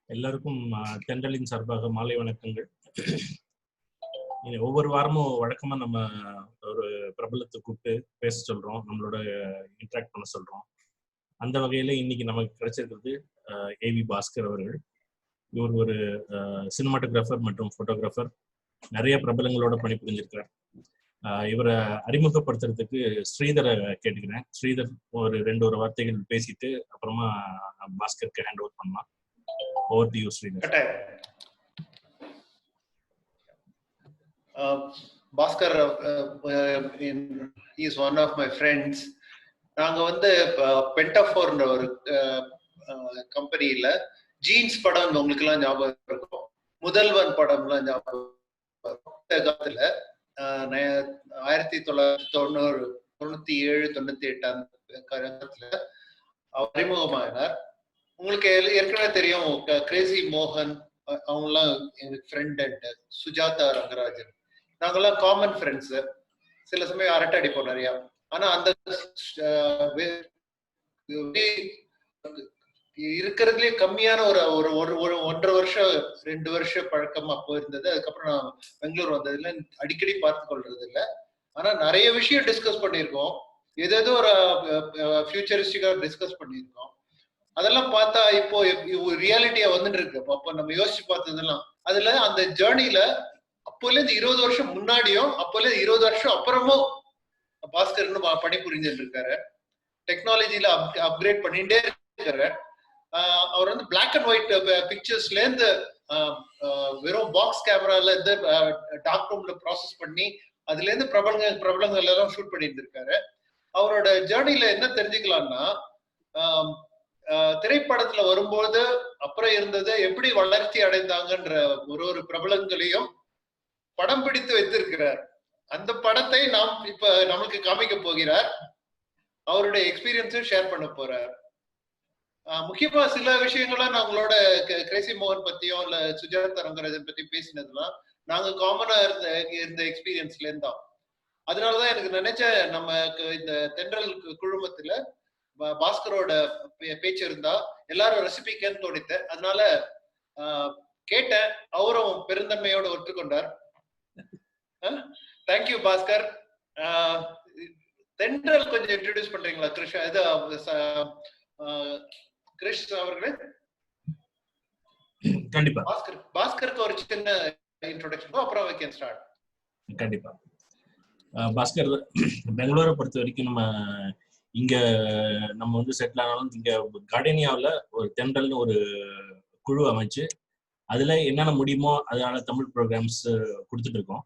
எல்லாருக்கும் தென்றலின் சார்பாக மாலை வணக்கங்கள். ஒவ்வொரு வாரமும் வழக்கமா நம்ம ஒரு பிரபலத்தை கூப்பிட்டு பேச சொல்றோம், நம்மளோட இன்ட்ராக்ட் பண்ண சொல்றோம். அந்த வகையில இன்னைக்கு நமக்கு கிடைச்சிருக்கிறது ஏவி பாஸ்கர் அவர்கள். இவர் ஒரு சினிமாட்டோகிராஃபர் மற்றும் போட்டோகிராஃபர், நிறைய பிரபலங்களோட பணிபுரிஞ்சிருக்கிறார். இவரை அறிமுகப்படுத்துறதுக்கு ஸ்ரீதரை கேட்டுக்கிறேன். ஸ்ரீதர் ஒரு ஒரு வார்த்தைகள் பேசிட்டு அப்புறமா பாஸ்கருக்கு ஹேண்ட் ஓவர் பண்ணலாம். Over to you, Sridhar. Bhaskar, he is one of my friends. நாங்க வந்து பென்டாஃபோர்ன்ற ஒரு கம்பெனியில ஜீன்ஸ் படம் உங்களுக்கு எல்லாம் ஞாபகம் இருக்கும், முதல்வன் படம்லாம் ஞாபகம் காலத்துல 1997-98 காலத்துல அறிமுகமானார். உங்களுக்கு ஏற்கனவே தெரியும், கிரேசி மோகன் அவங்கெல்லாம் எனக்கு ஃப்ரெண்ட், அண்ட் சுஜாதா ரங்கராஜன், நாங்கெல்லாம் காமன் ஃப்ரெண்ட்ஸ். சில சமயம் அரட்டை அடிப்போம் நிறையா. ஆனா அந்த இருக்கிறதுலே கம்மியான ஒரு 1.5 வருஷம் 2 வருஷம் பழக்கம் அப்போ இருந்தது. அதுக்கப்புறம் நான் பெங்களூர் வந்ததுல அடிக்கடி பார்த்து கொள்றது இல்லை. ஆனா நிறைய விஷயம் டிஸ்கஸ் பண்ணியிருக்கோம், ஏதேதோ ஒரு ஃபியூச்சரிஸ்டிக்கா டிஸ்கஸ் பண்ணியிருக்கோம். அதெல்லாம் பார்த்தா இப்போ ரியாலிட்டியா வந்துட்டு இருக்கு. அப்போ நம்ம யோசிச்சு பார்த்ததெல்லாம் அதுல அந்த ஜேர்னில அப்போல இருந்து 20 வருஷம் முன்னாடியும் அப்போல 20 வருஷம் அப்புறமும் பாஸ்கர் இன்னும் பணிபுரிஞ்சுட்டு இருக்காரு. டெக்னாலஜில அப்கிரேட் பண்ணிட்டே இருக்காரு. அவர் வந்து பிளாக் அண்ட் ஒயிட் பிக்சர்ஸ்ல இருந்து வெறும் பாக்ஸ் கேமரால இருந்து டார்க் ரூம்ல ப்ராசஸ் பண்ணி அதுல இருந்து பிரபலங்கள் எல்லாம் ஷூட் பண்ணிட்டு இருக்காரு. அவரோட ஜேர்னில என்ன தெரிஞ்சுக்கலாம்னா, திரைப்படத்துல வரும்போது அப்புறம் இருந்தது எப்படி வளர்ச்சி அடைந்தாங்கன்ற ஒரு பிரபலங்களையும் படம் பிடித்து வைத்திருக்கிறார். அந்த படத்தை நாம் இப்ப நம்மளுக்கு காமிக்க போகிறார். அவருடைய எக்ஸ்பீரியன்ஸும் ஷேர் பண்ண போறார். முக்கியமா சில விஷயங்கள்லாம் நாங்களோட கிரேசி மோகன் பத்தியும் இல்ல சுஜாதா ரங்கராஜன் பத்தி பேசினதுலாம் நாங்க காமனா இருந்த எக்ஸ்பீரியன்ஸ்ல இருந்தான். அதனாலதான் எனக்கு நினைச்சேன், நம்ம இந்த தென்றல் குழுமத்துல பாஸ்கரோட பேச்சு இருந்தா எல்லாரும் ரசிப்பிக்கன்னு தோணித்த. அதனால கேட்டேன், அவரும் பெருந்தன்மையோட ஒற்றுக்கொண்டார். தேங்க்யூ பாஸ்கர். தென்றல் கொஞ்சம் இன்ட்ரோடியூஸ் பண்றீங்களா கிருஷ்? கிருஷ் அவர்களே. கண்டிப்பா. பாஸ்கருக்கு ஒரு சின்ன இன்ட்ரோடக்ஷன், அப்புறம் we can start. கண்டிப்பா. பாஸ்கர் பெங்களூரை பொறுத்த வரைக்கும் நம்ம வந்து செட்டில் ஆனாலும் இங்க கார்டேனியாவில் ஒரு தென்றல்னு ஒரு குழு அமைச்சு அதுல என்னென்ன முடியுமோ அதனால தமிழ் ப்ரோக்ராம்ஸ் கொடுத்துட்டு இருக்கோம்.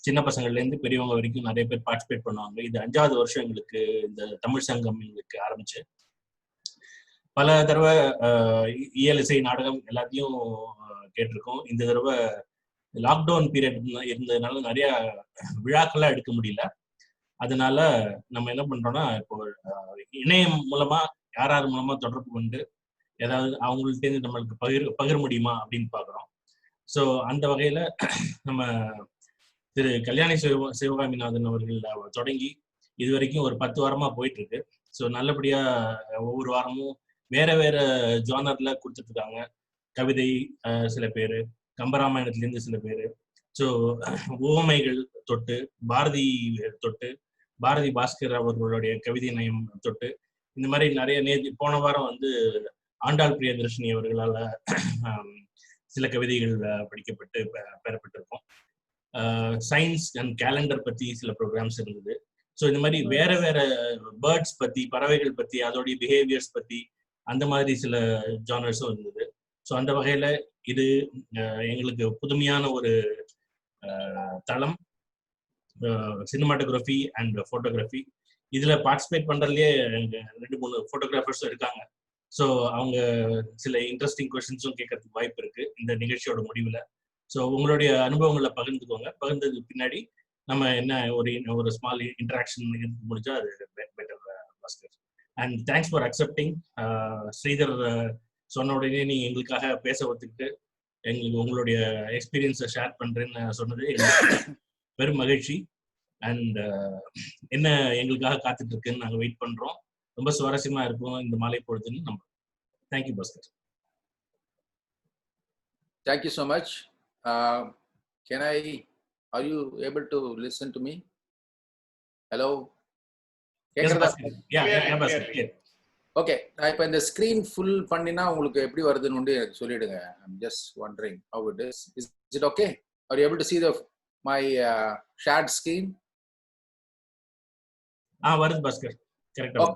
சின்ன பசங்கள்ல இருந்து பெரியவங்க வரைக்கும் நிறைய பேர் பார்ட்டிசிபேட் பண்ணுவாங்க. இது 5வது வருஷம் எங்களுக்கு இந்த தமிழ் சங்கம் எங்களுக்கு ஆரம்பிச்சு. பல தடவை இயல் இசை நாடகம் எல்லாத்தையும் கேட்டிருக்கோம். இந்த தடவை லாக்டவுன் பீரியட் இருந்ததுனால நிறைய விழாக்கள்லாம் எடுக்க முடியல. அதனால நம்ம என்ன பண்றோம்னா, இப்போ இணையம் மூலமா யார் மூலமா தொடர்பு கொண்டு ஏதாவது அவங்கள்ட்ட நம்மளுக்கு பகிர முடியுமா அப்படின்னு பாக்குறோம். ஸோ அந்த வகையில நம்ம திரு கல்யாணி சிவகாமிநாதன் அவர்கள் தொடங்கி இது வரைக்கும் ஒரு 10 வாரமா போயிட்டு இருக்கு. ஸோ நல்லபடியா ஒவ்வொரு வாரமும் வேற வேற ஜானர்ல கொடுத்துட்டு இருக்காங்க. கவிதை சில பேரு, கம்பராமாயணத்துல சில பேரு, ஸோ உவமைகள் தொட்டு, பாரதி தொட்டு, பாரதி பாஸ்கர் அவர்களுடைய கவிதை நயம் தொட்டு, இந்த மாதிரி நிறைய போன வாரம் வந்து ஆண்டாள் பிரியதர்ஷினி அவர்களால் சில கவிதைகள் படிக்கப்பட்டு பெறப்பட்டிருக்கோம். சயின்ஸ் அண்ட் கேலண்டர் பத்தி சில ப்ரோக்ராம்ஸ் இருந்தது. ஸோ இந்த மாதிரி வேற வேற பேர்ட்ஸ் பத்தி, பறவைகள் பத்தி, அதோடைய பிஹேவியர்ஸ் பத்தி அந்த மாதிரி சில ஜானர்ஸும் இருந்தது. ஸோ அந்த வகையில இது எங்களுக்கு புதுமையான ஒரு தளம், சினிமாட்டோகிராஃபி அண்ட் போட்டோகிராஃபி. இதுல பார்ட்டிசிபேட் பண்றதுலயே 2-3 போட்டோகிராஃபர்ஸும் இருக்காங்க. ஸோ அவங்க சில இன்ட்ரெஸ்டிங் கொஸ்டின்ஸும் கேட்கறதுக்கு வாய்ப்பு இருக்கு இந்த நிகழ்ச்சியோட முடிவுல. ஸோ உங்களுடைய அனுபவங்களை பகிர்ந்துக்கோங்க. பகிர்ந்ததுக்கு பின்னாடி நம்ம என்ன ஒரு ஸ்மால் இன்டராக்ஷன் முடிஞ்சா அது better Bhaskar. And thanks for accepting. Sridhar சொன்ன உடனே நீங்க எங்களுக்காக பேச ஒத்துக்கிட்டு எங்களுக்கு உங்களுடைய எக்ஸ்பீரியன்ஸை ஷேர் பண்றேன்னு சொன்னது பெரும் மகிழ்ச்சி. அண்ட் என்ன எங்களுக்காக காத்துட்டு இருக்குன்னு நாங்கள் வெயிட் பண்றோம். ரொம்ப சுவாரஸ்யமா இருக்கும் இந்த மாலை பொழுதுன்னு நம்புறோம். Thank you Bhaskar. Thank you so much. Are you able to listen to me? Hello? Yes, Bhaskar. Yeah, Bhaskar. Clear. Okay, நான் இப்போ இந்த ஸ்க்ரீன் ஃபுல் பண்ணினா உங்களுக்கு எப்படி வருதுன்னு எனக்கு சொல்லிடுங்க. I'm just wondering how it is. Is it okay? Are you able to see my shared screen? வருது பாஸ்கர். கரெக்ட்டா.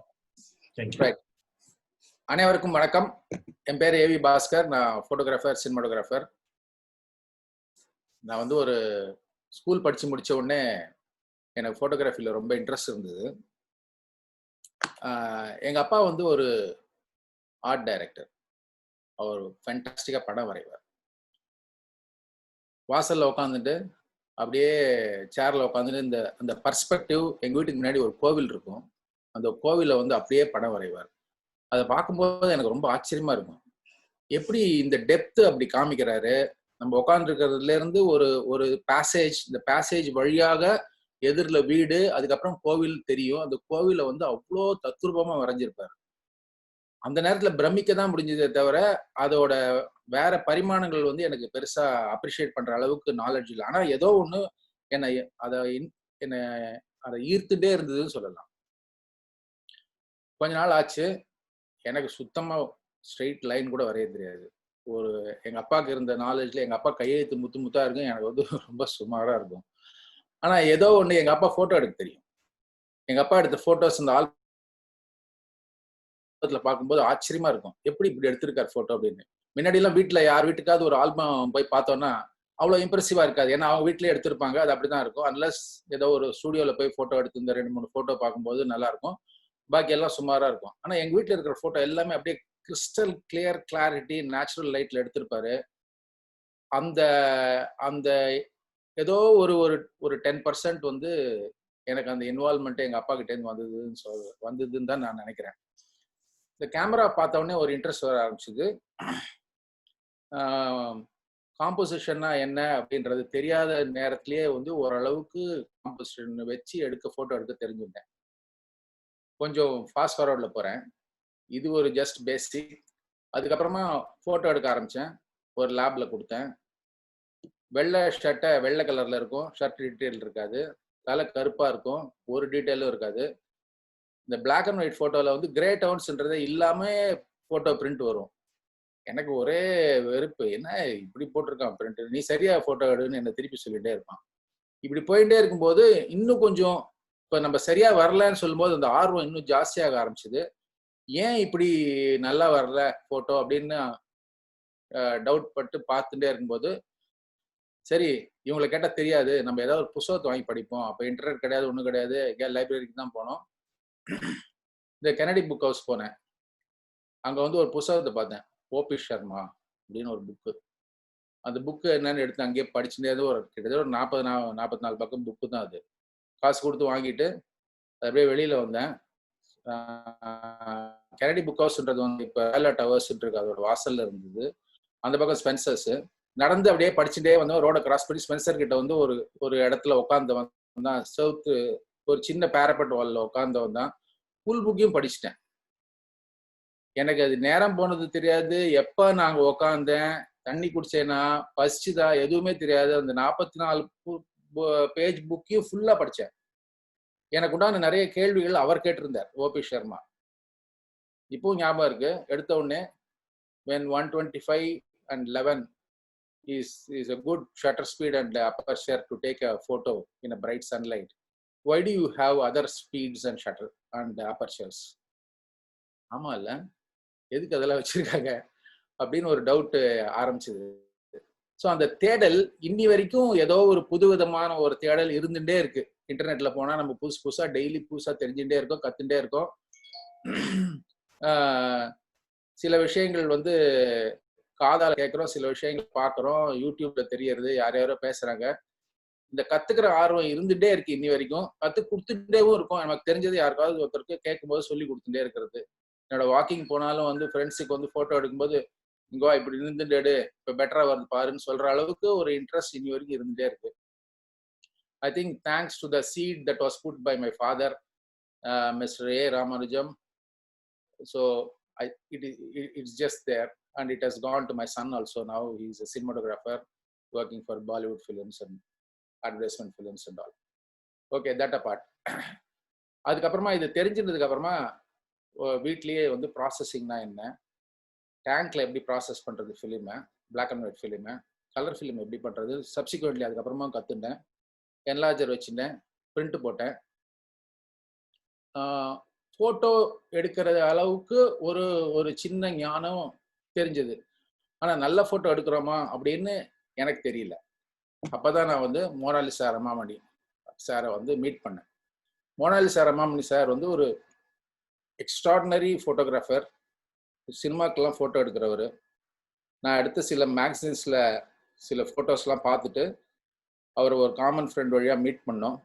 Thank you. Right. அனைவருக்கும் வணக்கம். என் பேர் ஏவி பாஸ்கர். நான் ஃபோட்டோகிராஃபர், சினிமாட்டோகிராஃபர். நான் வந்து ஒரு ஸ்கூல் படித்து முடித்த உடனே எனக்கு ஃபோட்டோகிராஃபியில் ரொம்ப இன்ட்ரெஸ்ட் இருந்தது. எங்கள் அப்பா வந்து ஒரு ஆர்ட் டைரக்டர். அவர் ஃபேண்டாஸ்டிக்காக படம் வரைவார். வாசலில் உட்காந்துட்டு அப்படியே சேரில் உட்காந்துட்டு அந்த பர்ஸ்பெக்டிவ், எங்கள் வீட்டுக்கு முன்னாடி ஒரு கோவில் இருக்கும், அந்த கோவிலில் வந்து அப்படியே படம் வரைவார். அதை பார்க்கும்போது எனக்கு ரொம்ப ஆச்சரியமாக இருக்கும். எப்படி இந்த டெப்த்து அப்படி காமிக்கிறாரு. நம்ம உட்காந்துருக்கிறதுலேருந்து ஒரு பேசேஜ், இந்த பேசேஜ் வழியாக எதிரில் வீடு, அதுக்கப்புறம் கோவில் தெரியும். அந்த கோவிலை வந்து அவ்வளோ தத்ரூபமாக வரைஞ்சிருப்பார். அந்த நேரத்தில் பிரமிக்க தான் முடிஞ்சதே தவிர அதோட வேற பரிமாணங்கள் வந்து எனக்கு பெருசாக அப்ரிஷியேட் பண்ணுற அளவுக்கு நாலேஜ் இல்லை. ஆனால் ஏதோ ஒன்று என்னை அதை ஈர்த்துட்டே இருந்ததுன்னு சொல்லலாம். கொஞ்ச நாள் ஆச்சு, எனக்கு சுத்தமாக ஸ்ட்ரெயிட் லைன் கூட வரைய தெரியாது. எங்கள் அப்பாவுக்கு இருந்த நாலேஜில் எங்கள் அப்பா கையெழுத்து முத்தாக இருக்கும், எனக்கு வந்து ரொம்ப சுமாராக இருக்கும். ஆனால் ஏதோ ஒன்று எங்கள் அப்பா ஃபோட்டோ எடுக்க தெரியும். எங்கள் அப்பா எடுத்த ஃபோட்டோஸ் இந்த ஆல்பத்தில் பார்க்கும்போது ஆச்சரியமா இருக்கும், எப்படி இப்படி எடுத்திருக்காரு ஃபோட்டோ அப்படின்னு. முன்னாடியெல்லாம் வீட்டில் யார் வீட்டுக்காவது ஒரு ஆல்பம் போய் பார்த்தோன்னா அவ்வளோ இம்ப்ரெசிவாக இருக்காது, ஏன்னா அவங்க வீட்டிலே எடுத்திருப்பாங்க, அது அப்படி தான் இருக்கும். அன்லஸ் ஏதோ ஒரு ஸ்டூடியோவில் போய் ஃபோட்டோ எடுத்து இந்த 2-3 ஃபோட்டோ பார்க்கும்போது நல்லாயிருக்கும், பாக்கி எல்லாம் சுமாராக இருக்கும். ஆனால் எங்கள் வீட்டில் இருக்கிற ஃபோட்டோ எல்லாமே அப்படியே கிறிஸ்டல் கிளியர், கிளாரிட்டி, நேச்சுரல் லைட்டில் எடுத்திருப்பாரு. அந்த அந்த ஏதோ ஒரு 10% வந்து எனக்கு அந்த இன்வால்மெண்ட்டு எங்கள் அப்பா கிட்டேருந்து வந்ததுன்னு தான் நான் நினைக்கிறேன். இந்த கேமரா பார்த்தோடனே ஒரு இன்ட்ரெஸ்ட் வர ஆரம்பிச்சுது. காம்போசிஷன்னா என்ன அப்படின்றது தெரியாத நேரத்திலேயே வந்து ஓரளவுக்கு காம்போசிஷன் வச்சு ஃபோட்டோ எடுக்க தெரிஞ்சுட்டேன். கொஞ்சம் ஃபாஸ்ட் ஃபார்வர்டில் போகிறேன். இது ஒரு ஜஸ்ட் பேசிக். அதுக்கப்புறமா ஃபோட்டோ எடுக்க ஆரம்பித்தேன். ஒரு லேபில் கொடுத்தேன். வெள்ளை ஷர்ட்டை வெள்ளை கலரில் இருக்கும், ஷர்ட் டீட்டெயில் இருக்காது, தலை கருப்பாக இருக்கும், ஒரு டீட்டெயிலும் இருக்காது. இந்த பிளாக் அண்ட் ஒயிட் ஃபோட்டோவில் வந்து கிரே டவுன்ஸ்ன்றதே இல்லாமல் ஃபோட்டோ பிரிண்ட் வரும். எனக்கு ஒரே வெறுப்பு, என்ன இப்படி போட்டிருக்கான் பிரிண்ட், நீ சரியாக ஃபோட்டோ எடுன்னு என்னை திருப்பி சொல்லிகிட்டே இருப்பான். இப்படி போயிட்டே இருக்கும்போது இன்னும் கொஞ்சம் இப்போ நம்ம சரியாக வரலன்னு சொல்லும்போது அந்த ஆர்வம் இன்னும் ஜாஸ்தியாக ஆரம்பிச்சுது. ஏன் இப்படி நல்லா வரல ஃபோட்டோ அப்படின்னு டவுட் பட்டு பார்த்துட்டே இருக்கும்போது, சரி இவங்களை கேட்டால் தெரியாது, நம்ம ஏதாவது ஒரு புத்தகத்தை வாங்கி படிப்போம். அப்போ இன்டர்நெட் கிடையாது, ஒன்றும் கிடையாது, எங்கேயாவது லைப்ரரிக்கு தான் போனோம். இந்த கெனடி புக் ஹவுஸ் போனேன். அங்கே வந்து ஒரு புத்தகத்தை பார்த்தேன், ஓபி சர்மா அப்படின்னு ஒரு புக்கு. அந்த புக்கு என்னன்னு எடுத்து அங்கேயே படிச்சுட்டே கிட்டத்தட்ட ஒரு 44 பக்கம் புக்கு தான் அது. காசு கொடுத்து வாங்கிட்டு அப்படியே வெளியில் வந்தேன். கெனடி புக் ஹவுஸ்ன்றது வந்து இப்போ வேலா டவர்ஸ் இருக்கு, அதோட வாசலில் இருந்தது. அந்த பக்கம் ஸ்பென்சர்ஸு. நடந்து அப்படியே படிச்சுட்டே வந்தோம். ரோடை கிராஸ் பண்ணி ஸ்பென்சர் கிட்ட வந்து ஒரு இடத்துல உட்காந்து வந்தான். சவுத்து ஒரு சின்ன பேரப்பட் வாலில் உட்காந்து வந்தான். ஃபுல் புக்கையும் படிச்சுட்டேன். எனக்கு அது நேரம் போனது தெரியாது, எப்போ நாங்கள் உட்காந்தேன், தண்ணி குடிச்சேன்னா, பசிச்சுதா, எதுவுமே தெரியாது. அந்த 44 பேஜ் புக்கையும் ஃபுல்லாக படித்தேன். எனக்கு உண்டான நிறைய கேள்விகள் அவர் கேட்டிருந்தார், ஓபி சர்மா. இப்போவும் ஞாபகம் இருக்கு. எடுத்த உடனே when 125 and 11 is a good shutter speed and aperture to take a photo in a bright sunlight, why do you have other speeds and shutter and apertures? ஆமா இல்ல, எதுக்கு அதெல்லாம் வச்சிருக்காங்க அப்படின்னு ஒரு டவுட் ஆரம்பிச்சது. ஸோ அந்த தேடல் இன்னி வரைக்கும் ஏதோ ஒரு புதுவிதமான ஒரு தேடல் இருந்துட்டே இருக்கு. இன்டர்நெட்ல போனால் நம்ம புதுசாக டெய்லி புதுசாக தெரிஞ்சுட்டே இருக்கோம், கற்றுட்டே இருக்கோம். சில விஷயங்கள் வந்து காதால் கேட்குறோம், சில விஷயங்கள் பார்க்குறோம், யூடியூப்ல தெரியறது, யாரோ பேசுறாங்க. இந்த கத்துக்கிற ஆர்வம் இருந்துட்டே இருக்கு இன்னி வரைக்கும். கற்றுக் கொடுத்துட்டேவும் இருக்கும். நமக்கு தெரிஞ்சது யாருக்காவது ஒருத்தருக்கு கேட்கும்போது சொல்லி கொடுத்துட்டே இருக்கிறது. என்னோட வாக்கிங் போனாலும் வந்து ஃப்ரெண்ட்ஸுக்கு வந்து ஃபோட்டோ எடுக்கும்போது, இங்கோ இப்படி இருந்துட்டு இப்போ பெட்டரா வருது பாருன்னு சொல்ற அளவுக்கு ஒரு இன்ட்ரெஸ்ட் இன்னி வரைக்கும் இருந்துட்டே இருக்கு. I think thanks to the seed that was put by my father, Mr. A. Ramanujam. So it's just there. and it has gone to my son also. Now he's a cinematographer working for Bollywood films and advertisement films and all. Okay, that apart. அதுக்கப்புறமா இது தெரிஞ்சிருந்ததுக்கு அப்புறமா வீட்லயே வந்து ப்ராசஸிங்னா என்ன, டேங்க்ல எப்படி process பண்றது ஃபிலிமை, பிளாக் அண்ட் ஒயிட் ஃபிலிமை, கலர் ஃபிலிம் எப்படி பண்றது, சப்சிக்வெண்ட்லி அதுக்கப்புறமா கற்றுட்டேன். என்லார்ஜர் வச்சுட்டேன், பிரிண்ட் போட்டேன். ஃபோட்டோ எடுக்கிற அளவுக்கு ஒரு ஒரு சின்ன ஞானம் தெரிஞ்சது. ஆனால் நல்ல ஃபோட்டோ எடுக்கிறோமா அப்படின்னு எனக்கு தெரியல. அப்போ தான் நான் வந்து மோனாலிசா ரமாமணி சாரை வந்து மீட் பண்ணேன். மோனாலிசா ரமாமணி சார் வந்து ஒரு எக்ஸ்ட்ராடினரி ஃபோட்டோகிராஃபர், சினிமாக்கெல்லாம் ஃபோட்டோ எடுக்கிறவர். நான் எடுத்த சில மேக்சின்ஸில் சில ஃபோட்டோஸ்லாம் பார்த்துட்டு அவர் ஒரு காமன் ஃப்ரெண்ட் வழியாக மீட் பண்ணோம்.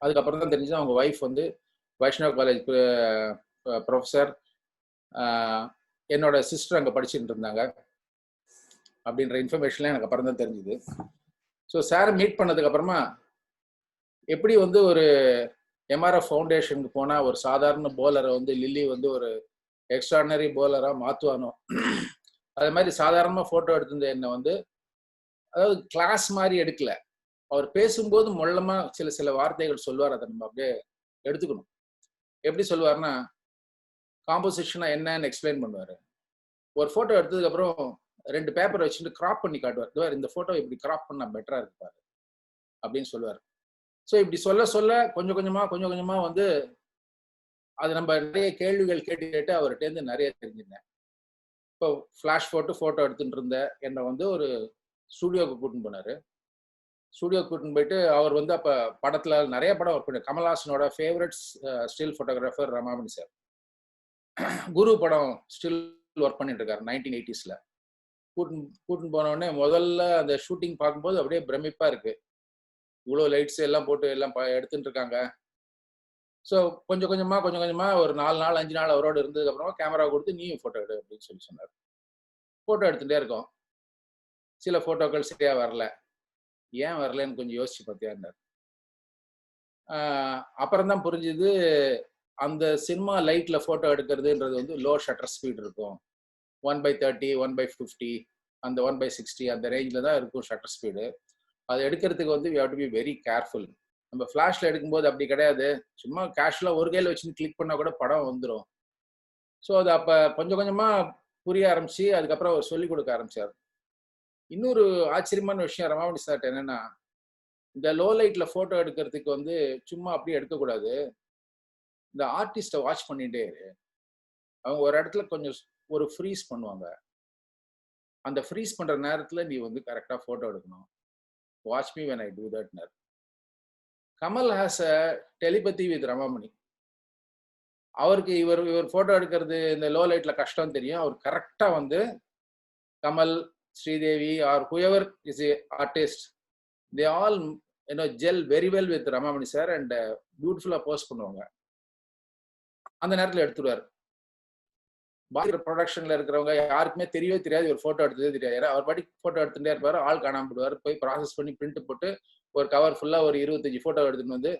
அதுக்கப்புறம் தான் தெரிஞ்சு அவங்க ஒய்ஃப் வந்து வைஷ்ணவ் காலேஜ் ப்ரொஃபஸர், என்னோட சிஸ்டர் அங்கே படிச்சுட்டு இருந்தாங்க அப்படின்ற இன்ஃபர்மேஷன்லாம் எனக்கு அப்புறம் தான் தெரிஞ்சுது. ஸோ சாரை மீட் பண்ணதுக்கப்புறமா எப்படி வந்து ஒரு எம்ஆர்எஃப் ஃபவுண்டேஷனுக்கு போனால் ஒரு சாதாரண போலரை வந்து லில்லி வந்து ஒரு எக்ஸ்ட்ராடினரி போலராக மாற்றுவானோ, அது மாதிரி சாதாரணமாக ஃபோட்டோ எடுத்திருந்த என்னை வந்து, அதாவது கிளாஸ் மாதிரி எடுக்கல. அவர் பேசும்போது மொள்ளமாக சில வார்த்தைகள் சொல்லுவார், அதை நம்ம அப்படியே எடுத்துக்கணும். எப்படி சொல்லுவார்னா, காம்போசிஷனா என்னன்னு எக்ஸ்பிளைன் பண்ணுவார். ஒரு ஃபோட்டோ எடுத்ததுக்கப்புறம் 2 பேப்பர் வச்சுட்டு கிராப் பண்ணி காட்டுவார். இந்த ஃபோட்டோ இப்படி கிராப் பண்ணால் பெட்டராக இருப்பாரு அப்படின்னு சொல்லுவார். ஸோ இப்படி சொல்ல கொஞ்சம் கொஞ்சமாக வந்து அது நம்ம நிறைய கேள்விகள் கேட்டு அவர்கிட்டேருந்து நிறைய தெரிஞ்சுட்டேன். இப்போ ஃப்ளாஷ் ஃபோட்டோ எடுத்துட்டு இருந்த என்னை வந்து ஒரு ஸ்டூடியோவுக்கு கூட்டின்னு போனார். ஸ்டூடியோவுக்கு கூட்டின்னு போயிட்டு அவர் வந்து அப்போ படத்தில் நிறைய படம் ஒர்க் பண்ணார். கமல்ஹாசனோட favourite still photographer Ramamani sir. Guru படம் ஸ்டில் ஒர்க் பண்ணிட்டு இருக்காரு 1980s. கூட்டின்னு போனோடனே முதல்ல அந்த ஷூட்டிங் பார்க்கும்போது அப்படியே பிரமிப்பாக இருக்கு. இவ்வளோ லைட்ஸ் எல்லாம் போட்டு எல்லாம் எடுத்துட்டு இருக்காங்க. ஸோ கொஞ்சம் கொஞ்சமாக ஒரு 4 நாள் 5 நாள் அவரோடு இருந்ததுக்கப்புறமா கேமரா கொடுத்து நீயும் ஃபோட்டோ எடு அப்படின்னு சொன்னார். ஃபோட்டோ எடுத்துகிட்டே இருக்கோம். சில ஃபோட்டோக்கள் சரியாக வரல. ஏன் வரலன்னு கொஞ்சம் யோசிச்சு பார்த்தியான்னார். அப்புறம் தான் புரிஞ்சுது, அந்த சினிமா லைட்டில் ஃபோட்டோ எடுக்கிறதுன்றது வந்து லோ ஷட்டர் ஸ்பீட் இருக்கும். 1/30, 1/50, அந்த 1/60 அந்த ரேஞ்சில் தான் இருக்கும் ஷட்டர் ஸ்பீடு. அதை எடுக்கிறதுக்கு வந்து we have to be very careful. நம்ம ஃப்ளாஷில் எடுக்கும்போது அப்படி கிடையாது. சும்மா கேஷுவலாக ஒரு கையில் வச்சுன்னு கிளிக் பண்ணால் கூட படம் வந்துடும். ஸோ அது அப்போ கொஞ்சம் கொஞ்சமாக புரிய ஆரம்பிச்சு அதுக்கப்புறம் அவர் சொல்லிக் கொடுக்க ஆரம்பிச்சார். இன்னொரு ஆச்சரியமான விஷயம் ரமாமணி சார்ட்ட என்னென்னா, இந்த லோ லைட்டில் ஃபோட்டோ எடுக்கிறதுக்கு வந்து சும்மா அப்படியே எடுக்கக்கூடாது. இந்த ஆர்டிஸ்ட்டை வாட்ச் பண்ணிகிட்டே இரு. அவங்க ஒரு இடத்துல கொஞ்சம் ஒரு ஃப்ரீஸ் பண்ணுவாங்க. அந்த ஃப்ரீஸ் பண்ணுற நேரத்தில் நீ வந்து கரெக்டாக ஃபோட்டோ எடுக்கணும். Watch me when I do that. Kamal has a telepathy with Ramamani. அவருக்கு இவர் ஃபோட்டோ எடுக்கிறது இந்த லோ லைட்டில் கஷ்டம் தெரியும். அவர் கரெக்டாக வந்து Kamal, Sridevi or whoever is a artist, they all gel very well with Ramamani sir and பியூட்டிஃபுல்லாக போஸ்ட் பண்ணுவாங்க. அந்த நேரத்தில் எடுத்துடுவார். பாலிவுட் ப்ரொடக்ஷன்ல இருக்கிறவங்க யாருக்குமே தெரியவே தெரியாது, ஒரு ஃபோட்டோ எடுத்ததே தெரியாது. அவர் பாட்டி ஃபோட்டோ எடுத்துகிட்டே இருப்பார், ஆள் காணாமல் போடுவார். போய் ப்ராசஸ் பண்ணி பிரிண்ட் போட்டு ஒரு கவர் ஃபுல்லாக ஒரு 25 ஃபோட்டோ எடுத்துன்னு வந்து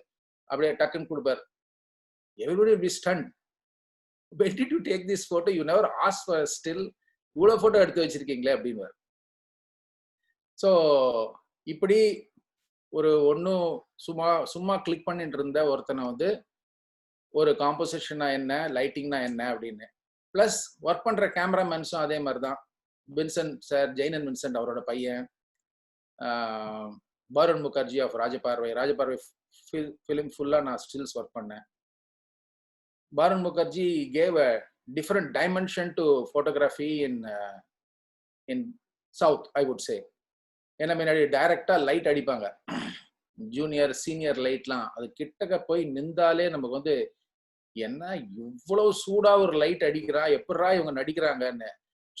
அப்படியே டக்குன்னு கொடுப்பார். Everybody will be stunt. when did you take this photo? You never asked for a still. இவ்வளோ ஃபோட்டோ எடுத்து வச்சிருக்கீங்களே அப்படின்வார். ஸோ இப்படி ஒரு ஒன்றும் சும்மா கிளிக் பண்ணிட்டு இருந்த ஒருத்தனை வந்து ஒரு காம்போசிஷனா என்ன, லைட்டிங்னா என்ன அப்படின்னு. ப்ளஸ் ஒர்க் பண்ணுற கேமராமேன்ஸும் அதே மாதிரி தான். வின்சென்ட் சார், ஜெய்னன் வின்சென்ட் அவரோட பையன், வருண் முகர்ஜி ஆஃப் ராஜபார்வை ஃபிலிம் ஃபுல்லாக நான் ஸ்டில்ஸ் ஒர்க் பண்ணேன். Varun Mukherjee gave a different dimension to photography in South, I would say. ஏன்னா முன்னாடி டைரக்டாக லைட் அடிப்பாங்க, ஜூனியர் சீனியர் லைட்லாம். அது கிட்டக்க போய் நின்றாலே நமக்கு வந்து என்ன இவ்வளவு சூடா ஒரு லைட் அடிக்கிறா, எப்படா இவங்க நடிக்கிறாங்கன்னு.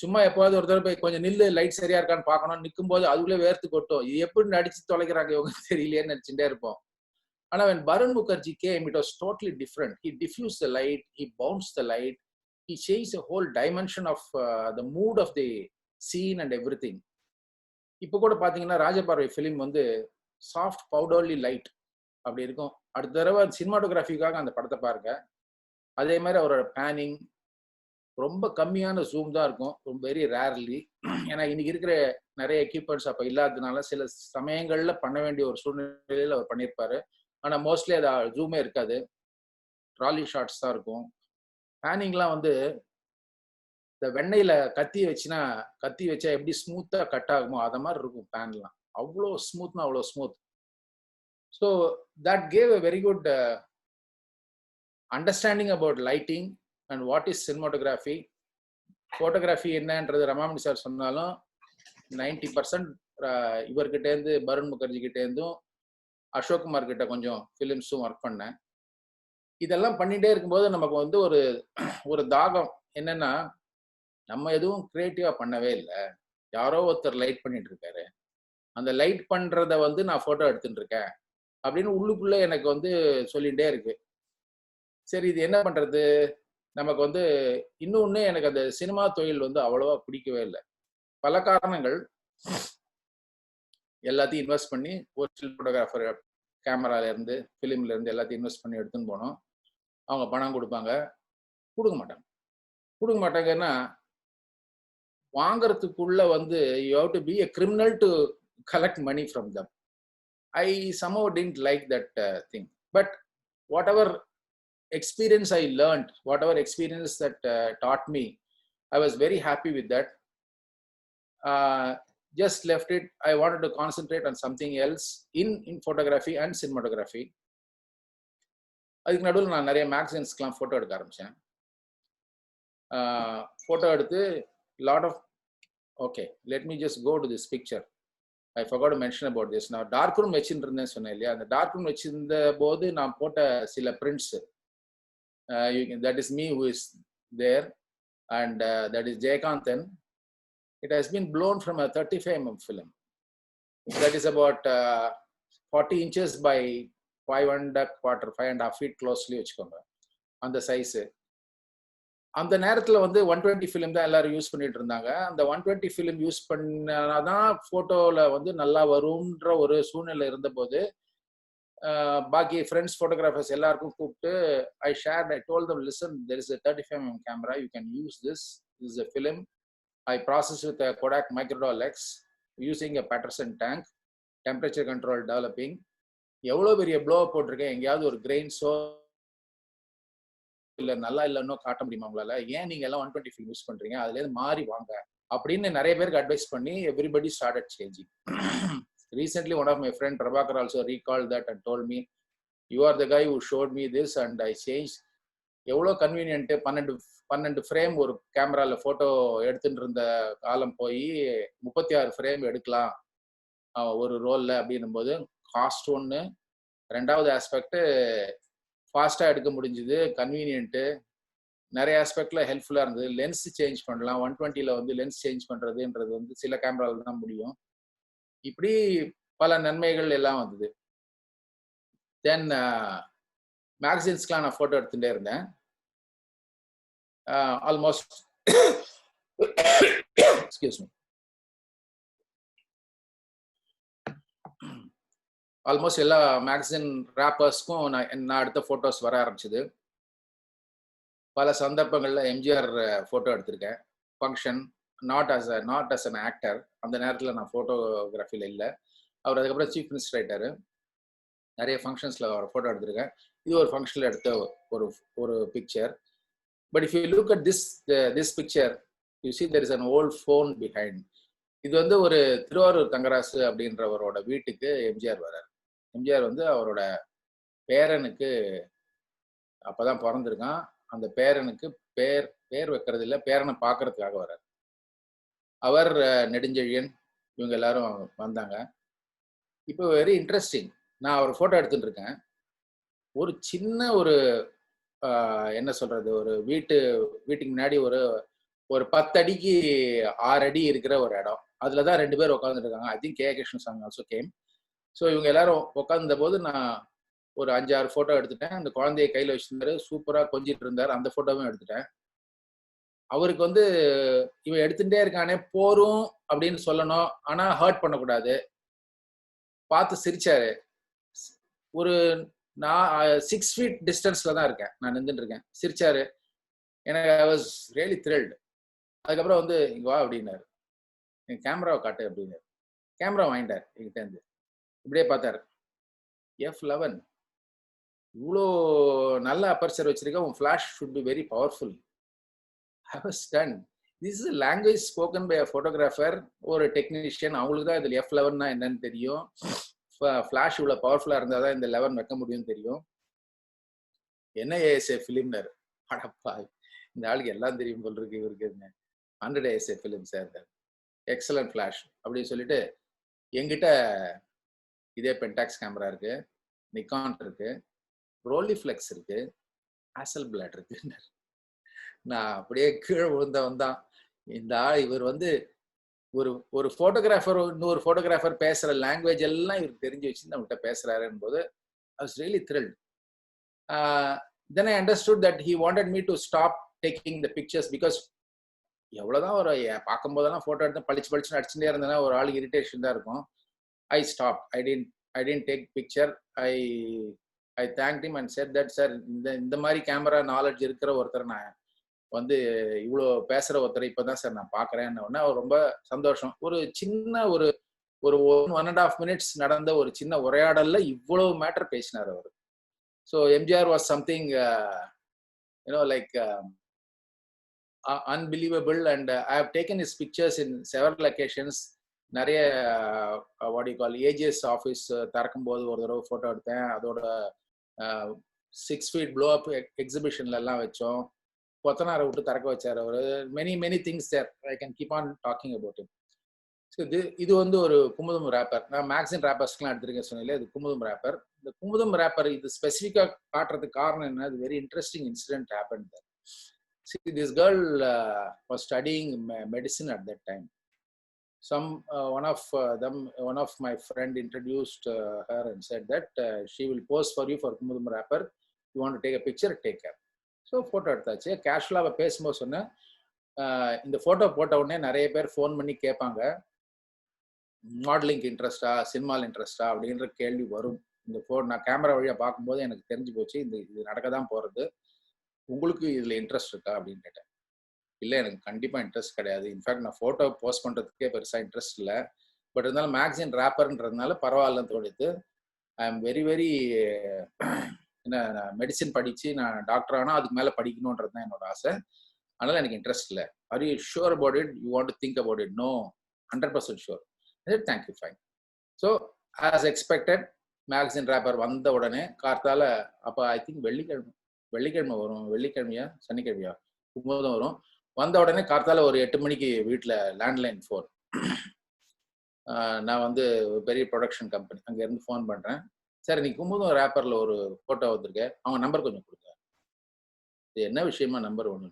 சும்மா எப்போவாது ஒரு தடவை போய் கொஞ்சம் நில்லு, லைட் சரியா இருக்கான்னு பார்க்கணும். நிற்கும் போது அதுக்குள்ளே வேர்த்து கொட்டும், இது எப்படி நடிச்சு தொலைக்கிறாங்க இவங்க தெரியலையேன்னு நினைச்சுட்டே இருப்போம். ஆனா when Varun Mukherjee came, it was totally different. He diffused the light, he bounced the light, he changed the whole dimension of the mood of the scene and everything. இப்போ கூட பார்த்தீங்கன்னா ராஜபார்வை ஃபிலிம் வந்து சாஃப்ட் பவுடர்லி லைட் அப்படி இருக்கும். அடுத்த தடவை சினிமாட்டோகிராஃபிக்காக அந்த படத்தை பாருங்க. அதே மாதிரி அவரோட பேனிங், ரொம்ப கம்மியான ஜூம் தான் இருக்கும், ரொம்ப வெரி ரேர்லி. ஏன்னா இன்னைக்கு இருக்கிற நிறைய எக்யூப்மெண்ட்ஸ் அப்போ இல்லாததுனால சில சமயங்கள்ல பண்ண வேண்டிய ஒரு சூழ்நிலையில் அவர் பண்ணியிருப்பாரு. ஆனால் மோஸ்ட்லி அது ஜூமே இருக்காது, ட்ராலி ஷாட்ஸ் தான் இருக்கும். பேனிங்லாம் வந்து இந்த வெண்ணெயில கத்தி வச்சா எப்படி ஸ்மூத்தா கட் ஆகுமோ அத மாதிரி இருக்கும் பேன்லாம். அவ்வளோ ஸ்மூத்னா அவ்வளோ smooth. So that gave a very good understanding about lighting and what is cinematography. Photography என்னன்றது ரமாமணி சார் சொன்னாலும் 90% இவர்கிட்டேருந்து பருண் முகர்ஜி கிட்டேருந்தும் அசோக் குமார் கிட்ட கொஞ்சம் ஃபிலிம்ஸும் ஒர்க் பண்ணேன். இதெல்லாம் பண்ணிட்டே இருக்கும்போது நமக்கு வந்து ஒரு தாகம் என்னன்னா, நம்ம எதுவும் கிரியேட்டிவா பண்ணவே இல்லை, யாரோ ஒருத்தர் லைட் பண்ணிட்டு இருக்காரு, அந்த லைட் பண்றத வந்து நான் போட்டோ எடுத்துட்டு இருக்கேன் அப்படின்னு உள்ளுக்குள்ள எனக்கு வந்து சொல்லிட்டே இருக்கு. சரி இது என்ன பண்றது, நமக்கு வந்து இன்னொன்னு எனக்கு அந்த சினிமா தொழில் வந்து அவ்வளவா பிடிக்கவே இல்லை. பல காரணங்கள். எல்லாத்தையும் இன்வெஸ்ட் பண்ணி ஒரு ஸ்டில் ஃபோட்டோகிராஃபர் கேமரால இருந்து ஃபிலிம்ல இருந்து எல்லாத்தையும் இன்வெஸ்ட் பண்ணி எடுத்துன்னு போனோம். அவங்க பணம் கொடுப்பாங்க, கொடுக்க மாட்டாங்கன்னா வாங்கறதுக்குள்ள வந்து you have to be a criminal to collect money from them. I somehow didn't like that thing. But whatever experience I learned, whatever experience that taught me, I was very happy with that. Just left it. I wanted to concentrate on something else in photography and cinematography. அதுக்கு நடுவில் நான் நிறைய மேக்சின்ஸ்க்கெலாம் photo எடுக்க ஆரம்பித்தேன். Photo எடுத்து lot of, okay, let me just go to this picture. I forgot to mention about this. நான் dark room வச்சுருந்தேன் சொன்னேன் இல்லையா, அந்த டார்க் ரூம் வச்சிருந்த போது நான் போட்ட சில prints, that is me who is there, and that is Jayakanthan. It has been blown from a 35mm film. That is about 40 inches by 5.25 feet closely வச்சுக்கோங்க அந்த சைஸு. அந்த நேரத்தில் வந்து 120 ஃபிலிம் தான் எல்லாரும் யூஸ் பண்ணிட்டு இருந்தாங்க. அந்த 120 ஃபிலிம் யூஸ் பண்ணாதான் ஃபோட்டோவில் வந்து நல்லா வரும்ன்ற ஒரு சூழ்நிலை இருந்தபோது பாக்கி ஃப்ரெண்ட்ஸ் ஃபோட்டோகிராஃபர்ஸ் எல்லாருக்கும் கூப்பிட்டு I told them, listen, there is a 35mm camera, you can use this. This is a film I processed with a Kodak Microdoll X using a Patterson tank, temperature control developing. எவ்வளோ பெரிய flow போட்டிருக்கேன், எங்கேயாவது ஒரு கிரெயின்ஸோ இல்லை நல்லா இல்லைன்னோ காட்ட முடியுமா உங்களால, ஏன் நீங்கள் எல்லாம் 120 ஃபிலிம் யூஸ் பண்ணுறீங்க, அதுலேருந்து மாறி வாங்க அப்படின்னு நிறைய பேருக்கு அட்வைஸ் பண்ணி everybody started changing. Recently one of my friend Prabhakar also recalled that and told me, you are the guy who showed me this and I changed. எவ்வளோ கன்வீனியன்ட்டு, 12 ஃப்ரேம் ஒரு கேமராவில் ஃபோட்டோ எடுத்துட்டு இருந்த காலம் போய் 36 ஃப்ரேம் எடுக்கலாம் ஒரு ரோலில் அப்படின்னும் போது காஸ்ட் ஒன்று, ரெண்டாவது ஆஸ்பெக்ட் ஃபாஸ்ட்டாக எடுக்க முடிஞ்சுது, கன்வீனியன்ட்டு, நிறைய ஆஸ்பெக்டில் ஹெல்ப்ஃபுல்லாக இருந்தது. லென்ஸ் சேஞ்ச் பண்ணலாம், 120ல் வந்து லென்ஸ் சேஞ்ச் பண்ணுறதுன்றது வந்து சில கேமராவில் தான் முடியும். இப்படி பல நன்மைகள் எல்லாம் வந்தது. தென் மேகசின்ஸ்க்கெலாம் நான் ஃபோட்டோ எடுத்துகிட்டே இருந்தேன். ஆல்மோஸ்ட் எக்ஸ்கியூஸ் மீ, ஆல்மோஸ்ட் எல்லா மேகசின் ரேப்பர்ஸ்க்கும் நான் எடுத்த ஃபோட்டோஸ் வர ஆரம்பிச்சது. பல சந்தர்ப்பங்களில் எம்ஜிஆர் ஃபோட்டோ எடுத்திருக்கேன். Function, not as an actor. அந்த நேரத்தில் நான் ஃபோட்டோகிராஃபியில் இல்லை. அவர் அதுக்கப்புறம் சீஃப் மினிஸ்டர் ஆகிட்டார். நிறைய ஃபங்க்ஷன்ஸில் அவர் ஃபோட்டோ எடுத்திருக்கேன். இது ஒரு ஃபங்க்ஷனில் எடுத்த ஒரு picture. But if you look at this picture, you see there is an old phone behind. இது வந்து ஒரு திருவாரூர் தங்கராசு அப்படின்றவரோட வீட்டுக்கு எம்ஜிஆர் வர்றார். எம்ஜிஆர் வந்து அவரோட பேரனுக்கு அப்போதான் பிறந்திருக்கான். அந்த பேரனுக்கு பேர் வைக்கிறது இல்லை, பேரனை பார்க்கறதுக்காக வர்றார். அவர், நெடுஞ்செழியன், இவங்க எல்லாரும் வந்தாங்க. இப்போ வெரி இன்ட்ரெஸ்டிங், நான் ஒரு ஃபோட்டோ எடுத்துட்டு இருக்கேன். ஒரு சின்ன ஒரு என்ன சொல்றது, ஒரு வீட்டுக்கு முன்னாடி ஒரு 10 அடிக்கு 6 அடி இருக்கிற ஒரு இடம். அதில் தான் 2 பேர் உட்காந்துருக்காங்க. I think K Krishnaswamy also came. So இவங்க எல்லாரும் உட்காந்த போது நான் ஒரு 5-6 ஃபோட்டோ எடுத்துட்டேன். அந்த குழந்தைய கையில் வச்சிருந்தாரு, சூப்பராக கொஞ்சிட்டு இருந்தார். அந்த ஃபோட்டோவும் எடுத்துட்டேன். அவருக்கு வந்து இவன் எடுத்துட்டே இருக்கானே போரும் அப்படின்னு சொல்லணும், ஆனால் ஹர்ட் பண்ணக்கூடாது. பார்த்து சிரிச்சாரு. ஒரு நான் 6 feet டிஸ்டன்ஸ்ல தான் இருக்கேன், நான் நின்றுட்டு இருக்கேன். சிரிச்சாரு. எனக்கு ஐ வாஸ் ரியலி த்ரில்டு. அதுக்கப்புறம் வந்து இங்கே வா அப்படின்னாரு, என் கேமராவை காட்டு அப்படின்னாரு. கேமரா வாங்கிட்டார் என்கிட்டேருந்து. இப்படியே பார்த்தாரு, F11 இவ்வளோ நல்ல அப்பர்ச்சர் வச்சிருக்க, உன் flash should be very powerful. I was stun. This is language spoken by a photographer, ஒரு டெக்னீஷியன். அவங்களுக்கு தான் இதில் F11னா என்னன்னு தெரியும். ஃப்ளாஷ் இவ்வளோ பவர்ஃபுல்லாக இருந்தால் தான் இந்த 11 வைக்க முடியும்னு தெரியும். என்ன ASA ஃபிலிம்னாரு. அடப்பா, இந்த ஆளுக்கு எல்லாம் தெரியும் போல் இருக்கு இவருக்கு. 100 ASA film sir, excellent flash அப்படின்னு சொல்லிட்டு, என்கிட்ட இதே பென்டாக்ஸ் கேமரா இருக்கு, நிக்கான் இருக்கு, ரோலிஃப்ளெக்ஸ் இருக்கு, ஹாசல்பிளாட் இருக்கு. நான் அப்படியே கீழே விழுந்தவன் தான். இந்த ஆள் இவர் வந்து ஒரு ஃபோட்டோகிராஃபர் இன்னொரு ஃபோட்டோகிராஃபர் பேசுற லாங்குவேஜ் எல்லாம் இவர் தெரிஞ்சு வச்சு நம்மகிட்ட பேசுறாருன்னு போது I was really thrilled. Then I understood that he wanted me to stop taking the pictures because எவ்வளோதான் ஒரு பார்க்கும் போதெல்லாம் ஃபோட்டோ எடுத்து பளிச்சுன்னு அடிச்சுட்டே இருந்தேன்னா ஒரு ஆளுக்கு இரிட்டேஷன் தான் இருக்கும். I stop. I didn't take picture. I thanked him and said that sir, இந்த மாதிரி கேமரா நாலேஜ் இருக்கிற ஒருத்தர் நான் வந்து இவ்வளோ பேசுகிற ஒருத்தர் இப்போ தான் சார் நான் பார்க்குறேன்னு அவர் ரொம்ப சந்தோஷம். ஒரு சின்ன ஒரு 1.5 minutes நடந்த ஒரு சின்ன உரையாடலில் இவ்வளோ மேட்டர் பேசினார் அவர். So MGR was something like unbelievable, and I have taken his pictures in several occasions. நிறைய what you call AGS office திறக்கும் போது ஒரு தடவை ஃபோட்டோ எடுத்தேன். அதோட 6 feet ப்ளோ அப் எக்ஸிபிஷன்ல எல்லாம் வச்சோம். கொத்தனாரை விட்டு திறக்க வச்சார் அவர். Many things there. I can keep on talking about it. So இது வந்து ஒரு குமுதம் ரேப்பர். நான் மேக்சின் ரேப்பர்ஸ்க்குலாம் எடுத்திருக்கேன் சொன்னேன். இது குமுதம் ரேப்பர். இந்த குமுதம் ரேப்பர் இது ஸ்பெசிஃபிக்காக காட்டுறதுக்கு காரணம் என்ன, இது very interesting incident happen there. See, this girl was studying medicine at that time. One of my friend introduced her and said that she will pose for you for Kumudum wrapper. You want to take a picture, take care. So photo எடுத்தாச்சு. கேஷுவலாக பேசும்போது சொன்னேன், இந்த photo போட்ட உடனே நிறைய பேர் phone பண்ணி கேட்பாங்க, மாடலிங்க்கு இன்ட்ரெஸ்டா, சினிமாவில் இன்ட்ரெஸ்டா அப்படின்ற கேள்வி வரும். இந்த நான் கேமரா வழியாக பார்க்கும்போது எனக்கு தெரிஞ்சு போச்சு இது நடக்க தான் போகிறது. உங்களுக்கு இதில் இன்ட்ரெஸ்ட் இருக்கா அப்படின்னு கேட்டேன். இல்லை, எனக்கு கண்டிப்பாக இன்ட்ரெஸ்ட் கிடையாது. இன்ஃபேக்ட் நான் ஃபோட்டோ போஸ்ட் பண்ணுறதுக்கே பெருசாக இன்ட்ரெஸ்ட் இல்லை. பட் இருந்தாலும் மேக்சின் ரேப்பர்ன்றதுனால பரவாயில்லன்னு தோணித்து. ஐ எம் வெரி என்ன, மெடிசின் படித்து நான் டாக்டர் ஆனால் அதுக்கு மேலே படிக்கணுன்றது தான் என்னோட ஆசை. அதனால் எனக்கு இன்ட்ரெஸ்ட் இல்லை. Are you sure about it? You want to think about it? No, 100% sure. Thank you, fine. So as expected magazine wrapper வந்த உடனே கார்த்தால, அப்போ ஐ திங்க் வெள்ளிக்கிழமை வரும், வெள்ளிக்கிழமையா சனிக்கிழமையா குமுதம் வரும். வந்த உடனே கார்த்தால ஒரு 8 மணிக்கு வீட்டில் லேண்ட்லைன் ஃபோன். நான் வந்து ஒரு பெரிய ப்ரொடக்ஷன் கம்பெனி, அங்கேருந்து ஃபோன் பண்ணுறேன். சார், நீ குமுதம் ரேப்பரில் ஒரு ஃபோட்டோ வந்திருக்கேன், அவங்க நம்பர் கொஞ்சம் கொடுங்க. இது என்ன விஷயமா நம்பர் ஒன்று?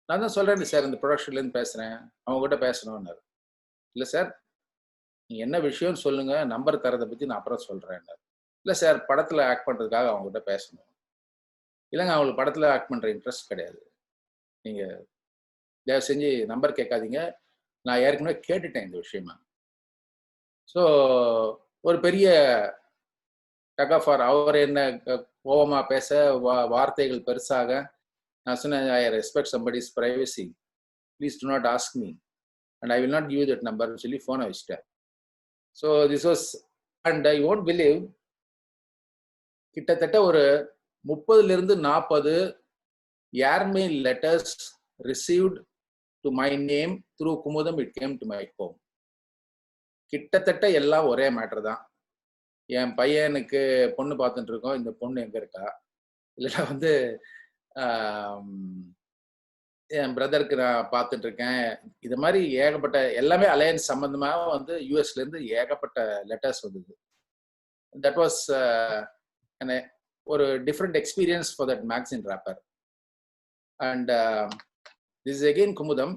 நான் தான் சொல்கிறேன் சார், இந்த ப்ரொடக்ஷன்லேருந்து பேசுகிறேன், அவங்ககிட்ட பேசணும்னாரு. இல்லை சார், நீங்கள் என்ன விஷயம்னு சொல்லுங்கள், நம்பர் தரதை பற்றி நான் அப்புறம் சொல்கிறேன்னாரு. இல்லை சார், படத்தில் ஆக்ட் பண்ணுறதுக்காக அவங்ககிட்ட பேசணும். இல்லைங்க, அவங்களுக்கு படத்தில் ஆக்ட் பண்ணுற இன்ட்ரெஸ்ட் கிடையாது. நீங்கள் தயவு செஞ்சு நம்பர் கேட்காதீங்க, நான் ஏற்கனவே கேட்டுட்டேன் இந்த விஷயமா. ஸோ ஒரு பெரிய டகாஃபார், அவர் என்ன கோபமாக பேச, வார்த்தைகள் பெருசாக. நான் சொன்னேன், I respect somebody's privacy, please do not ask me and I will not give that நம்பர்னு சொல்லி ஃபோனை வச்சுட்டேன். So this was, and I won't believe, கிட்டத்தட்ட ஒரு 30 to 40 airmail letters received to my name through Kumudam. It came to my home. கிட்டத்தட்ட எல்லாம் ஒரே matter தான். என் பையனுக்கு பொண்ணு பார்த்துட்டு இருக்கோம், இந்த பொண்ணு எங்க இருக்கா, இல்லைன்னா வந்து என் பிரதருக்கு நான் பார்த்துட்டு இருக்கேன். இது மாதிரி ஏகப்பட்ட எல்லாமே அலையன்ஸ் சம்பந்தமாக வந்து யூஎஸ்ல இருந்து ஏகப்பட்ட லெட்டர்ஸ் வந்தது. தட் வாஸ் ஒரு different experience for that magazine wrapper. And this is again Kumudam.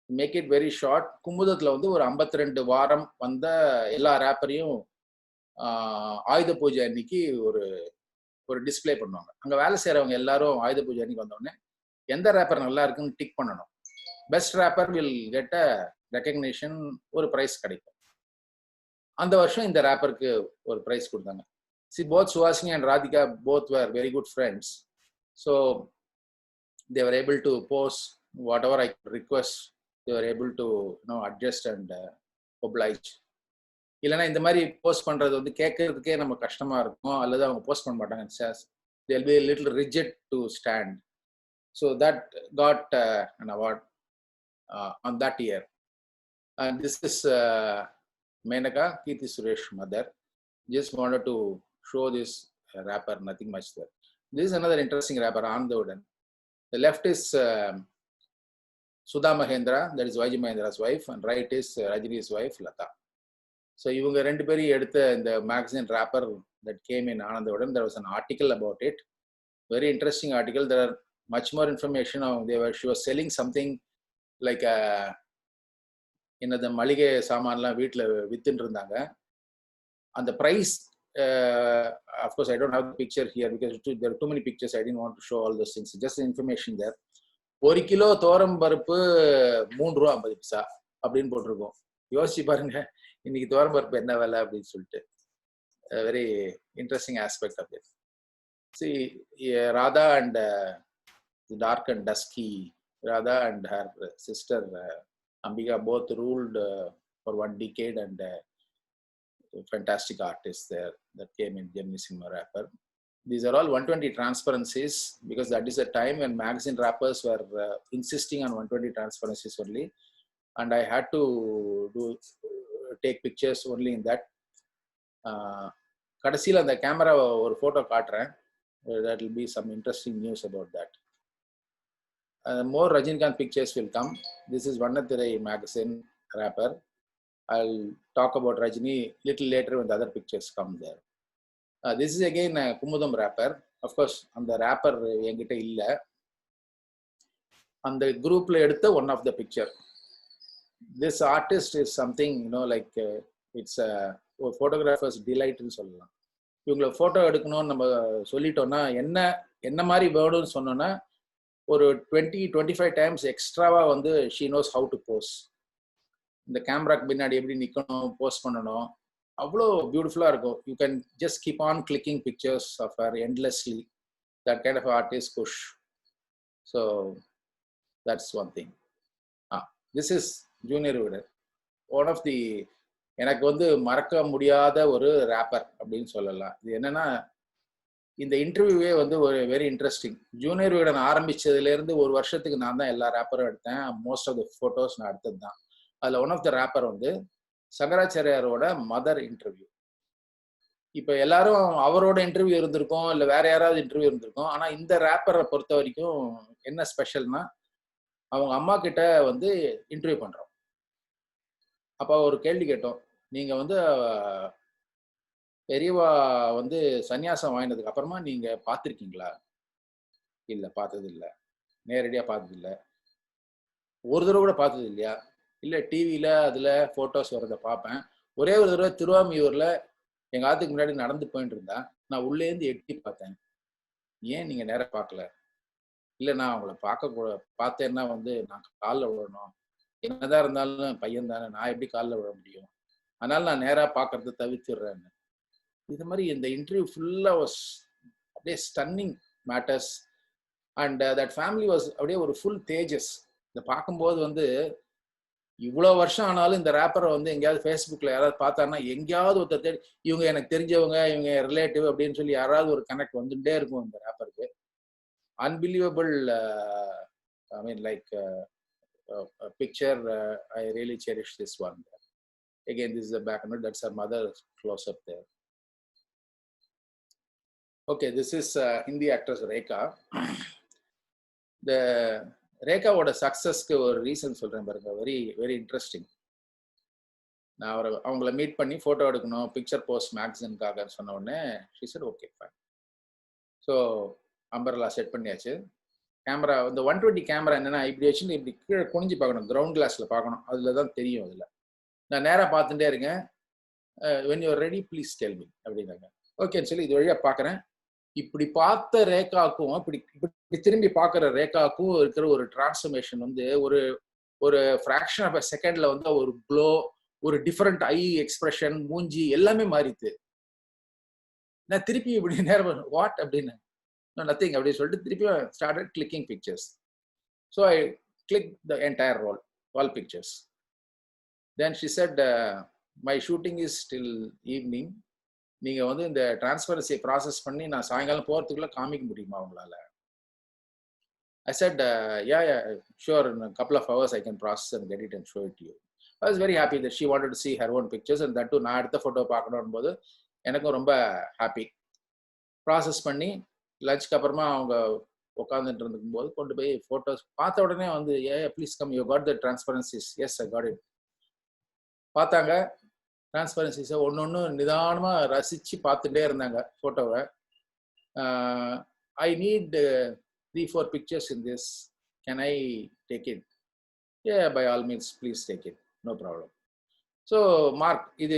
Make it very short. குமுதத்தில் வந்து ஒரு 52 வாரம் வந்த எல்லா ரேப்பரையும் ஆயுத பூஜை அன்னைக்கு ஒரு டிஸ்பிளே பண்ணுவாங்க. அங்கே வேலை செய்கிறவங்க எல்லாரும் ஆயுத பூஜை அன்னைக்கு வந்தோடனே எந்த ரேப்பர் நல்லா இருக்குன்னு டிக் பண்ணணும். Best rapper will get a recognition, ஒரு ப்ரைஸ் கிடைக்கும். அந்த வருஷம் இந்த ரேப்பருக்கு ஒரு ப்ரைஸ் கொடுத்தாங்க. See, both Suhasini and Radhika both were very good friends. So they were able to post whatever I request. They were able to adjust and oblige. இல்லைன்னா இந்த மாதிரி போஸ்ட் பண்றது வந்து கேட்கறதுக்கே நம்ம கஷ்டமா இருக்கும், அல்லது அவங்க போஸ்ட் பண்ண மாட்டாங்க. They'll be a little rigid to stand. So that got an award on that year. And this is Menaka, Kirti Suresh mother. Just wanted to show this rapper, nothing much there. This is another interesting rapper, Anandaudan. The left is Sudha Mahendra, that is YG Mahendra's wife, and right is Rajini's wife, Lata. So இவங்க ரெண்டு பேரும் எடுத்த இந்த magazine rapper that came in Anandaudan, there was an article about it. Very interesting article. There are much more information. She was selling something like the மளிகை சாமான்லாம் வீட்டில் வித்துட்டு இருந்தாங்க. அந்த price, of course I don't have the picture here because there are too many pictures. I didn't want to show all those things. Just the information there. 1 kilo தோரம் பருப்பு 3 ரூபா 50 பைசா அப்படின்னு போட்டிருக்கோம். யோசிச்சு பாருங்க, இன்னைக்கு தோரம் பருப்பு என்ன விலை அப்படின்னு சொல்லிட்டு. Very interesting aspect of it. See, Radha and the dark and dusky, Radha and her sister Ambika both ruled for 1 decade, and fantastic artists there that came in Gemini Cinema Rapper. These are all 120 transparencies, because that is a time when magazine rappers were insisting on 120 transparencies only, and I had to take pictures only in that. கடைசியில் அந்த camera ஒரு photo காட்டுறேன். That will be some interesting news about that. More Rajinikanth pictures will come. This is Vannathirai magazine rapper. I'll talk about Rajini little later when the other pictures come there. This is again a Kumudam rapper. Of course, அந்த rapper என்கிட்ட இல்லை. அந்த குரூப்ல எடுத்த one of the picture. This artist is something, like it's a photographer's delight ன்னு சொல்லலாம். இவங்களை photo எடுக்கணும்னு நம்ம சொல்லிட்டோம்னா என்ன மாதிரி வேணும்னு சொன்னோன்னா ஒரு 20-25 டைம்ஸ் எக்ஸ்ட்ராவா வந்து she knows how to pose. இந்த கேமராக்கு பின்னாடி எப்படி நிற்கணும், போஸ்ட் பண்ணணும், அவ்வளோ பியூட்டிஃபுல்லாக இருக்கும். You can just keep on clicking pictures of her endlessly. That kind of artist Khush. So that's one thing. This is junior Vikatan. One of the எனக்கு வந்து மறக்க முடியாத ஒரு ரேப்பர் அப்படின்னு சொல்லலாம். இது என்னன்னா, இந்த இன்டர்வியூவே வந்து ஒரு வெரி இன்ட்ரெஸ்டிங். ஜூனியர் விகடன் ஆரம்பிச்சதுலேருந்து 1 வருஷத்துக்கு நான் தான் எல்லா ரேப்பரும் எடுத்தேன். மோஸ்ட் ஆஃப் த ஃபோட்டோஸ் நான் எடுத்தது தான். அதில் ஒன் ஆஃப் த ரேப்பர் வந்து சங்கராச்சாரியாரோட மதர் இன்டர்வியூ. இப்போ எல்லாரும் அவரோட இன்டர்வியூ இருந்திருக்கோம், இல்லை வேற யாராவது இன்டர்வியூ இருந்திருக்கோம். ஆனால் இந்த ரேப்பரை பொறுத்த வரைக்கும் என்ன ஸ்பெஷல்னா, அவங்க அம்மா கிட்ட வந்து இன்டர்வியூ பண்ணுறோம். அப்போ ஒரு கேள்வி கேட்டோம், நீங்கள் வந்து பெரியவா வந்து சன்னியாசம் வாங்கினதுக்கு அப்புறமா நீங்கள் பார்த்துருக்கீங்களா? இல்லை, பார்த்தது இல்லை. நேரடியாக பார்த்தது இல்லை. ஒரு தடவை கூட பார்த்தது இல்லையா? இல்லை, டிவியில் அதில் ஃபோட்டோஸ் வரதை பார்ப்பேன். ஒரே ஒரு தடவை திருவாமியூரில் எங்கள் ஆத்துக்கு முன்னாடி நடந்து போயிட்டு இருந்தா, நான் உள்ளேருந்து எட்டி பார்த்தேன். ஏன் நீங்கள் நேராக பார்க்கல? இல்லை, நான் அவங்கள பார்த்தேன்னா வந்து நான் காலில் விழணும். என்னதான் இருந்தாலும் பையன் தானே, நான் எப்படி காலில் விழ முடியும்? அதனால நான் நேராக பார்க்கறத தவிர்த்துடுறேன்னு. இது மாதிரி இந்த இன்டர்வியூ ஃபுல்லாக வாஸ் அப்படியே stunning matters. And that family was அப்படியே ஒரு ஃபுல் தேஜஸ். இதை பார்க்கும்போது வந்து இவ்வளோ வருஷம் ஆனாலும் இந்த ரேப்பரை வந்து எங்கேயாவது ஃபேஸ்புக்கில் யாராவது பார்த்தாருன்னா, எங்கேயாவது ஒருத்தர் தேடி இவங்க எனக்கு தெரிஞ்சவங்க, இவங்க ரிலேட்டிவ் அப்படின்னு சொல்லி யாராவது ஒரு கனெக்ட் வந்துட்டே இருக்கும் இந்த ரேப்பருக்கு. Unbelievable. I mean like picture. I really cherish this one. Again, this is the background. That's her mother close up there. Okay, this is Hindi actress Rekha. The Rekha ஓட சக்சஸ்க்கு ஒரு ரீசன் சொல்றேன் பாருங்க. Very very interesting. நான் அவங்கள meet பண்ணி photo எடுக்கணும், picture post மேக்சினுக்காக சொன்ன உடனே she said okay fine. So umbrella set பண்ணியாச்சு. கேமரா இந்த 120 கேமரா என்னன்னா, இப்படி வச்சு இப்படி கீழே குனிஞ்சு பார்க்கணும், கிரவுண்ட் கிளாஸ்ல பார்க்கணும். அதில் தான் தெரியும். அதில் நான் நேராக பார்த்துட்டே இருக்கேன். when you are ready please tell me அப்படின்னாங்க. ஓகேன்னு சொல்லி இது வழியாக பார்க்குறேன். இப்படி பார்த்த ரேகாக்கும் இப்படி திரும்பி பார்க்குற ரேகாக்கும் இருக்கிற ஒரு டிரான்ஸ்ஃபர்மேஷன் வந்து ஒரு ஃப்ராக்ஷன் ஆஃப் அ செகண்ட்ல வந்து ஒரு க்ளோ, ஒரு டிஃப்ரெண்ட் ஐ எக்ஸ்பிரஷன், மூஞ்சி எல்லாமே மாறித்து. நான் திருப்பி இப்படி நேரம் வாட் அப்படின்னு no nothing அப்படின்னு சொல்லிட்டு திருப்பி started clicking pictures. So I clicked the entire roll, all pictures. Then she said, my shooting is till evening. நீங்க வந்து இந்த டிரான்ஸ்பரன்சியை ப்ராசஸ் பண்ணி நான் சாயங்காலம் போறதுக்குள்ள காமிக்க முடியுமா உங்களால? I said, yeah, sure, in a couple of hours I can process and get it and show it to you. I was very happy that she wanted to see her own pictures, and that too நான் எடுத்த photo பார்க்கணும் போது எனக்கும் ரொம்ப happy. Process பண்ணி லஞ்சுக்கு அப்புறமா அவங்க உட்காந்துட்டு இருக்கும் போது கொண்டு போய் ஃபோட்டோஸ் பார்த்த உடனே வந்து please come, you got the transparencies? Yes, I got it. பார்த்தாங்க டிரான்ஸ்பரன்சிஸை ஒன்று ஒன்று நிதானமாக ரசித்து பார்த்துட்டே இருந்தாங்க ஃபோட்டோவை. I need 3-4 pictures in this. Can I take it? Yeah, by all means, please take it. No problem. So, mark இது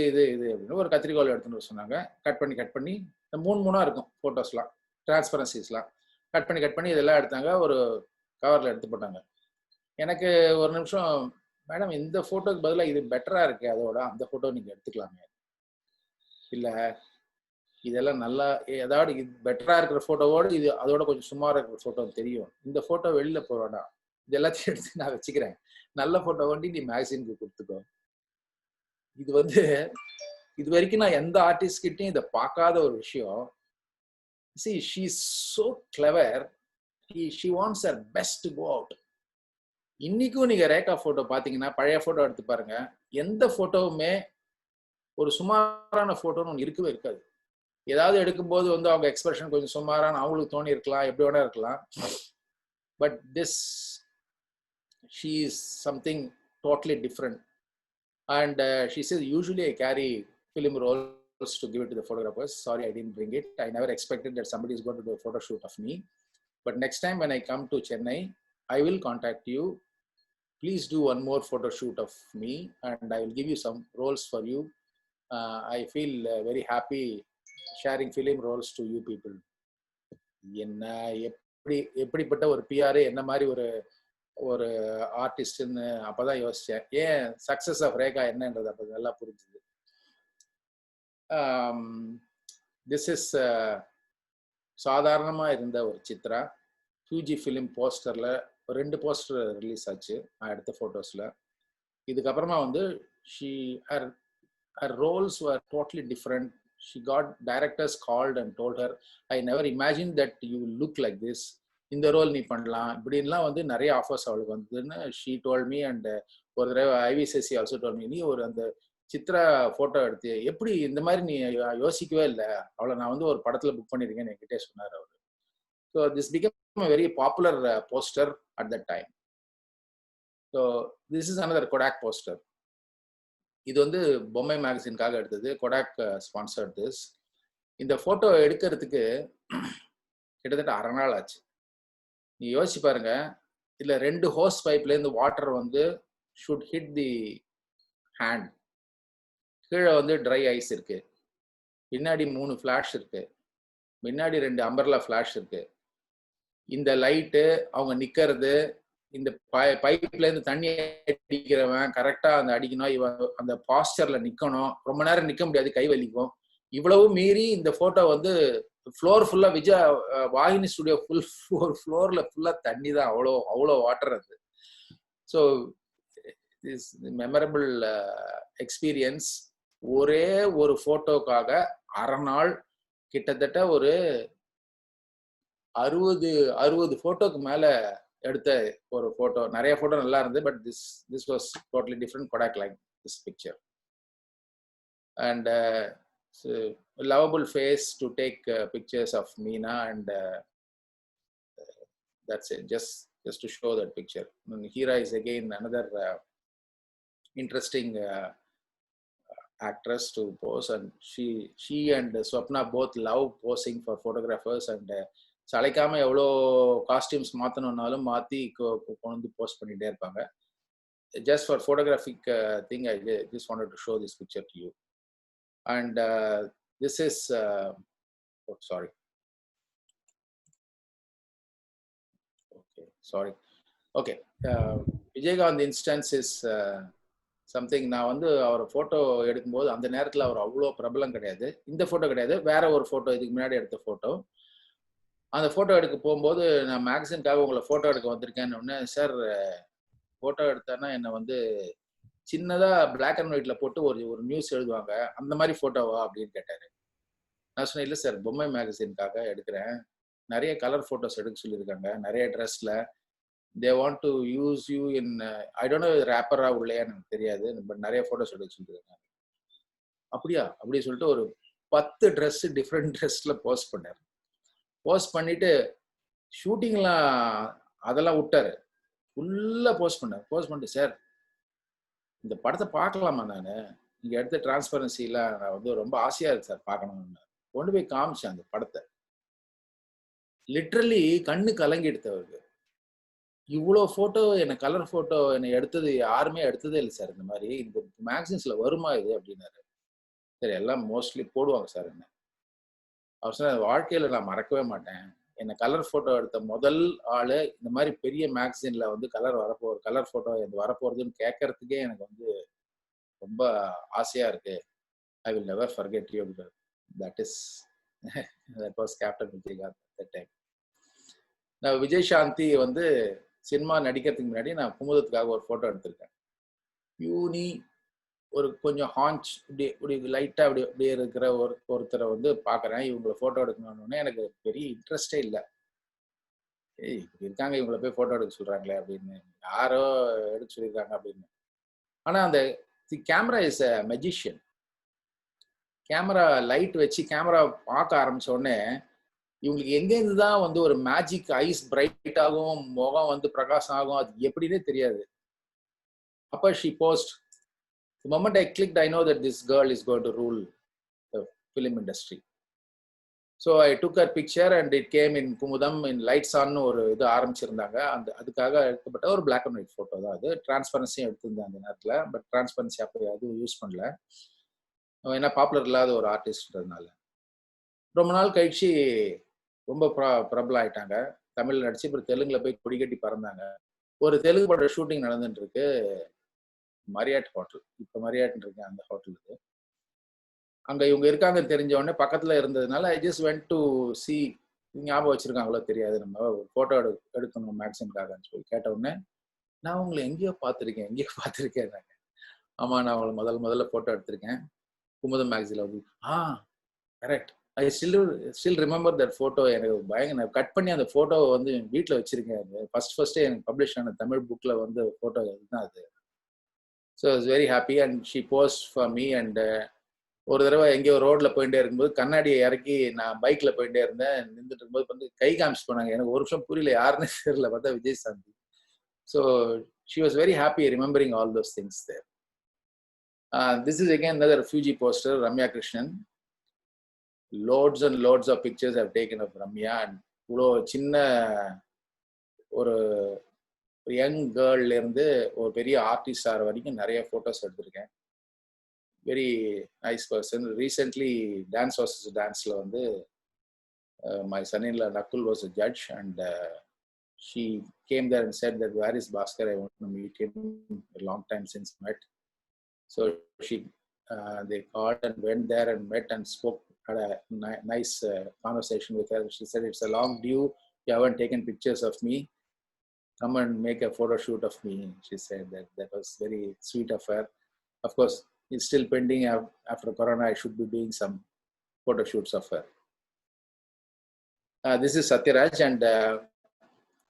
அப்படின்னு ஒரு கத்திரிக்கோல் எடுத்துன்னு சொன்னாங்க. கட் பண்ணி இந்த 3 இருக்கும் ஃபோட்டோஸ்லாம், டிரான்ஸ்பரன்சிஸ்லாம் கட் பண்ணி இதெல்லாம் எடுத்தாங்க. ஒரு கவரில் எடுத்து போட்டாங்க. எனக்கு ஒரு நிமிஷம், மேடம் இந்த ஃபோட்டோக்கு பதிலாக இது பெட்டராக இருக்கு, அதோட அந்த ஃபோட்டோ நீங்கள் எடுத்துக்கலாமே. இல்லை, இதெல்லாம் நல்லா, ஏதாவது இது பெட்டரா இருக்கிற ஃபோட்டோவோடு இது அதோட கொஞ்சம் சுமாராக இருக்கிற ஃபோட்டோ தெரியும். இந்த ஃபோட்டோ வெளியில போக வேண்டாம், இது எல்லாத்தையும் எடுத்து நான் வச்சுக்கிறேன், நல்ல ஃபோட்டோ வண்டி நீ மேகசினுக்கு கொடுத்துக்கோ. இது வந்து இது வரைக்கும் நான் எந்த ஆர்டிஸ்ட் கிட்டையும் இதை பார்க்காத ஒரு விஷயம். See, she is so clever. She wants her best to go out. இன்னைக்கும் நீங்க ரேகா ஃபோட்டோ பார்த்தீங்கன்னா, பழைய ஃபோட்டோ எடுத்து பாருங்க, எந்த ஃபோட்டோவுமே ஒரு சுமாரான ஃபோட்டோன்னு ஒன்று இருக்கவே இருக்காது. ஏதாவது எடுக்கும்போது வந்து அவங்க எக்ஸ்பிரஷன் கொஞ்சம் சுமாரான அவங்களுக்கு தோணி இருக்கலாம், எப்படி வேணா இருக்கலாம். But this, she is something totally different. And she chase, usually I carry film Rolle's to give it to the photographers. Sorry, I didn't bring it. I never expected that somebody is going to do a photo shoot of me. But next time when I come to Chennai, I will contact you. Please do one more photo shoot of me and I will give you some roles for you. I feel very happy sharing film roles to you people. என்ன எப்படிப்பட்ட ஒரு PR, என்ன மாதிரி ஒரு ஆர்டிஸ்ட்னு அப்பதான் யோசிச்சேன். ஏன் success of Rekha என்னன்றது அப்போ நல்லா புரிஞ்சுது. திஸ் இஸ் சாதாரணமா இருந்த ஒரு சித்ரா. ஃபியூஜி ஃபிலிம் போஸ்டர்ல 2 போஸ்டர் ரிலீஸ் ஆச்சு நான் எடுத்த ஃபோட்டோஸ்ல. இதுக்கப்புறமா வந்து her roles were totally different. She got directors called and told her, I never imagined that you will look like this. இந்த ரோல் நீ பண்ணலாம் இப்படின்லாம் வந்து நிறைய ஆஃபர்ஸ் அவளுக்கு வந்துன்னு she told me. And ஒரு தடவை ஐவிசிசி ஆல்சோ told me, நீ ஒரு அந்த சித்ரா ஃபோட்டோ எடுத்து எப்படி இந்த மாதிரி நீ யோசிக்கவே இல்லை, அவளை நான் வந்து ஒரு படத்தில் புக் பண்ணியிருக்கேன்னு என்கிட்டே சொன்னார் அவர். So this become a very popular poster at that time. So this is another Kodak poster. இது வந்து பொம்மை மேகசின்காக எடுத்தது. Kotak sponsored this. இந்த ஃபோட்டோ எடுக்கிறதுக்கு கிட்டத்தட்ட 1/2 நாள் ஆச்சு. நீ யோசிச்சு பாருங்க, இதுல 2 ஹோஸ் பைப்லேருந்து வாட்டர் வந்து ஷுட் ஹிட் தி ஹேண்ட். கீழே வந்து ட்ரை ஐஸ் இருக்கு, பின்னாடி 3 ஃபிளாஷ் இருக்கு, முன்னாடி 2 அம்பர்லா ஃபிளாஷ் இருக்கு. இந்த லைட்டு, அவங்க நிக்கிறது, இந்த பைப்ல இருந்து தண்ணி அடிக்கிறவன் கரெக்டா அந்த அடிக்கணும், இவன் அந்த பாஸ்டர்ல நிக்கணும், ரொம்ப நேரம் நிக்க முடியாது, கை வலிக்கும். இவ்வளவு மீறி இந்த போட்டோ வந்து ஃப்ளோர் ஃபுல்லா வாகினி ஸ்டுடியோ ஃப்ளோர்ல ஃபுல்லா தண்ணி தான், அவ்வளோ வாட்டர் அது. So this memorable experience. ஒரே ஒரு போட்டோக்காக 1/2 நாள் கிட்டத்தட்ட ஒரு 60 போட்டோக்கு மேல எடுத்த ஒரு போட்டோ. நிறைய போட்டோ நல்லா இருந்தது, but this was totally different. Kodak like this picture. And so a lovable face to take pictures of Meena, and that's it, just to show that picture. And Hira is again another interesting actress to pose, and she and Swapna both love posing for photographers, and சளைக்காம எவ்வளோ costumes மாற்றணுன்னாலும் மாற்றி கொண்டு வந்து post பண்ணிகிட்டே இருப்பாங்க. Just for photographic thing I just wanted to show this picture to you. And this is sorry okay Vijayakanth instance is something. நான் வந்து அவர் photo எடுக்கும்போது அந்த நேரத்தில் அவர் அவ்வளோ பிரபலம் கிடையாது. இந்த ஃபோட்டோ கிடையாது, வேற ஒரு ஃபோட்டோ, இதுக்கு முன்னாடி எடுத்த ஃபோட்டோ. அந்த ஃபோட்டோ எடுக்க போகும்போது நான் மேக்சின்காக உங்களை ஃபோட்டோ எடுக்க வந்திருக்கேன்னு உடனே, சார் ஃபோட்டோ எடுத்தேன்னா என்னை வந்து சின்னதா பிளாக் அண்ட் ஒயிட்ல போட்டு ஒரு ஒரு நியூஸ் எழுதுவாங்க, அந்த மாதிரி ஃபோட்டோவா அப்படின்னு கேட்டாரு. நான் சொன்னேன், இல்லை சார் பொம்மை மேகசின்காக எடுக்கிறேன், நிறைய கலர் ஃபோட்டோஸ் எடுக்க சொல்லியிருக்காங்க, நிறைய ட்ரெஸ்ல they want to use you in I don't know ரேப்பரா உள்ளேயா எனக்கு தெரியாது, பட் நிறைய ஃபோட்டோஸ் எடுக்க சொல்லியிருக்காங்க. அப்படியா அப்படி சொல்லிட்டு ஒரு 10 ட்ரெஸ் டிஃப்ரெண்ட் ட்ரெஸ்ல போஸ்ட் பண்ணார். போஸ்ட் பண்ணிட்டு ஷூட்டிங்லாம் அதெல்லாம் விட்டாரு, ஃபுல்லா போஸ்ட் பண்ணார். போஸ்ட் பண்ணிட்டு, சார் இந்த படத்தை பார்க்கலாமா, நான் நீங்க எடுத்த டிரான்ஸ்பரன்சிலாம் நான் வந்து ரொம்ப ஆசையா இருக்கு சார் பார்க்கணும்னு கொண்டு போய் காமிச்சேன் அந்த படத்தை. லிட்ரலி கண்ணு கலங்கிடுத்து அவருக்கு. இவ்வளோ ஃபோட்டோ என்னை கலர் ஃபோட்டோ என்னை எடுத்தது யாருமே எடுத்ததே இல்லை சார், இந்த மாதிரி இந்த மேக்சின்ஸ்ல வருமா இது அப்படின்னாரு. சரி எல்லாம் மோஸ்ட்லி போடுவாங்க சார் என்ன. அவர் சொன்ன, வாழ்க்கையில நான் மறக்கவே மாட்டேன், என்னை கலர் ஃபோட்டோ எடுத்த முதல் ஆளு இந்த மாதிரி பெரிய மேக்சின்ல வந்து கலர் ஃபோட்டோ இது வரப்போறதுன்னு கேட்கறதுக்கே எனக்கு வந்து ரொம்ப ஆசையா இருக்கு. I will never forget you. That was captain Vijayakanth that time. நான் விஜய் சாந்தி வந்து சினிமா நடிக்கிறதுக்கு முன்னாடி நான் குமுதத்துக்காக ஒரு ஃபோட்டோ எடுத்திருக்கேன். யூனி ஒரு கொஞ்சம் ஹான்ச் இப்படி லைட்டாக அப்படியே இருக்கிற ஒருத்தரை வந்து பார்க்குறேன், இவங்களை ஃபோட்டோ எடுக்கணும்னு எனக்கு பெரிய இன்ட்ரெஸ்டே இல்லை. இப்படி இருக்காங்க இவங்களை போய் ஃபோட்டோ எடுக்க சொல்கிறாங்களே அப்படின்னு, யாரோ எடுக்க சொல்லியிருக்காங்க அப்படின்னு. ஆனால் அந்த camera is a magician. Camera light வச்சு கேமரா பார்க்க ஆரம்பிச்ச உடனே இவங்களுக்கு எங்கேருந்து தான் வந்து ஒரு மேஜிக் ஐஸ் பிரைட் ஆகும், முகம் வந்து பிரகாசம் ஆகும், அது எப்படின்னே தெரியாது. அப்போ she post, the moment I clicked, I know that this girl is going to rule the film industry. So I took her picture and it came in Kumudam in Lights On ஒரு இது ஆரம்பிச்சிருந்தாங்க. அதுக்காக எடுக்கப்பட்ட ஒரு black and white photo தான் அது. டிரான்ஸ்பரன்சியும் எடுத்திருந்தேன் அந்த நேரத்தில். பட் டிரான்ஸ்பரன்சி அப்போ அதுவும் யூஸ் பண்ணல, ஏன்னா பாப்புலர் இல்லாத ஒரு ஆர்டிஸ்ட்ன்றதுனால. ரொம்ப நாள் கழிச்சு ரொம்ப பிரபலம் ஆயிட்டாங்க. தமிழ் நடிச்சு அப்புறம் தெலுங்குல போய் கொடி கட்டி பறந்தாங்க. ஒரு தெலுங்கு பட ஷூட்டிங் நடந்துட்டு இருக்கு மரியாட் ஹோட்டல். இப்போ மரியாட்னு இருக்கு அந்த ஹோட்டலுக்கு. அங்க இவங்க இருக்காங்கன்னு தெரிஞ்ச உடனே பக்கத்துல இருந்ததுனால I just went to C, ஞாபகம் வச்சிருக்காங்களோ தெரியாது, நம்ம ஒரு போட்டோ எடுக்கணும் மேக்சின்காகன்னு சொல்லி கேட்ட உடனே, நான் உங்களை எங்கேயோ பார்த்துருக்கேன். ஆமா நான் அவங்களை முதல்ல போட்டோ எடுத்திருக்கேன் குமுதம் மேக்சின்ல வந்து. Correct, I still remember that photo. எனக்கு பயங்கர கட் பண்ணி அந்த ஃபோட்டோவை வந்து வீட்டில் வச்சிருக்கேன். ஃபர்ஸ்ட் எனக்கு பப்ளிஷ் ஆன தமிழ் புக்ல வந்து ஃபோட்டோ தான் அது. So I was very happy and she post for me. And ஒரு தடவை எங்கேயோ ரோட்ல போயிட்டே இருக்கும்போது கண்ணாடியை இறக்கி நான் பைக்ல போயிட்டே இருந்தேன். நின்றுட்டு இருக்கும்போது வந்து கை காமிச்சு போனாங்க. எனக்கு ஒரு நிமிஷம் புரியல, யாருன்னு தெரியல. பார்த்தா Vijay Shanthi. So she was very happy remembering all those things there. This is again another Fuji poster, Ramya Krishnan. Loads and loads of pictures I've taken of Ramya. And இவ்வளோ சின்ன ஒரு யங் கேர்ள்ல இருந்து ஒரு பெரிய ஆர்டிஸ்ட் ஆகிற வரைக்கும் நிறைய ஃபோட்டோஸ் எடுத்திருக்கேன். Very nice person. Recently dance versus டான்ஸ்ல வந்து my son in law Nakul was a judge and she came there and said that where is Bhaskar, I want to meet him, a long time since met. So they called and went there and met and spoke, had a nice conversation with her. She said, it's a long due, you haven't taken pictures of me, come and make a photo shoot of me. She said that was very sweet of her. Of course, it's still pending. After Corona, I should be doing some photo shoots of her. This is Satyaraj, and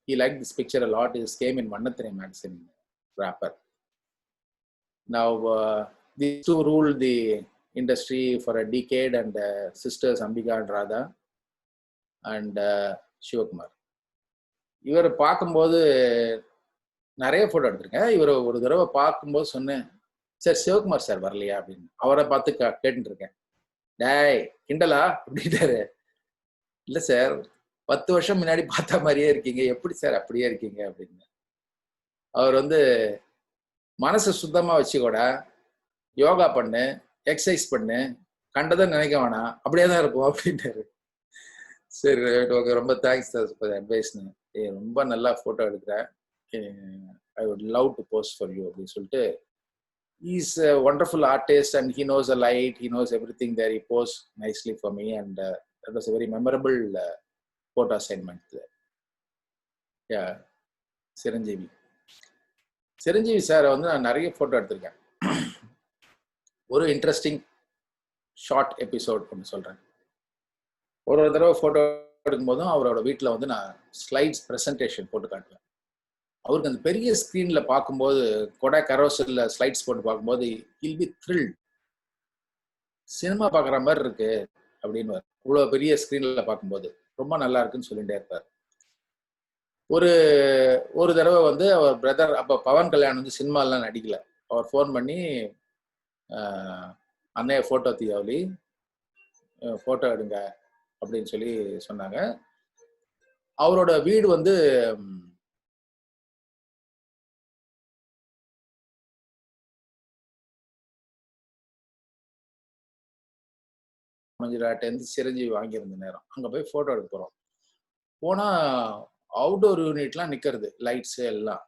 he liked this picture a lot. It came in Mannathrai magazine wrapper. Now, these two ruled the industry for a decade, and sisters Ambika and Radha and Shivakumar. இவரை பார்க்கும்போது நிறைய photo எடுத்திருக்கேன். இவரை ஒரு தடவை பார்க்கும்போது சொன்னேன், sir Sivakumar sir வரலையா அப்படின்னு. அவரை பார்த்து கேட்டுட்டு இருக்கேன். டேய் கிண்டலா அப்படின்ட்டாரு. இல்லை சார் 10 வருஷம் முன்னாடி பார்த்த மாதிரியே இருக்கீங்க, எப்படி சார் அப்படியே இருக்கீங்க அப்படின்னு. அவர் வந்து மனசை சுத்தமாக வச்சுக்கூட யோகா பண்ணு, எக்ஸசைஸ் பண்ணு, கண்டதை நினைக்க வேணாம், அப்படியே தான் இருக்கும் அப்படின்ட்டாரு. சரி ஓகே, ரொம்ப தேங்க்ஸ் சார் அட்வைஸ்னு. ரொம்ப நல்லா ஃபோட்டோ எடுக்கிறேன், I would love to post for you அப்படின்னு சொல்லிட்டு. Is a wonderful artist and he knows the light, he knows everything there. He posed nicely for me and that was a very memorable photo assignment. Chiranjeevi சாரை வந்து நான் நிறைய photo எடுத்திருக்கேன். ஒரு interesting short episode ஒன்று சொல்கிறேன். ஒரு தடவை ஃபோட்டோ எடுக்கும்போதும் அவரோட வீட்டில் வந்து நான் ஸ்லைட்ஸ் ப்ரெசன்டேஷன் போட்டு காட்டுவேன். அவருக்கு அந்த பெரிய ஸ்க்ரீனில் பார்க்கும்போது, கொடை கரோசலில் ஸ்லைட்ஸ் போட்டு பார்க்கும்போது ஹில் பி த்ரில்ட். சினிமா பார்க்குற மாதிரி இருக்கு அப்படின்னு, இவ்வளோ பெரிய ஸ்க்ரீனில் பார்க்கும்போது ரொம்ப நல்லா இருக்குன்னு சொல்லிகிட்டே இருப்பார். ஒரு தடவை வந்து அவர் பிரதர், அப்போ பவன் கல்யாண் வந்து சினிமாலாம் நடிக்கல, அவர் ஃபோன் பண்ணி அன்னைய ஃபோட்டோ தீபாவளி ஃபோட்டோ எடுங்க அப்படின்னு சொல்லி சொன்னாங்க. அவரோட வீடு வந்து மஞ்சுளாட்டேருந்து சிரஞ்சீவி வாங்கியிருந்த நேரம் அங்கே போய் ஃபோட்டோ எடுக்க போகிறோம். போனால் அவுட்டோர் யூனிட்லாம் நிற்கிறது, லைட்ஸு எல்லாம்.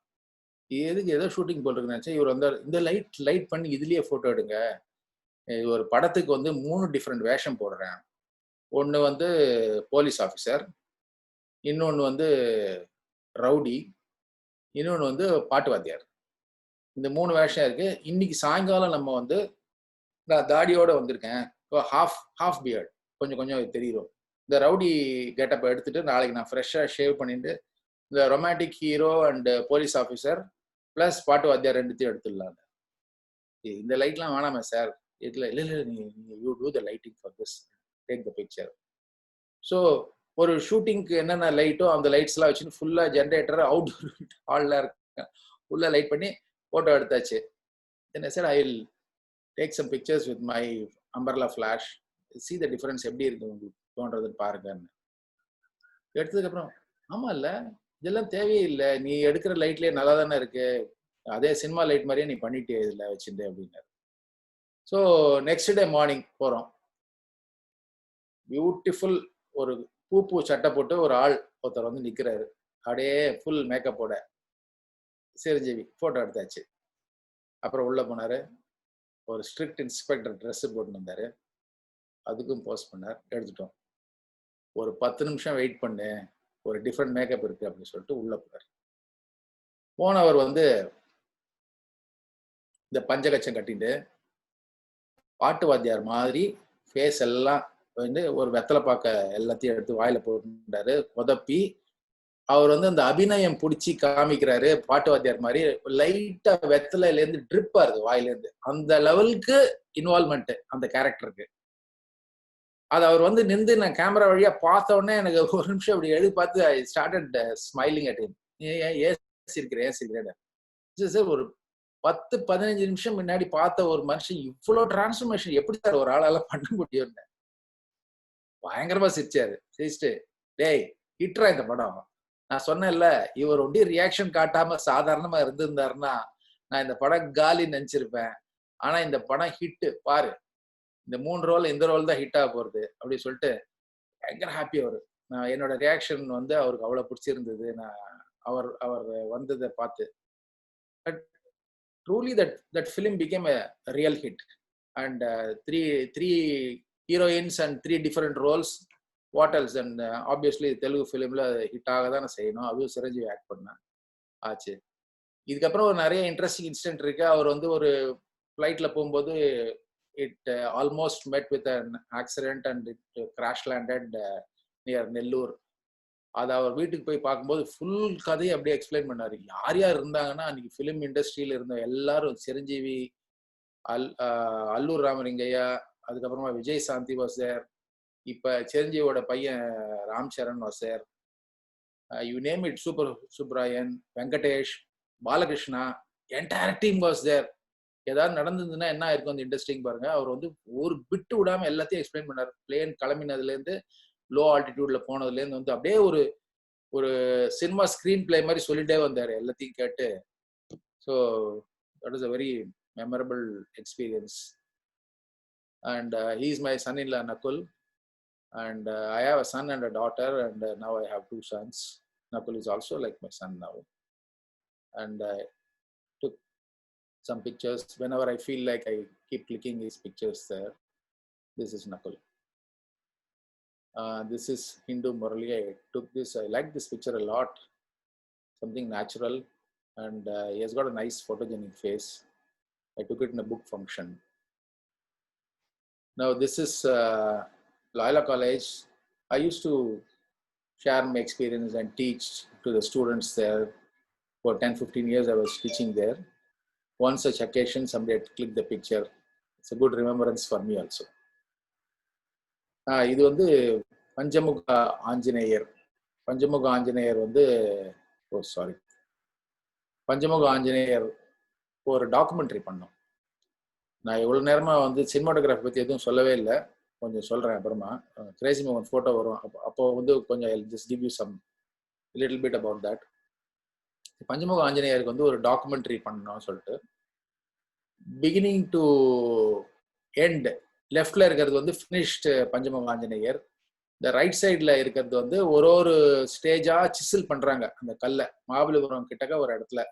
எதுக்கு ஏதோ ஷூட்டிங் போட்டிருக்குன்னு நினச்சேன். இவர் வந்து இந்த லைட் பண்ணி இதுலேயே ஃபோட்டோ எடுங்க, ஒரு படத்துக்கு வந்து 3 டிஃப்ரெண்ட் வேஷம் போடுறேன். ஒன்று வந்து போலீஸ் ஆஃபீஸர், இன்னொன்று வந்து ரவுடி, இன்னொன்று வந்து பாட்டு வாத்தியார். இந்த 3 வேஷம் இருக்கு. இன்னைக்கு சாயங்காலம் நம்ம வந்து, நான் தாடியோட வந்திருக்கேன், ஹாஃப் பியர்ட், கொஞ்சம் தெரியும். இந்த ரவுடி கெட்டப்பை எடுத்துட்டு நாளைக்கு நான் ஃப்ரெஷ்ஷாக ஷேவ் பண்ணிட்டு இந்த romantic hero and police officer plus பாட்டு வாத்தியார் ரெண்டுத்தையும் எடுத்துடலாம். இந்த லைட்லாம் வேணாமே சார். இல்லை நீங்கள் you do the lighting for this, take the picture. So ஒரு ஷூட்டிங்க்கு என்னென்ன லைட்டோ அந்த லைட்ஸ்லாம் வச்சுன்னு ஃபுல்லாக ஜென்ரேட்டர் அவுட்டோர் ஹாலில் இருக்க ஃபுல்லாக லைட் பண்ணி ஃபோட்டோ எடுத்தாச்சு. Then sir I will take some pictures with my umbrella flash, see the difference எப்படி இருக்கு உங்களுக்கு தோன்றதுன்னு பாருங்கன்னு. எடுத்ததுக்கப்புறம் ஆமாம் இல்லை இதெல்லாம் தேவையே இல்லை, நீ எடுக்கிற லைட்லேயே நல்லா தானே இருக்கு, அதே சினிமா லைட் மாதிரியே நீ பண்ணிட்டே இதில் வச்சுட்டு அப்படின்னாரு. ஸோ நெக்ஸ்ட் டே மார்னிங் போகிறோம். பியூட்டிஃபுல் ஒரு பூ சட்டை போட்டு ஒரு ஆள் ஒருத்தர் வந்து நிற்கிறாரு, அப்படியே ஃபுல் மேக்கப்போட. சிரஞ்சீவி ஃபோட்டோ எடுத்தாச்சு. அப்புறம் உள்ளே போனார், ஒரு ஸ்ட்ரிக்ட் இன்ஸ்பெக்டர் ட்ரெஸ்ஸு போட்டு வந்தார், அதுக்கும் போஸ்ட் பண்ணார், எடுத்துட்டோம். ஒரு 10 நிமிஷம் வெயிட் பண்ணு, ஒரு டிஃப்ரெண்ட் மேக்கப் இருக்குது அப்படின்னு சொல்லிட்டு உள்ளே போனார். போனவர் வந்து இந்த பஞ்சகச்சம் கட்டிட்டு பாட்டு வாத்தியார் மாதிரி ஃபேஸ் எல்லாம் வந்து ஒரு வெத்தலை பாக்க எல்லாத்தையும் எடுத்து வாயில போட்டுட்டாரு, உதப்பி. அவர் வந்து அந்த அபிநயம் பிடிச்சி காமிக்கிறாரு, பாட்டு வாத்தியார் மாதிரி லைட்டா வெத்தலையிலேருந்து ட்ரிப் ஆகுது வாயிலேருந்து. அந்த லெவலுக்கு இன்வால்மெண்ட் அந்த கேரக்டருக்கு. அது அவர் வந்து நின்று நான் கேமரா வழியா பார்த்த உடனே எனக்கு ஒரு நிமிஷம் அப்படி எழுதி பார்த்து I started smiling at him. ஏன் சிரிக்கிறேன் சார், ஒரு 10-15 நிமிஷம் முன்னாடி பார்த்த ஒரு மனுஷன் இவ்வளவு டிரான்ஸ்ஃபர்மேஷன் எப்படி சார் ஒரு ஆளால பண்ண முடியும்னு பயங்கரமா சிரிச்சாரு. சிரிச்சுட்டு, டேய் ஹிட்ரா இந்த படம், நான் சொன்னேன்ல இவர் ஒண்டி ரியாக்ஷன் காட்டாம சாதாரணமா இருந்திருந்தாருன்னா நான் இந்த படம் காலி நினைச்சிருப்பேன், ஆனா இந்த படம் ஹிட் பாரு, இந்த 3 ரோல் இந்த ரோல் தான் ஹிட் ஆக போறது அப்படி சொல்லிட்டு பயங்கர ஹாப்பி. அவரு நான் என்னோட ரியாக்ஷன் வந்து அவருக்கு அவ்வளவு பிடிச்சிருந்தது, நான் அவர் வந்ததை பார்த்து. But truly that film became a real hit, and three heroines and 3 different roles. What else? And obviously Telugu ஃபிலிம்ல ஹிட் ஆக தானே செய்யணும், அதுவும் சிரஞ்சீவி ஆக்ட் பண்ண ஆச்சு. இதுக்கப்புறம் ஒரு நிறைய இன்ட்ரெஸ்டிங் இன்சிடென்ட் இருக்கு. அவர் வந்து ஒரு ஃப்ளைட்ல போகும்போது இட் ஆல்மோஸ்ட் மெட் with an accident and it crash landed near Nellore. அதை அவர் வீட்டுக்கு போய் பார்க்கும்போது ஃபுல் கதையை அப்படியே எக்ஸ்பிளைன் பண்ணாரு. யார் யார் இருந்தாங்கன்னா அன்னைக்கு ஃபிலிம் இண்டஸ்ட்ரியில இருந்த எல்லாரும், சிரஞ்சீவி, அல்லூர் ராமலிங்கையா, அதுக்கப்புறமா விஜய் சாந்தி வாஸ் தேர், இப்ப சிரஞ்சீவியோட பையன் Ram Charan was there, you name it, Subrayan, Venkatesh, Balakrishna, entire team was there. ஏதாவது நடந்ததுன்னா என்ன இருக்கும் அந்த இண்டஸ்ட்ரின்னு பாருங்க. அவர் வந்து ஒரு பிட்டு விடாம எல்லாத்தையும் எக்ஸ்பிளைன் பண்ணார். பிளேன் கிளம்பினதுல இருந்து லோ ஆல்டிடியூட்ல போனதுல இருந்து வந்து அப்படியே ஒரு சினிமா ஸ்கிரீன் பிளே மாதிரி சொல்லிட்டே வந்தாரு, எல்லாத்தையும் கேட்டு. So that is a very memorable experience. And he is my son in law Nakul, and I have a son and a daughter, and now I have 2 sons. Nakul is also like my son now, and I took some pictures whenever I feel like I keep clicking these pictures there. This is Nakul. This is Hindu Murali. I took this. I like this picture a lot. Something natural, and he has got a nice photogenic face. I took it in a book function. Now this is Loyola College. I used to share my experience and teach to the students there. For 10-15 years, I was teaching there. One such occasion, somebody had clicked the picture. It's a good remembrance for me also. இது வந்து பஞ்சமுக ஆஞ்சநேயர். பஞ்சமுக ஆஞ்சநேயர் வந்து பஞ்சமுக ஆஞ்சநேயர் ஒரு documentary பண்ணோம். நான் இவ்வளோ நேரமாக வந்து cinematography பற்றி எதுவும் சொல்லவே இல்லை. கொஞ்சம் சொல்கிறேன் அப்புறமா. கிரேசி மோகன் ஃபோட்டோ வரும். அப்போ வந்து கொஞ்சம் just give you some little bit about that. Panchamukha ஆஞ்சநேயருக்கு வந்து ஒரு டாக்குமெண்ட்ரி பண்ணணும்னு சொல்லிட்டு பிகினிங் டு எண்ட் லெஃப்ட்ல இருக்கிறது வந்து ஃபினிஷ்டு பஞ்சமுக ஆஞ்சநேயர். இந்த ரைட் சைடில் இருக்கிறது வந்து ஒரு ஸ்டேஜாக சிசில் பண்ணுறாங்க அந்த கல்லை. மகாபலிபுரம் கிட்டக்க ஒரு இடத்துல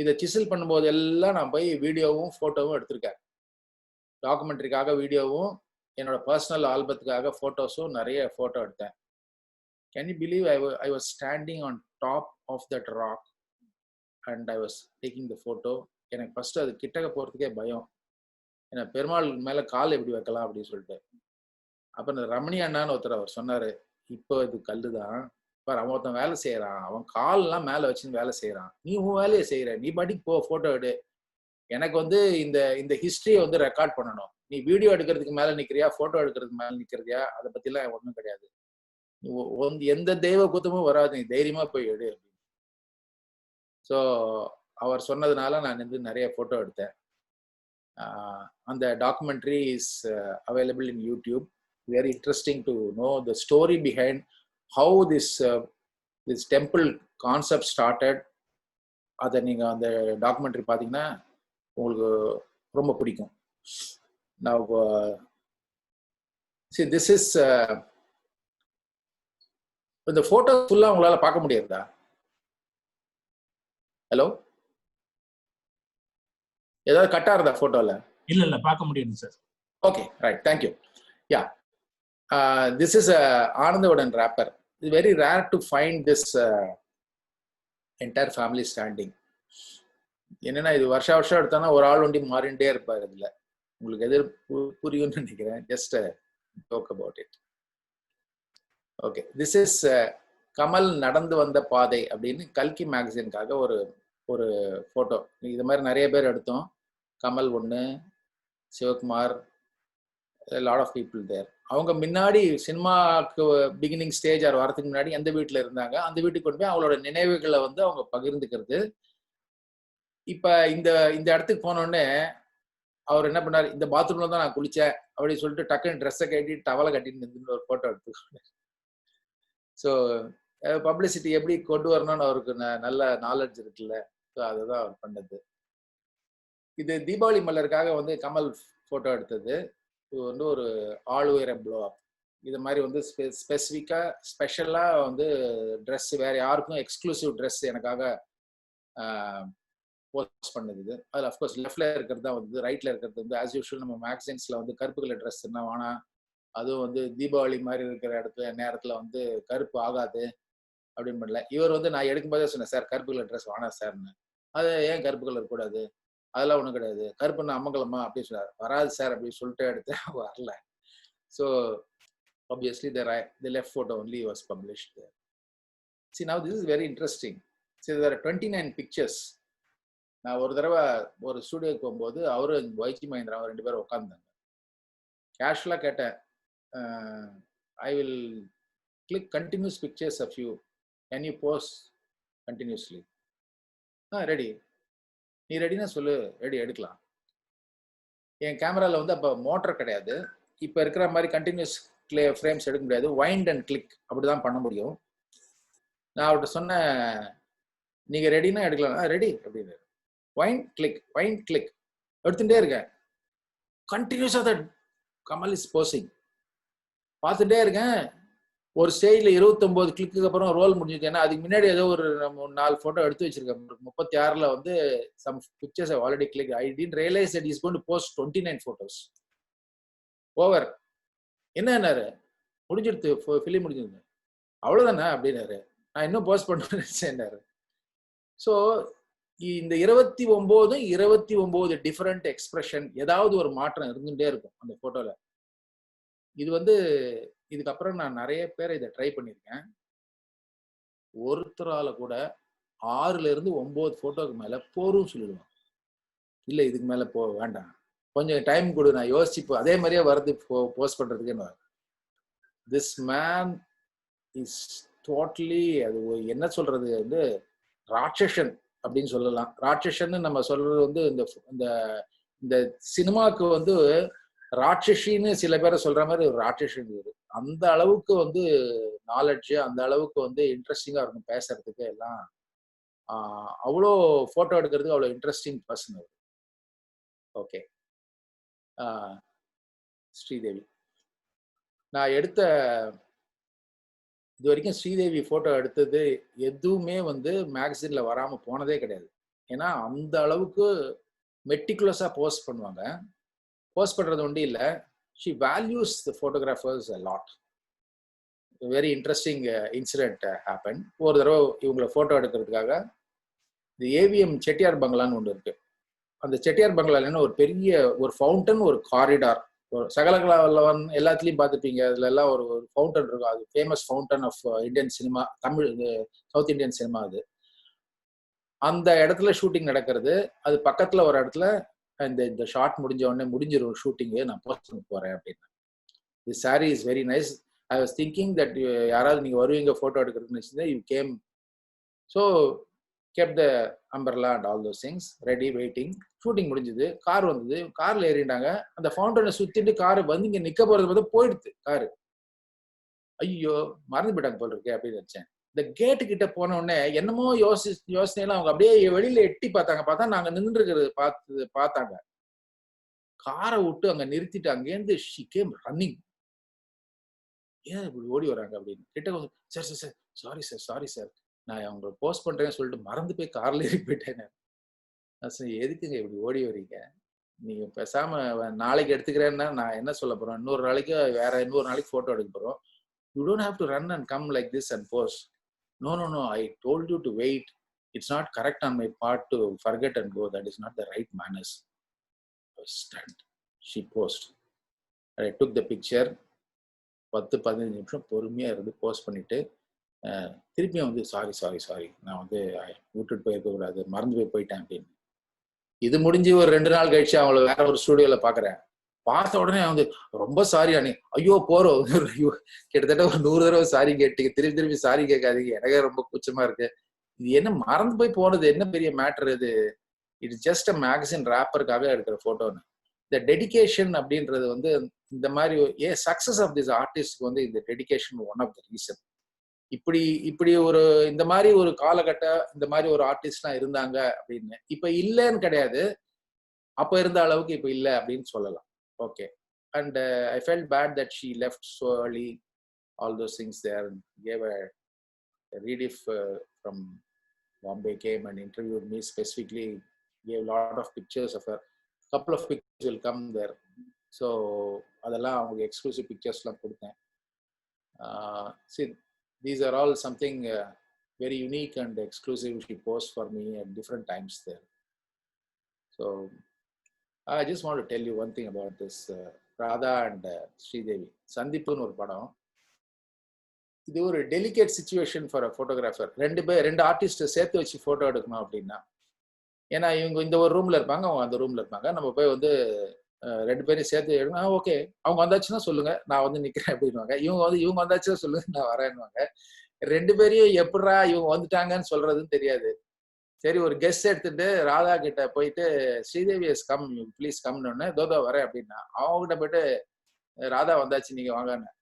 இதை சிசில் பண்ணும்போது எல்லாம் நான் போய் வீடியோவும் ஃபோட்டோவும் எடுத்திருக்கேன். டாக்குமெண்ட்ரிக்காக வீடியோவும் என்னோட பர்சனல் ஆல்பத்துக்காக ஃபோட்டோஸும் நிறைய ஃபோட்டோ எடுத்தேன். Can you believe I was standing on top of that rock and I was taking the photo. எனக்கு ஃபர்ஸ்ட் அது கிட்டக்க போகிறதுக்கே பயம். ஏன்னா பெருமாள் மேலே கால் எப்படி வைக்கலாம் அப்படின்னு சொல்லிட்டு. அப்புறம் ரமணி அண்ணான்னு ஒருத்தர் அவர் சொன்னார், இப்போ இது கல்லு தான், இப்போ அவன் ஒருத்தன் வேலை செய்கிறான், அவன் கால்லாம் மேலே வச்சுன்னு வேலை செய்கிறான், நீ உன் வேலையை செய்கிற, நீ பாட்டிக்கு போ ஃபோட்டோ எடு. எனக்கு வந்து இந்த ஹிஸ்ட்ரியை வந்து ரெக்கார்ட் பண்ணணும். நீ வீடியோ எடுக்கிறதுக்கு மேலே நிற்கிறியா, ஃபோட்டோ எடுக்கிறதுக்கு மேலே நிற்கிறியா, அதை பற்றிலாம் ஒன்றும் கிடையாது. நீ எந்த தெய்வ குத்தமும் வராது, நீ தைரியமாக போய் எடு அப்படின்னு. ஸோ அவர் சொன்னதுனால நான் வந்து நிறைய ஃபோட்டோ எடுத்தேன். அந்த documentary is available in YouTube. Very interesting to know the story behind how this temple concept started. அதை நீங்கள் அந்த டாக்குமெண்ட்ரி பார்த்தீங்கன்னா உங்களுக்கு ரொம்ப பிடிக்கும். நான் see this is இந்த ஃபோட்டோ ஃபுல்லாக உங்களால் பார்க்க முடியாதா? ஹலோ, ஏதாவது கட்டா இருந்தா ஃபோட்டோவில்? இல்ல பார்க்க முடியுது sir. Okay, right, thank you. Yeah, this is ஆனந்தவுடன் wrapper. It's very rare to find this entire family standing. என்னன்னா இது வருஷம் எடுத்தோன்னா ஒரு ஆள் ஒண்டி மாறிண்டே இருப்பார். இதுல உங்களுக்கு எது புரியும்னு நினைக்கிறேன். Just talk about it. Okay, this is Kamal நடந்து வந்த பாதை அப்படின்னு கல்கி மேகசினுக்காக ஒரு ஃபோட்டோ. இது மாதிரி நிறைய பேர் எடுத்தோம். கமல் ஒன்று, சிவகுமார், லாட் ஆஃப் பீப்புள் தேர். அவங்க முன்னாடி சினிமாவுக்கு பிகினிங் ஸ்டேஜ் வரதுக்கு முன்னாடி எந்த வீட்டில் இருந்தாங்க, அந்த வீட்டுக்கு கொண்டு போய் அவங்களோட நினைவுகளை வந்து அவங்க பகிர்ந்துக்கிறது. இப்ப இந்த இடத்துக்கு போனோடனே அவர் என்ன பண்ணாரு, இந்த பாத்ரூம்ல தான் நான் குளிச்சேன் அப்படின்னு சொல்லிட்டு டக்குன்னு ட்ரெஸ்ஸை கட்டி டவலை கட்டின்னு ஒரு போட்டோ எடுத்துக்கோங்க. ஸோ பப்ளிசிட்டி எப்படி கொண்டு வரணும்னு அவருக்கு நல்ல நாலேஜ் இருக்குல்ல. ஸோ அதுதான் அவர் பண்ணது. இது தீபாவளி மலருக்காக வந்து கமல் போட்டோ எடுத்தது. இது வந்து ஒரு ஆள் உயர ப்ளோ அப். இது மாதிரி வந்து ஸ்பெஷலாக வந்து ட்ரெஸ் வேற யாருக்கும் எக்ஸ்க்ளூசிவ் ட்ரெஸ் எனக்காக போஸ்ட் பண்ணுது. அதில் அஃப்கோர்ஸ் லெஃப்ட்ல இருக்கிறது தான் வந்து, ரைட்ல இருக்கிறது வந்து ஆஸ் யூஷுவல் நம்ம மேக்சின்ஸ்ல வந்து கருப்பு கலர் ட்ரெஸ் என்ன வேணாம், அதுவும் வந்து தீபாவளி மாதிரி இருக்கிற நேரத்தில் வந்து கருப்பு ஆகாது அப்படின்னு பண்ணல. இவர் வந்து நான் எடுக்கும்போதே சொன்னேன், சார் கருப்பு கலர் ட்ரெஸ் வேணாம் சார்னு. அது ஏன் கருப்பு கலர் கூடாது, அதெல்லாம் ஒன்றும் கிடையாது, கருப்புன்னு அம்மங்கலமா அப்படின்னு சொன்னார். வராது சார் அப்படின்னு சொல்லிட்டு எடுத்து வரல. So obviously the left photo only was published there. See, now this is very interesting. See, there are 29 pictures. நான் ஒரு தடவை ஒரு ஸ்டூடியோக்கு போகும்போது அவரும் வைஜி மகேந்திரா அவர் 2 பேரும் உட்காந்துருந்தாங்க. கேஷுவலாக கேட்டேன், I will click continuous pictures of you, can you pose கண்டினியூஸ்லி? ரெடி, நீ ரெடினா சொல்லு, ரெடி எடுக்கலாம். என் கேமராவில் வந்து அப்போ மோட்டர் கிடையாது, இப்போ இருக்கிற மாதிரி கண்டினியூஸ் ஃப்ரேம்ஸ் எடுக்க முடியாது, வைண்ட் அண்ட் கிளிக் அப்படி தான் பண்ண முடியும். நான் அவர்கிட்ட சொன்னேன், நீங்கள் ரெடினா எடுக்கலாம். ரெடி அப்படின்னு. வைண்ட் கிளிக் எடுத்துட்டே இருக்கேன். கண்டினியூஸாக தான் கமல் இஸ் போசிங் பார்த்துட்டே இருக்கேன். ஒரு ஸ்டேஜில் 29 கிளிக்கு அப்புறம் ரோல் முடிஞ்சுது. ஏன்னா அதுக்கு முன்னாடி ஏதோ ஒரு 4 ஃபோட்டோ எடுத்து வச்சிருக்கேன். 36 வந்து some pictures already click. I didn't realise that is going to post 29 photos. Over. என்னன்னாரு, முடிஞ்சிருது, ஃபிலிம் முடிஞ்சிருது. அவ்வளவுதானே அப்படின்னாரு. நான் இன்னும் போஸ்ட் பண்ணுறேன்னாரு. ஸோ இந்த 29 டிஃபரெண்ட் எக்ஸ்பிரஷன், ஏதாவது ஒரு மாற்றம் இருந்துகிட்டே இருக்கும் அந்த போட்டோல. இது வந்து இதுக்கப்புறம் நான் நிறைய பேரை இதை ட்ரை பண்ணியிருக்கேன். ஒருத்தரால கூட 6ல இருந்து 9 போட்டோக்கு மேல போரும் சொல்லிடுவாங்க. இல்ல இதுக்கு மேல வேண்டாம், கொஞ்சம் டைம் கொடு, நான் யோசிச்சு அதே மாதிரியே வருது போஸ்ட் பண்றதுக்கு. திஸ் மேன் இஸ் டோட்டலி, அது என்ன சொல்றது வந்து ராட்சசன் அப்படின்னு சொல்லலாம். ராட்சசன் நம்ம சொல்றது வந்து இந்த சினிமாவுக்கு வந்து ராட்சசின்னு சில பேரை சொல்ற மாதிரி ஒரு ராட்சசன் இது. அந்த அளவுக்கு வந்து நாலெட்ஜ், அந்த அளவுக்கு வந்து இன்ட்ரெஸ்டிங்கா இருக்கும் பேசுறதுக்கு எல்லாம். அவ்வளோ போட்டோ எடுக்கிறதுக்கு அவ்வளோ இன்ட்ரெஸ்டிங் பர்சன் அவர். ஓகே, ஸ்ரீதேவி நான் எடுத்த இது வரைக்கும் ஸ்ரீதேவி போட்டோ எடுத்தது எதுவுமே வந்து மேகசின்ல வராம போனதே கிடையாது. ஏன்னா அந்த அளவுக்கு மெட்டிகுலஸா போஸ்ட் பண்ணுவாங்க. போஸ்ட் பண்றது ஒன்றும் இல்லை, she values the photographers a lot. Very interesting incident happen. ஒரு தடவை இவங்களை போட்டோ எடுக்கிறதுக்காக இந்த ஏவிஎம் செட்டியார் பங்களான்னு ஒன்று இருக்கு. அந்த செட்டியார் பங்களால ஒரு பெரிய ஒரு ஃபவுண்டன், ஒரு காரிடார், ஒரு சகலகலாவல்லவன் எல்லாத்துலேயும் பார்த்துப்பீங்க. அதுல எல்லாம் ஒரு ஃபவுண்டன் இருக்கும். அது famous fountain of Indian cinema, Tamil south Indian cinema. அது அந்த இடத்துல ஷூட்டிங் நடக்கிறது. அது பக்கத்துல ஒரு இடத்துல இந்த ஷார்ட் முடிஞ்ச உடனே முடிஞ்சிடும் ஷூட்டிங்கு, நான் போஸ்ட் பண்ண போறேன் அப்படின்னு. The sari is very nice. I was thinking that யாராவது நீங்க வருவீங்க போட்டோ எடுக்கிறதுன்னு, you came. So kept the umbrella and all those things ready waiting. Shooting முடிஞ்சது, கார் வந்தது, கார்ல ஏறிட்டாங்க. அந்த ஃபவுண்டனை சுத்திட்டு கார் வந்து இங்க நிக்க போறது பார்த்து போயிடுது காரு. ஐயோ மறந்து போயிட்டாங்க போல இருக்கு அப்படின்னு நினைச்சேன். இந்த கேட்டு கிட்ட போன உடனே என்னமோ யோசனையெல்லாம் அவங்க அப்படியே வெளியில எட்டி பார்த்தாங்க. பார்த்தா நாங்க நின்று இருக்கிறது பார்த்தாங்க. காரை விட்டு அங்க நிறுத்திட்டு அங்கேருந்து she came running. ஏன் இப்படி ஓடி வராங்க அப்படின்னு கிட்ட கொஞ்சம், sir sir sir sorry sir sorry sir, நான் அவங்க போஸ்ட் பண்றேன்னு சொல்லிட்டு மறந்து போய் கார்ல ஏறி போயிட்டேன். எதுக்குங்க இப்படி ஓடி வரீங்க, நீங்க பேசாம நாளைக்கு எடுத்துக்கிறேன்னா நான் என்ன சொல்ல போறேன், இன்னொரு நாளைக்கு வேற இன்னொரு நாளைக்கு போட்டோ எடுக்க போறோம். You don't have to run and come like this and pose. No no no, I told you to wait. It's not correct on my part to forget and go. That is not the right manners. Stand. She posed. I took the picture. 10-15 நிமிஷம் பொறுமையா இருந்து post பண்ணிட்டு திருப்பியும் வந்து sorry sorry sorry, நான் வந்து விட்டுட்டு போயிருக்க கூடாது, மறந்து போயிட்டேன் அப்படின்னு. இது முடிஞ்சு ஒரு 2 நாள் கழிச்சு அவங்கள வேற ஒரு ஸ்டூடியோல பாக்குறேன். பார்த்த உடனே வந்து ரொம்ப சாரி அண்ணே, ஐயோ போறோம், கிட்டத்தட்ட ஒரு 100 தடவை சாரி கேட்டீங்க, திருப்பி சாரி கேட்காதீங்க, எனக்கே ரொம்ப கூச்சமா இருக்கு. இது என்ன மறந்து போய் போனது என்ன பெரிய மேட்டர் இது, இட்ஸ் ஜஸ்ட் அ மேகசின் ராப்பருக்காக எடுக்கிற போட்டோன்னு. இந்த டெடிகேஷன் அப்படின்றது வந்து இந்த மாதிரி சக்சஸ் ஆஃப் திஸ் ஆர்டிஸ்ட்க்கு வந்து இந்த dedication one of the reason. இப்படி ஒரு இந்த மாதிரி ஒரு காலகட்ட இந்த மாதிரி ஒரு ஆர்டிஸ்ட்லாம் இருந்தாங்க அப்படின்னு இப்ப இல்லைன்னு கிடையாது, அப்ப இருந்த அளவுக்கு இப்ப இல்லை அப்படின்னு சொல்லலாம். Okay, and I felt bad that she left so early, all those things there, and gave a Rediff from Bombay came and interviewed me specifically, gave a lot of pictures of her. Couple of pictures will come there. So அதெல்லாம் அவங்க exclusive பிக்சர்ஸ்லாம் கொடுத்தேன். See, these are all something very unique and exclusive she posts for me at different times there. So I just want to tell you one thing about this Radha and Sridevi. சந்திப்புன்னு ஒரு படம். இது ஒரு delicate situation for a photographer. ரெண்டு artist சேர்த்து வச்சு photo எடுக்கணும் அப்படின்னா, ஏன்னா இவங்க இந்த ஒரு ரூம்ல இருப்பாங்க, அவங்க அந்த ரூம்ல இருப்பாங்க. நம்ம போய் வந்து 2 பேரையும் சேர்த்து எடுக்கணும். ஓகே, அவங்க வந்தாச்சுன்னா சொல்லுங்க, நான் வந்து நிக்கிறேன் அப்படின்வாங்க. இவங்க வந்தாச்சுன்னா சொல்லுங்க, நான் வரேன்னுவாங்க. 2 பேரையும் எப்படா இவங்க வந்துட்டாங்கன்னு சொல்றதுன்னு தெரியாது. சரி, ஒரு கெஸ்ட் எடுத்துட்டு ராதா கிட்ட போயிட்டு ஸ்ரீதேவி எஸ் கம், ப்ளீஸ் கம்னு, தோதோ வரேன் அப்படின்னா, அவங்க கிட்ட போயிட்டு ராதா வந்தாச்சு நீங்க வாங்கன்னு.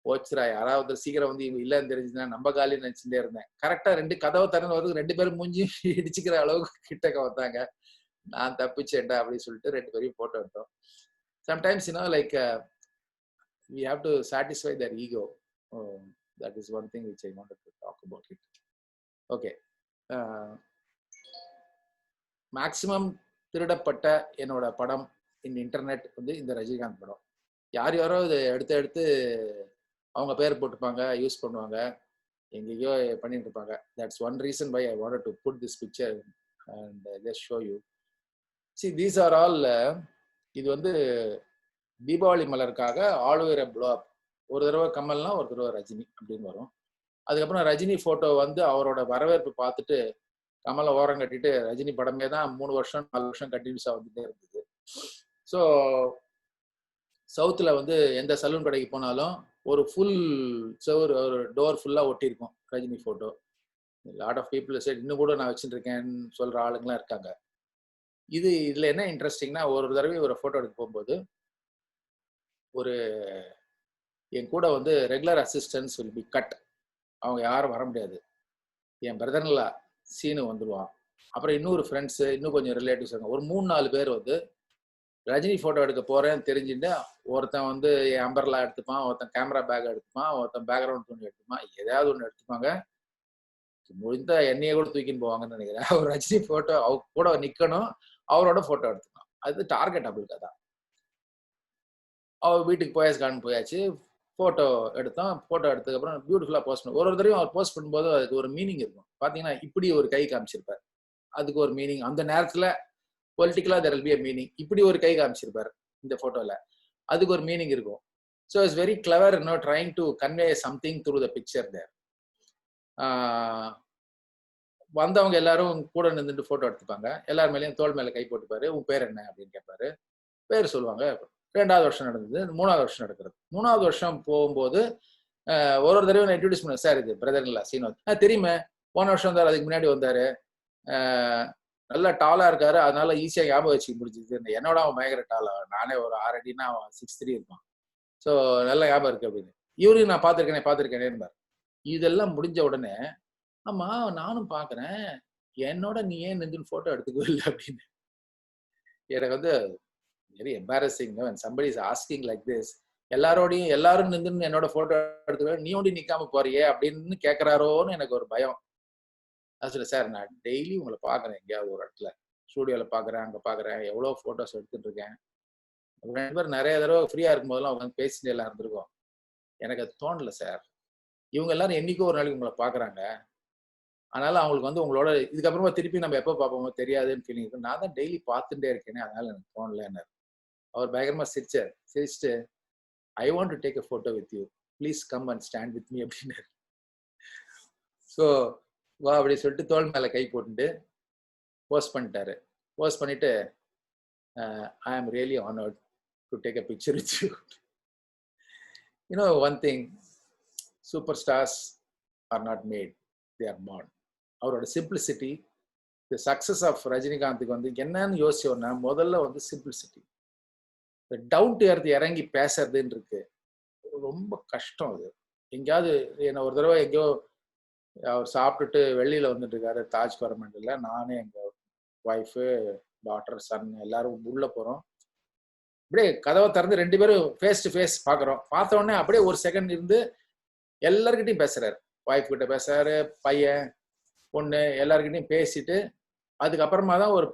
போச்சுரா, யாராவது சீக்கிரம் வந்து இவங்க இல்லைன்னு தெரிஞ்சுன்னா நம்ம காலி நினைச்சுட்டே இருந்தேன். கரெக்டா 2 கதவை திறந்து வரதுக்கு 2 பேரும் மூஞ்சி இடிச்சுக்கிற அளவுக்கு கிட்டக்க வந்தாங்க. நான் தப்பிச்சேன்டா அப்படின்னு சொல்லிட்டு 2 பேரையும் போட்டோ எடுத்தோம். Sometimes, like we have to satisfy their ego. That is one thing which I wanted to talk about it. Okay. Maximum திருடப்பட்ட என்னோட படம் இந்த இன்டர்நெட் வந்து இந்த ரஜினிகாந்த் படம். யாரோ இதை எடுத்து அவங்க பேர் போட்டுப்பாங்க, யூஸ் பண்ணுவாங்க, எங்கேயோ பண்ணிட்டு இருப்பாங்க. That's one reason why I wanted to put this picture and just show you. See, these are all இது வந்து தீபாவளி மலருக்காக ஆளுவேர ப்ளோஅப். ஒரு தடவை கமல்னா ஒரு தடவை ரஜினி அப்படின்னு வரும். அதுக்கப்புறம் ரஜினி போட்டோ வந்து அவரோட வரவேற்பு பார்த்துட்டு கமலை ஓரம் கட்டிட்டு ரஜினி படமே தான் 3 வருஷம் 4 வருஷம் கண்டினியூஸா வந்துட்டே இருந்தது. ஸோ சவுத்தில் வந்து எந்த சலூன் கடைக்கு போனாலும் ஒரு ஃபுல் செவர், ஒரு டோர் ஃபுல்லாக ஒட்டியிருக்கும் Rajini photo. Lot of people sight இன்னும் கூட நான் வச்சுட்டு இருக்கேன்னு சொல்கிற ஆளுங்களாம் இருக்காங்க. இதில் என்ன இன்ட்ரெஸ்டிங்னா, ஒரு தடவை ஒரு ஃபோட்டோ எடுக்க போகும்போது ஒரு என் கூட வந்து regular assistance will be cut. அவங்க யாரும் வர முடியாது. என் பிரதர்ல சீனு வந்துடுவான். அப்புறம் இன்னொரு ஃப்ரெண்ட்ஸு, இன்னும் கொஞ்சம் ரிலேட்டிவ்ஸ் இருக்காங்க. ஒரு 3-4 பேர் வந்து ரஜினி ஃபோட்டோ எடுக்க போகிறேன்னு தெரிஞ்சுட்டு ஒருத்தன் வந்து என் அம்பர்லா எடுத்துப்பான், ஒருத்தன் கேமரா பேக் எடுத்துப்பான், ஒருத்தன் பேக்ரவுண்ட் துணி எடுத்துப்பான், ஏதாவது ஒன்று எடுத்துப்பாங்க. முடிந்த என்னையே கூட தூக்கின்னு போவாங்கன்னு நினைக்கிறேன். அவர் ரஜினி ஃபோட்டோ அவர் கூட நிற்கணும், அவரோட ஃபோட்டோ எடுத்துக்கலாம். அது டார்கெட் அவளுக்கு தான். அவர் வீட்டுக்கு போயாச்சுக்கான்னு போயாச்சு, ஃபோட்டோ எடுத்தோம். ஃபோட்டோ எடுத்ததுக்கப்புறம் பியூட்டிஃபுல்லாக போஸ்ட் பண்ணோம். ஒரு தடவையும் அவர் போஸ்ட் பண்ணும்போது அதுக்கு ஒரு மீனிங் இருக்கும். பார்த்தீங்கன்னா இப்படி ஒரு கை காமிச்சிருப்பார், அதுக்கு ஒரு மீனிங். அந்த நேரத்தில் பொலிட்டிக்கலாக there will be a meaning. இப்படி ஒரு கை காமிச்சிருப்பார் இந்த ஃபோட்டோவில், அதுக்கு ஒரு மீனிங் இருக்கும். So it's very clever, trying to convey something through the picture there. வந்தவங்க எல்லாரும் கூட நின்றுட்டு ஃபோட்டோ எடுத்துப்பாங்க. எல்லார் மேலேயும் தோள் மேலே கை போட்டுப்பாரு. உன் பேர் என்ன அப்படின்னு கேட்பாரு. பேர் சொல்லுவாங்க. 2வது வருஷம் நடந்தது, 3வது வருஷம் நடக்கிறது. 3வது வருஷம் போகும்போது ஒரு தடவை நான் இன்ட்ரடியூஸ் பண்ணேன். சார் இது பிரதர் இல்ல சீனோத். தெரியுமே, போன வருஷம் வந்தார், அதுக்கு முன்னாடி வந்தாரு, நல்லா டாலா இருக்காரு, அதனால ஈஸியாக ஞாபகம் வச்சுக்க முடிஞ்சுது. என்னோட அவன் பயங்கர டாலா, நானே ஒரு 6 அடினா அவன் 6'3" இருப்பான். ஸோ நல்லா ஞாபகம் இருக்கு அப்படின்னு. இவரையும் நான் பார்த்துருக்கேனே. இதெல்லாம் முடிஞ்ச உடனே, ஆமா நானும் பார்க்குறேன், என்னோட நீ ஏன் நின்று ஃபோட்டோ எடுத்துக்கோ இல்லை அப்படின்னு. எனக்கு வந்து very embarrassing when somebody is asking like this. எல்லாரும் நின்று என்னோட ஃபோட்டோ எடுத்துக்கோ, நீ ஒண்டி நிற்காம போறியே அப்படின்னு கேட்குறாரோன்னு எனக்கு ஒரு பயம். அது சார், நான் டெய்லி உங்களை பார்க்குறேன், எங்கேயாவது ஒரு இடத்துல ஸ்டூடியோவில் பார்க்குறேன், அங்கே பார்க்குறேன், எவ்வளோ ஃபோட்டோஸ் எடுத்துட்டு இருக்கேன். 2 பேர் நிறைய தடவை ஃப்ரீயாக இருக்கும்போதெல்லாம் உட்காந்து பேசிட்டு எல்லாம் இருந்திருக்கோம். எனக்கு அது தோணலை சார். இவங்க எல்லாரும் என்னைக்கோ ஒரு நாளைக்கு உங்களை பார்க்குறாங்க, அதனால அவங்களுக்கு வந்து உங்களோட இதுக்கப்புறமா திருப்பி நம்ம எப்போ பார்ப்போமோ தெரியாதுன்னு ஃபீலிங் இருக்கு. நான் தான் டெய்லி பார்த்துட்டே இருக்கேனே, அதனால எனக்கு தோணலைன்னு. அவர் பயங்கரமா சிரிச்சுட்டு ஐ want to take a photo with you, please come and stand with me அப்படின்னாரு. ஸோ வா அப்படி சொல்லிட்டு தோள் மேலே கை போட்டுட்டு போஸ்ட் பண்ணிட்டாரு. போஸ்ட் பண்ணிட்டு I am really honoured to take a picture with you. One thing, super stars are not made, they are born. அவரோட சிம்பிளிசிட்டி, தி சக்சஸ் ஆஃப் ரஜினிகாந்துக்கு வந்து என்னன்னு யோசிச்சோன்னா, முதல்ல வந்து சிம்பிளிசிட்டி. டவுன் டு எர்த் இறங்கி பேசுறதுன்னு இருக்கு, ரொம்ப கஷ்டம். அது எங்கேயாவது என்ன ஒரு தடவை எங்கேயோ அவர் சாப்பிட்டுட்டு வெளியில வந்துட்டு இருக்காரு தாஜ் கவர்மெண்ட்ல, நானே எங்க ஒய்ஃபு, டாட்டர், சன் எல்லாரும் உள்ள போறோம். அப்படியே கதவை திறந்து 2 பேரும் ஃபேஸ் டு ஃபேஸ் பார்க்குறோம். பார்த்த உடனே அப்படியே ஒரு செகண்ட் இருந்து எல்லாருக்கிட்டையும் பேசுறாரு. ஒய்ஃப் கிட்ட பேசுறாரு, பையன் பொண்ணு எல்லாருக்கிட்டையும் பேசிட்டு அதுக்கப்புறமா தான் ஒரு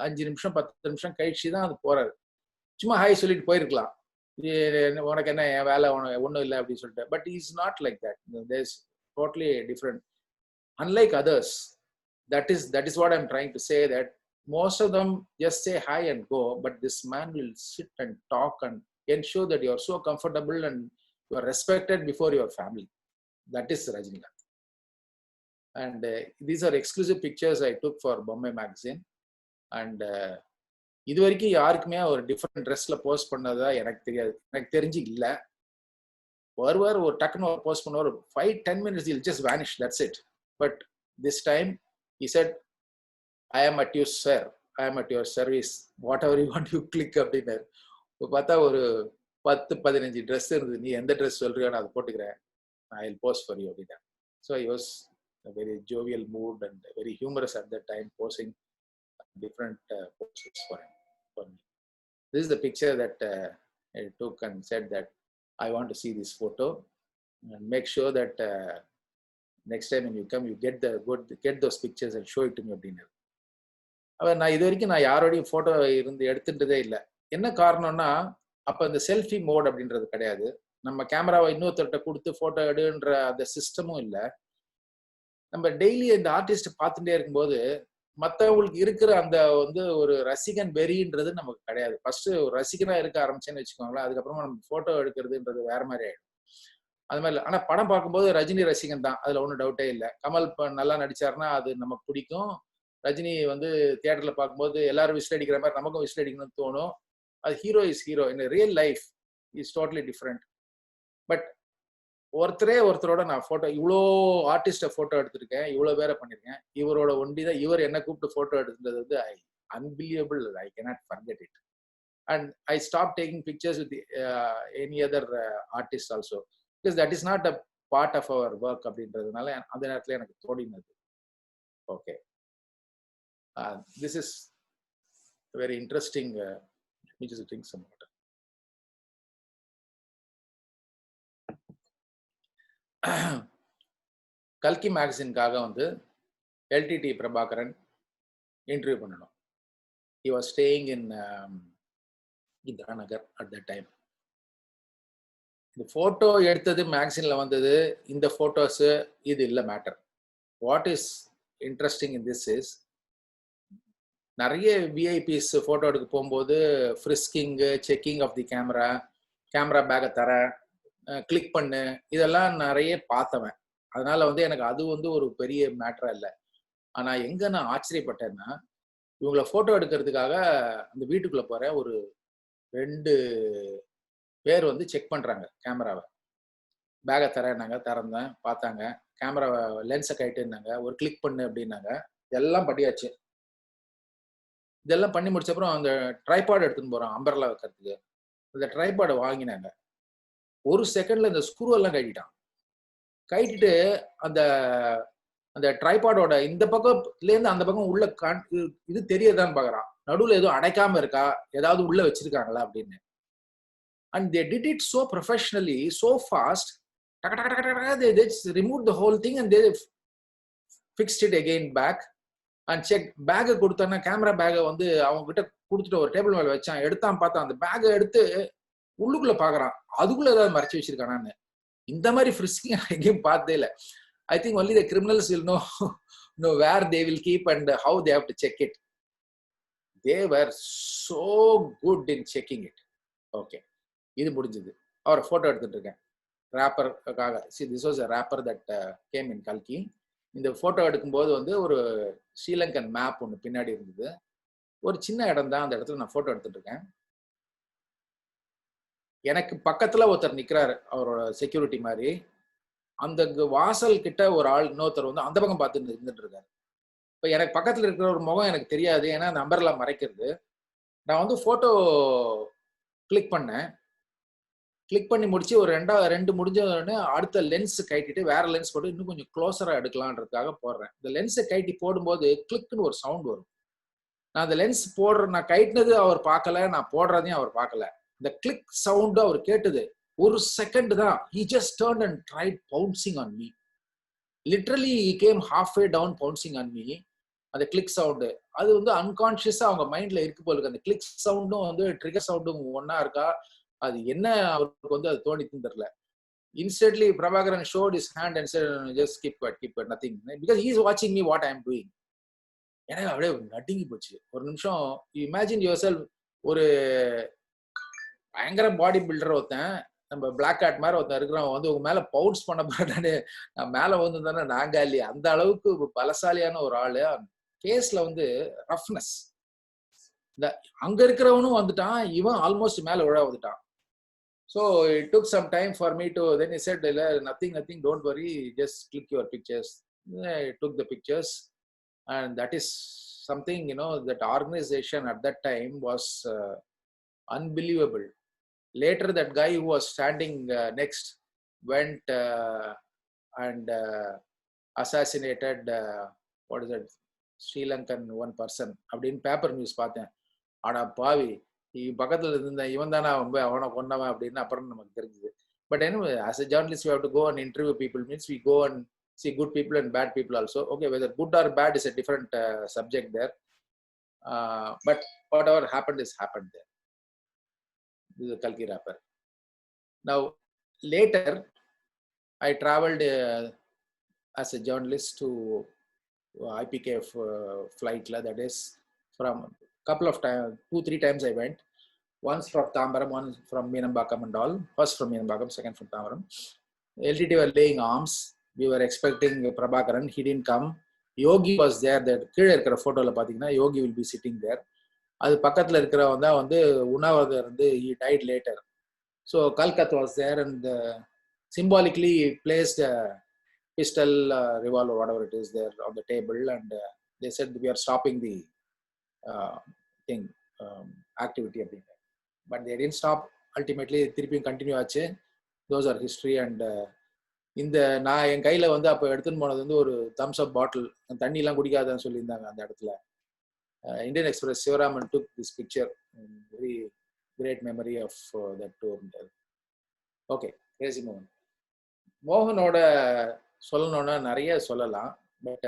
5 நிமிஷம் 10 நிமிஷம் கழிச்சு தான் அது போறாரு. சும்மா ஹாய் சொல்லிட்டு போயிருக்கலாம், உனக்கு என்ன என் வேலை ஒன்றும் இல்லை அப்படின்னு சொல்லிட்டு. But is not like that. There is totally different. Unlike others, that is what I'm trying to say, that most of them just say hi and go, but this man will sit and talk and ensure that you are so comfortable and you are respected before your family. That is Rajinikanth. And these are exclusive pictures I took for Bombay magazine. And இது வரைக்கும் யாருக்குமே ஒரு different ட்ரெஸ்ல post பண்ணதா எனக்கு தெரியாது. எனக்கு தெரிஞ்சு இல்லை. வருவார், ஒரு டக்குன்னு ஒரு போஸ்ட் பண்ணுவார், 5-10 minutes he'll just vanish, that's it. But this time he said, I am at your sir, I am at your service, whatever you want you click அப்படின்னாரு. இப்போ பார்த்தா ஒரு 10-15 ட்ரெஸ் இருந்தது. நீ எந்த ட்ரெஸ் சொல்றியோ நான் அதை போட்டுக்கிறேன், I will post for you அப்படின்னா. So he was a very jovial mood and very humorous at that time, posing different poses for him. For me, this is the picture that I took and said that I want to see this photo and make sure that next time when you come, you get those pictures and show it to me அப்படின்னா. அவர் நான் இது வரைக்கும் நான் யாரோடையும் photo இருந்து எடுத்துட்டதே இல்லை. என்ன காரணம்னா, அப்போ இந்த செல்ஃபி மோட் அப்படின்றது கிடையாது. நம்ம கேமராவை இன்னொருத்தர்கிட்ட கொடுத்து போட்டோ எடுன்ற அந்த சிஸ்டமும் இல்லை. நம்ம டெய்லி இந்த ஆர்டிஸ்ட் பார்த்துட்டே இருக்கும்போது மற்றவங்களுக்கு இருக்கிற அந்த வந்து ஒரு ரசிகன் வெறின்றது நமக்கு கிடையாது. ஃபர்ஸ்ட் ஒரு ரசிகனா இருக்க ஆரம்பிச்சேன்னு வச்சுக்கோங்களேன், அதுக்கப்புறமா நம்ம போட்டோ எடுக்கிறதுன்றது வேற மாதிரி ஆயிடும். அது மாதிரி இல்லை. ஆனா படம் பார்க்கும்போது ரஜினி ரசிகன் தான், அதுல ஒன்றும் டவுட்டே இல்லை. கமல் நல்லா நடிச்சாருன்னா அது நமக்கு பிடிக்கும். ரஜினி வந்து தியேட்டர்ல பார்க்கும்போது எல்லாரும் விசில் அடிக்கிற மாதிரி நமக்கும் விசில் அடிக்கணும்னு தோணும். அது hero is hero. In real life is totally different. But ஒருத்தரோட நான் போட்டோ இவ்வளோ ஆர்டிஸ்ட போட்டோ எடுத்திருக்கேன், இவ்வளோ பேரை பண்ணியிருக்கேன். இவரோட ஒண்டிதான் இவர் என்ன கூப்பிட்டு போட்டோ எடுத்தது வந்து unbelievable. I cannot forget it. And I stop taking pictures with any other artist also, because that is not a part of our work அப்படின்றதுனால அந்த நேரத்தில் எனக்கு தோணினது. Okay, this is very interesting. Let me just drink some water. கல்கி மேகசின்காக வந்து LTTE Prabhakaran interview பண்ணணும். He was staying in Indiranagar at that time. இந்த போட்டோ எடுத்தது மேகசின்ல வந்தது, இந்த போட்டோஸ் இது இல்லை matter. What is interesting in this is, நிறைய விஐபிஸ் போட்டோ எடுக்க போகும்போது ஃப்ரிஸ்கிங்கு, செக்கிங் ஆஃப் தி கேமரா பேக்கை தர, கிளிக் பண்ணு, இதெல்லாம் நிறைய பார்த்தவன். அதனால வந்து எனக்கு அது வந்து ஒரு பெரிய மேட்டரா இல்லை. ஆனா எங்க நான் ஆச்சரியப்பட்டேன்னா, இவங்களை போட்டோ எடுக்கிறதுக்காக அந்த வீட்டுக்குள்ள போற ஒரு 2 பேர் வந்து செக் பண்றாங்க கேமராவை. பேக்கை தரேன்னாங்க, திறந்தேன், பார்த்தாங்க. கேமராவை லென்ஸை கைட்டுனாங்க, ஒரு கிளிக் பண்ணு அப்படின்னாங்க. எல்லாம் படியாச்சு. இதெல்லாம் பண்ணி முடிச்ச அப்புறம் அந்த ட்ரைபாட் எடுத்துன்னு போறான் அம்பர்லா வைக்கிறதுக்கு. அந்த ட்ரைபாடை வாங்கினாங்க. ஒரு செகண்ட்ல இந்த ஸ்க்ரூ எல்லாம் கட்டிட்டான். கட்டிட்டு அந்த அந்த ட்ரைபாடோட இந்த பக்கத்துல இருந்து அந்த பக்கம் உள்ள இது தெரியதான்னு பாக்குறான். நடுவுல எதுவும் அடைக்காம இருக்கா, ஏதாவது உள்ள வச்சிருக்காங்களா அப்படின்னு. And they did it so professionally, so fast. they just removed the whole thing and they fixed it again back and checked. பேக்கை கொடுத்தானா, கேமரா பேக்கை வந்து அவங்க கிட்ட கொடுத்துட்டு ஒரு டேபிள் மேல வச்சான். எடுத்தான், பார்த்தான். அந்த பேக்கை எடுத்து உள்ளுக்குள்ள பாக்குறான், அதுக்குள்ள ஏதாவது மறைச்சு வச்சிருக்கானான்னு. இந்த மாதிரி ஃப்ரிஸ்கிங் எங்கேயும் பார்த்ததே இல்லை. I think only the criminals will know where they will keep and how they have to check it. They were so good in checking it. Okay, இது முடிஞ்சது. அவரை போட்டோ எடுத்துட்டு இருக்கேன் ராப்பருக்காக. See, this was a rapper that came in Kalki. இந்த photo எடுக்கும்போது வந்து ஒரு Sri Lankan map ஒன்று பின்னாடி இருந்தது. ஒரு சின்ன இடம் தான், அந்த இடத்துல நான் போட்டோ எடுத்துட்டு இருக்கேன். எனக்கு பக்கத்துல ஒருத்தர் நிக்கிறாரு, அவரோட செக்யூரிட்டி மாதிரி. அந்த வாசல் கிட்ட ஒரு ஆள் இன்னொருத்தர் வந்து அந்த பக்கம் பார்த்து இருந்துட்டு இருக்காரு. இப்ப எனக்கு பக்கத்துல இருக்கிற ஒரு முகம் எனக்கு தெரியாது, ஏன்னா நம்பர்லாம் மறைக்கிறது. நான் வந்து போட்டோ கிளிக் பண்ணேன். கிளிக் பண்ணி முடிச்சு ஒரு 2 முடிஞ்ச உடனே அடுத்த லென்ஸ் கைட்டிட்டு வேற லென்ஸ் போட்டு இன்னும் கொஞ்சம் க்ளோஸரா எடுக்கலான்றதுக்காக போடுறேன். இந்த லென்ஸை கைட்டி போடும்போது கிளிக்னு ஒரு சவுண்ட் வரும். நான் அந்த லென்ஸ் நான் கைட்டினது அவர் பார்க்கல, நான் போடுறதையும் அவர் பார்க்கல. இந்த கிளிக் சவுண்டு அவர் கேட்டது. ஒரு செகண்ட் தான். He just turned and tried pouncing on me. Literally he came halfway down pouncing on me. அந்த கிளிக் சவுண்டு அது வந்து அன்கான்ஷியஸா அவங்க மைண்ட்ல இருக்கு போல இருக்கு. அந்த கிளிக் சவுண்டும் வந்து ட்ரிகர் சவுண்டும் ஒன்னா இருக்கா, அது என்ன அவருக்கு வந்து அது தோணித்துன்னு தெரியல. Instantly Prabhakaran showed his hand and said, just keep quiet, nothing, because he is watching me what I am doing. எனக்கு அப்படியே நடுங்கி போச்சு. ஒரு நிமிஷம் இமேஜின் யுவர் செல்ஃப், ஒரு பயங்கர பாடி பில்டர் ஒருத்தன், நம்ம பிளாக் காட் மாதிரி ஒருத்தன் இருக்கிறவன் வந்து உங்க மேல பவுன்ஸ் பண்ண போறானே, நான் மேல வந்து தானே நாங்க இல்லையா, அந்த அளவுக்கு பலசாலியான ஒரு ஆளு. ஃபேஸ்ல வந்து ரஃப்னஸ். இந்த அங்க இருக்கிறவனும் வந்துட்டான், இவன் ஆல்மோஸ்ட் மேல விழ வந்துட்டான். So it took some time for me to, then he said, nothing, don't worry, just click your pictures. I took the pictures, and that is something, that organization at that time was unbelievable. Later that guy who was standing next went and assassinated what is that, Sri Lankan one person அப்படினு paper news பார்த்தேன். ஆனா பாவி, பக்கத்துல இருந்த இவன் தானே அவனை கொன்னவன் அப்படின்னு அப்புறம் நமக்கு தெரிஞ்சது. But anyway, as a journalist we have to go and interview people, means we go and see good people and bad people also. Okay, whether good or bad is a different subject there, but whatever happened is happened there. This is a Kalki rapper. Now later I traveled as a journalist to IPKF flight, that is from couple of times, 2-3 times I went. Once from Tambaram, one from Meenambakam and all. First from Meenambakam, second from Tambaram. LTT were laying arms. We were expecting Prabhakaran. He didn't come. Yogi was there. That கீழே இருக்கிற photoல பாத்தீங்கன்னா Yogi will be sitting there. அது பக்கத்துல இருக்கிறவன் தான் வந்து உண்ணாவிரதம் இருந்து he died later. So Kalkat was there and symbolically placed a pistol, revolver, whatever it is there on the table, and they said we are stopping the thing, activity அப்படிங்க. But they didn't stop. Ultimately திருப்பியும் continue ஆச்சு. Those are history. And இந்த நான் என் கையில வந்து அப்போ எடுத்துன்னு போனது வந்து ஒரு தம்ஸ் அப் பாட்டில், தண்ணி எல்லாம் குடிக்காதன்னு சொல்லியிருந்தாங்க அந்த இடத்துல. Indian Express Sivaraman took this picture. Very great memory of that tour. Okay, crazy Mohan. மோகனோட சொல்லணும்னா நிறைய சொல்லலாம். But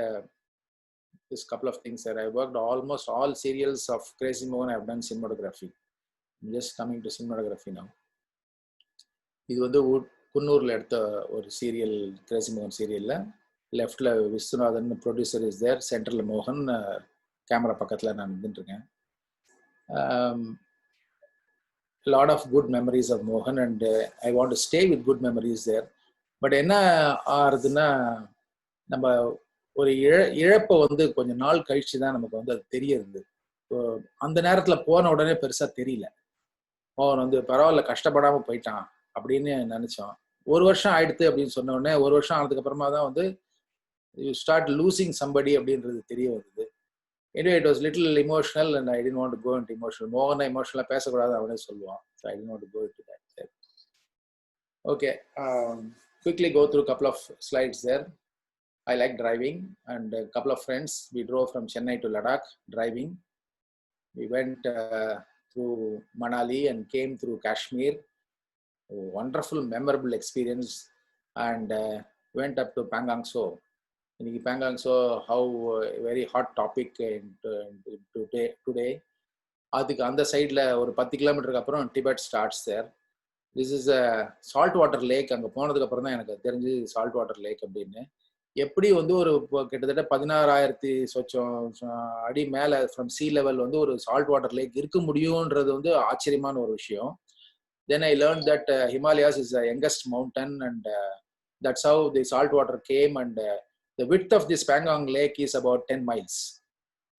this couple of things that I worked almost all serials of Crazy Mohan. I have done cinematography. I'm just coming to cinematography now. இது வந்து குன்னூர்ல எடுத்த ஒரு serial, Crazy மோகன் சீரியல்ல. லெஃப்ட்ல விஸ்வநாதன் ப்ரொடியூசர் இஸ் தேர், சென்டர்ல மோகன், கேமரா பக்கத்துல நான் நின்றுட்டு இருக்கேன். lot of good memories of Mohan, and I want to stay with good memories there. But என்ன ஆறுதுன்னா, நம்ம ஒரு இழப்பை வந்து கொஞ்சம் நாள் கழிச்சு தான் நமக்கு வந்து அது தெரியறது. அந்த நேரத்துல போன உடனே பெருசா தெரியல. அவன் வந்து பரவாயில்ல கஷ்டப்படாம போயிட்டான் அப்படின்னு நினைச்சோம். ஒரு வருஷம் ஆயிடுத்து அப்படின்னு சொன்ன உடனே, ஒரு வருஷம் ஆனதுக்கு அப்புறமா தான் வந்து யூ ஸ்டார்ட் லூசிங் சம்படி அப்படின்றது தெரிய வருது. Anyway, it was little emotional and I didn't want to go into emotional. மோகனை emotional பேசக்கூடாது அவனே சொல்லுவான். So I didn't want to go into that. Okay, quickly go through a couple of slides there. I like driving, and a couple of friends, we drove from Chennai to Ladakh driving. We went through Manali and came through Kashmir. A wonderful, memorable experience, and went up to Pangong Tso. In Pangong Tso, how very hot topic today. அதுக்கு அந்த சைடில் ஒரு 10 கிலோமீட்டருக்கு அப்புறம் Tibet starts there. This is a salt water lake. அங்கே போனதுக்கு அப்புறம் தான் எனக்கு தெரிஞ்சு சால்ட் வாட்டர் லேக் அப்படின்னு. எப்படி வந்து ஒரு கிட்டத்தட்ட 16,000 சொச்சம் அடி மேலே ஃப்ரம் சி லெவல் வந்து ஒரு சால்ட் வாட்டர் லேக் இருக்க முடியும்ன்றது வந்து ஆச்சரியமான ஒரு விஷயம். Then I learned that Himalayas is the youngest mountain, and that's how the salt water came, and the width of this Pangong lake is about 10 miles.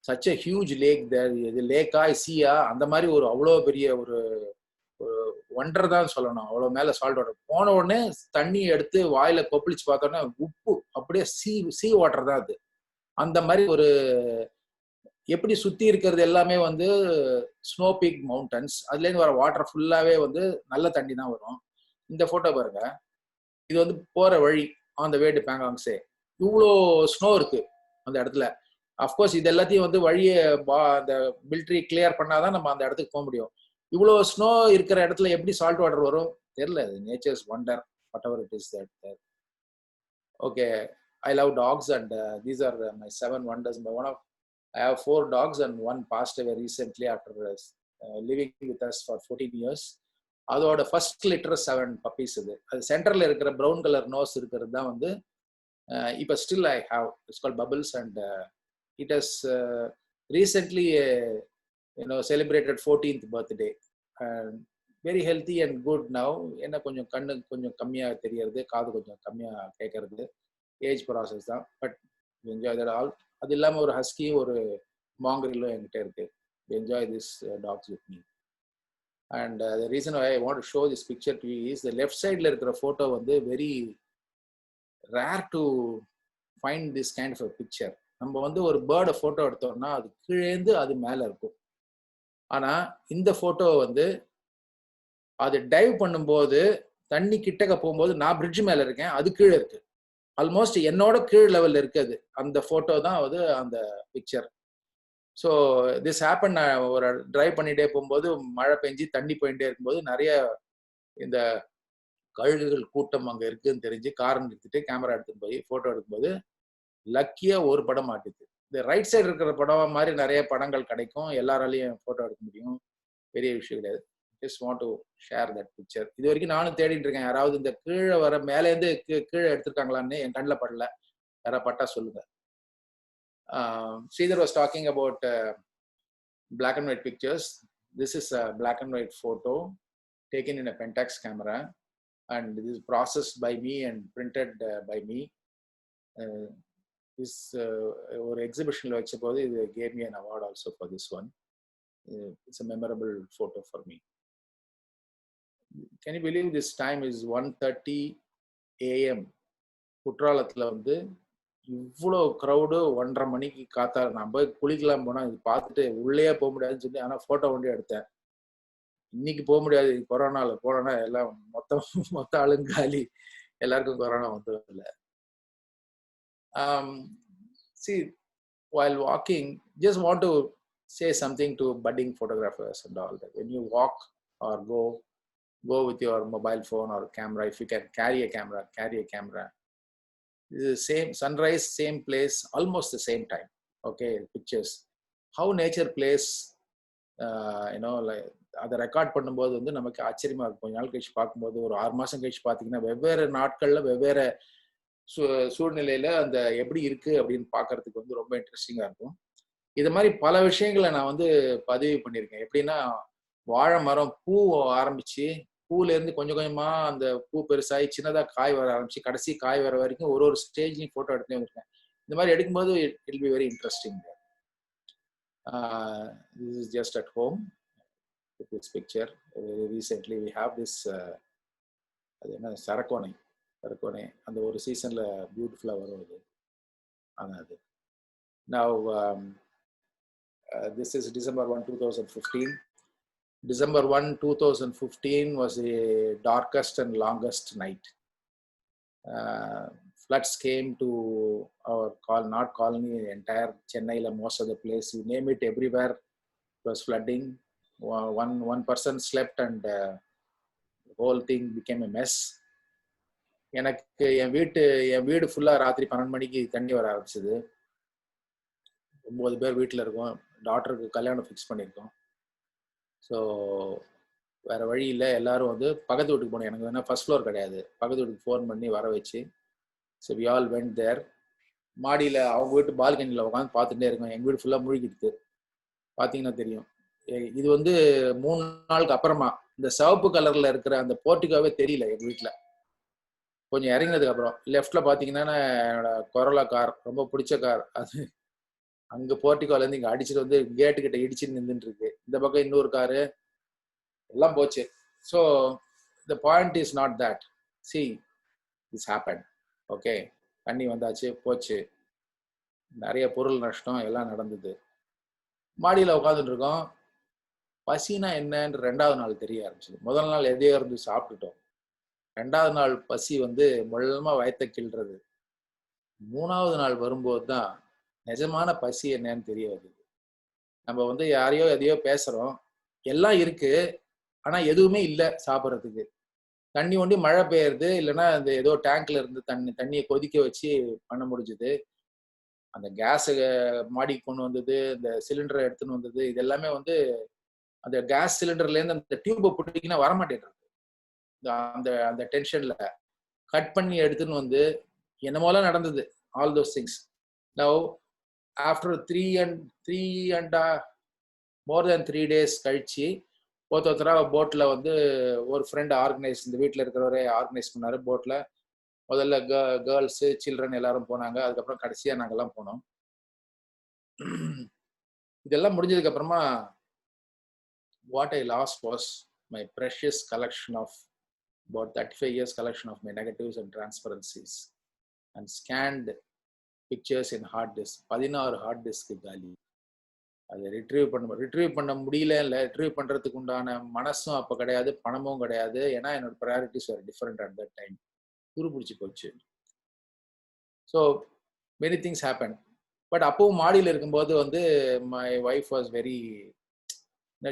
Such a huge lake there. The lake sea அந்த மாதிரி ஒரு அவ்வளோ பெரிய ஒரு wonder தான் சொல்லணும். அவ்வளோ மேலே சால்ட் வாட்டர். போன உடனே தண்ணி எடுத்து வாயில கொப்பளிச்சு பார்த்தோன்னா உப்பு அப்படியே சி வாட்டர் தான் அது. அந்த மாதிரி ஒரு எப்படி சுத்தி இருக்கிறது எல்லாமே வந்து ஸ்னோ பீக் மவுண்டன்ஸ். அதுலேருந்து வர வாட்டர் ஃபுல்லாவே வந்து நல்ல தண்ணி தான் வரும். இந்த போட்டோ பாருங்க, இது வந்து போற வழி on the way to Bangkok say. இவ்வளோ ஸ்னோ இருக்கு அந்த இடத்துல. அஃப்கோர்ஸ் இது எல்லாத்தையும் வந்து வழியை அந்த மிலிட்ரி கிளியர் பண்ணாதான் நம்ம அந்த இடத்துக்கு போக முடியும். இவ்வளோ ஸ்னோ இருக்கிற இடத்துல எப்படி சால்ட் வாட்டர் வரும் தெரியல. Nature's wonder, whatever it is that. Okay, I love talks, and these are my 7 wonders. I have 4 dogs, and one passed away recently after living with us for 14 years. அதோட first litre 7 puppies. அது சென்டர்ல இருக்கிற brown colour nose இருக்கிறது தான் வந்து இப்போ still I have. It's called bubbles, and it has recently celebrated 14th birthday. Very healthy and good now. என்ன கொஞ்சம் கண்ணு கொஞ்சம் கம்மியாக தெரியறது, காது கொஞ்சம் கம்மியாக கேட்கறது, ஏஜ் ப்ராசஸ் தான். But enjoy that all. அது இல்லாமல் ஒரு ஹஸ்கியும் ஒரு மாங்கரிலும் என்கிட்ட இருக்கு. Enjoy this talks with me. And the reason I want to show this picture to you is the left சைடில் இருக்கிற ஃபோட்டோ வந்து very rare to find this kind of a picture. நம்ம வந்து ஒரு பேர்டை ஃபோட்டோ எடுத்தோம்னா அது கீழேந்து அது மேலே இருக்கும். ஆனால் இந்த ஃபோட்டோ வந்து அது டைவ் பண்ணும்போது தண்ணி கிட்டக்க போகும்போது நான் பிரிட்ஜ் மேலே இருக்கேன், அது கீழே இருக்கு. ஆல்மோஸ்ட் என்னோட கீழ் லெவல்ல இருக்குது. அந்த ஃபோட்டோ தான் வந்து அந்த பிக்சர். So this happen. நான் ஒரு டிரைவ் பண்ணிகிட்டே போகும்போது மழை பெஞ்சு தண்ணி போயிட்டே இருக்கும்போது நிறைய இந்த கழுகுகள் கூட்டம் அங்கே இருக்குதுன்னு தெரிஞ்சு காரை நிறுத்திட்டு கேமரா எடுத்துட்டு போய் ஃபோட்டோ எடுக்கும்போது லக்கியாக ஒரு படம் மாட்டுது. இந்த ரைட் சைடு இருக்கிற படம் மாதிரி நிறைய படங்கள் கிடைக்கும், எல்லாராலையும் ஃபோட்டோ எடுக்க முடியும், பெரிய விஷயம் கிடையாது. Just want to share that picture. இது வரைக்கும் நானும் தேடிட்டு இருக்கேன், யாராவது இந்த கீழே வர மேலேருந்து கீழே எடுத்திருக்காங்களான்னு. என் கண்ணில் படல, யாராவது பட்டா சொல்லுங்க. Sridhar was talking about black and white pictures. This is a black and white photo taken in a Pentax camera, and this is processed by me and printed by me. This or exhibition vechapodhu it gave me an award also for this one. It's a memorable photo for me. Can you believe this time is 1:30 AM? குற்றாலத்துல வந்து இவ்வளோ crowd 1:30 மணிக்கு காத்தா. நான் போய் குளிக்கலாம் போனா இது பார்த்துட்டு உள்ளே போக முடியாதுன்னு சொல்லி ஆனால் ஃபோட்டோ வண்டி எடுத்தேன். இன்னைக்கு போக முடியாது, கொரோனால போனோன்னா எல்லாம் மொத்த ஆளுங்காலி, எல்லாருக்கும் கொரோனா வந்துடும் இல்லை. See, while walking, just want to say something to budding photographers and all that. When you walk or go with your mobile phone or camera, if you can carry a camera. This is same sunrise, same place, almost the same time. Okay, pictures. How nature plays, like அதை record பண்ணும்போது வந்து நமக்கு ஆச்சரியமா இருக்கும். கொஞ்ச நாள் கழிச்சு பார்க்கும்போது, ஒரு 6 மாசம் கழிச்சு பார்த்தீங்கன்னா வெவ்வேறு நாட்கள்ல வெவ்வேறு சூழ்நிலையில அந்த எப்படி இருக்கு அப்படின்னு பார்க்கறதுக்கு வந்து ரொம்ப இன்ட்ரெஸ்டிங்கா இருக்கும். இது மாதிரி பல விஷயங்களை நான் வந்து பதிவு பண்ணியிருக்கேன். எப்படின்னா, வாழை மரம் பூ ஆரம்பிச்சு, பூல இருந்து கொஞ்சம் கொஞ்சமா அந்த பூ பெருசாகி சின்னதா காய் வர ஆரம்பிச்சு, கடைசி காய் வர வரைக்கும் ஒரு ஸ்டேஜ்லையும் போட்டோ எடுத்துட்டே இருக்கேன். இந்த மாதிரி எடுக்கும்போது it will be very interesting. This is just at home with this picture. Very recently we have this அது என்ன சரக்கோனை அந்த ஒரு சீசன்ல பியூட்டிஃபுல்லா வரும் அது. Now this is December 1, 2015. December 1, 2015 was the darkest and longest night. Floods came to our colony, entire Chennai, most of the place, you name it, everywhere it was flooding. One person slept and the whole thing became a mess. எனக்கு என் வீடு ஃபுல்லா ராத்திரி 12 மணிக்கு தண்ணி வர ஆரம்பிச்சது. 9 பேர் வீட்டில் இருக்கோம். டாக்டருக்கு கல்யாணம் ஃபிக்ஸ் பண்ணியிருக்கோம். ஸோ வேற வழி இல்லை, எல்லாரும் வந்து பக்கத்து வீட்டுக்கு போனோம். எனக்கு வேணா ஃபர்ஸ்ட் ஃப்ளோர் கிடையாது, பக்கத்து வீட்டுக்கு ஃபோன் பண்ணி வர வச்சு, so we all went there. மாடியில் அவங்க வீட்டு பால்கனியில் உட்காந்து பார்த்துட்டே இருக்கோம். எங்கள் வீடு ஃபுல்லாக முழுகிடுது. பார்த்தீங்கன்னா தெரியும். இது வந்து 3 நாளுக்கு அப்புறமா இந்த சிவப்பு கலரில் இருக்கிற அந்த போர்ட்டிகோவே தெரியல எங்கள் வீட்டில். கொஞ்சம் இறங்கினதுக்கு அப்புறம் லெஃப்டில் பார்த்தீங்கன்னா என்னோட கொரோலா கார், ரொம்ப பிடிச்ச கார், அது அங்கே போர்ட்டிகோலேருந்து இங்கே அடிச்சுட்டு வந்து கேட்டுக்கிட்ட இடிச்சுட்டு நின்றுட்டு இருக்கு. இந்த பக்கம் இன்னொரு காரு, எல்லாம் போச்சு. So the point is not that. C, this happen. Okay, தண்ணி வந்தாச்சு, போச்சு, நிறைய பொருள் நஷ்டம் எல்லாம் நடந்தது. மாடியில் உட்காந்துட்டு இருக்கோம். பசினா என்னன்னு 2வது நாள் தெரிய ஆரம்பிச்சது. முதல் நாள் எதையோ இருந்து சாப்பிட்டுட்டோம். 2வது நாள் பசி வந்து மொல்லமா வயத்தை கிள்றது. 3வது நாள் வரும்போது தான் நிஜமான பசி என்னன்னு தெரிய வருது. நம்ம வந்து யாரையோ எதையோ பேசுறோம், எல்லாம் இருக்கு, ஆனா எதுவுமே இல்லை சாப்பிட்றதுக்கு. தண்ணி ஒண்டி மழை பெய்யுறது, இல்லைன்னா இந்த ஏதோ டேங்க்ல இருந்து தண்ணியை கொதிக்க வச்சு பண்ண முடிஞ்சுது. அந்த கேஸை மாடிக்கு கொண்டு வந்தது, இந்த சிலிண்டரை எடுத்துன்னு வந்தது, இது எல்லாமே வந்து அந்த கேஸ் சிலிண்டர்ல இருந்து அந்த டியூப்பை போட்டீங்கன்னா வரமாட்டேன்றது. அந்த அந்த டென்ஷன்ல கட் பண்ணி எடுத்துன்னு வந்து என்னமோலாம் நடந்தது. All those things. Now after 3 and more than 3 days கழிச்சு ஒருத்தரா போட்ல வந்து ஒரு ஃப்ரெண்ட் ஆர்கனைஸ், இந்த வீட்டில் இருக்கிறவரே ஆர்கனைஸ் பண்ணாரு. போட்ல முதல்ல கேர்ள்ஸு, சில்ட்ரன் எல்லாரும் போனாங்க. அதுக்கப்புறம் கடைசியா நாங்கெல்லாம் போனோம். இதெல்லாம் முடிஞ்சதுக்கு அப்புறமா what I lost was my precious collection of about 35 years collection of my negatives and transparencies and scanned pictures in hard disk. 16 hard disk காலி. அதை ரிட்ரீவ் பண்ண முடியல. இல்லை, ரிட்ரீவ் பண்ணுறதுக்கு உண்டான மனசும் அப்போ கிடையாது, பணமும் கிடையாது. ஏன்னா என்னோட ப்ரையாரிட்டிஸ் வேறு டிஃப்ரெண்ட் அட் தட் டைம். துருப்பிடிச்சு போச்சு. So many things happen. But அப்பவும் மாடியில் இருக்கும்போது வந்து my wife was very,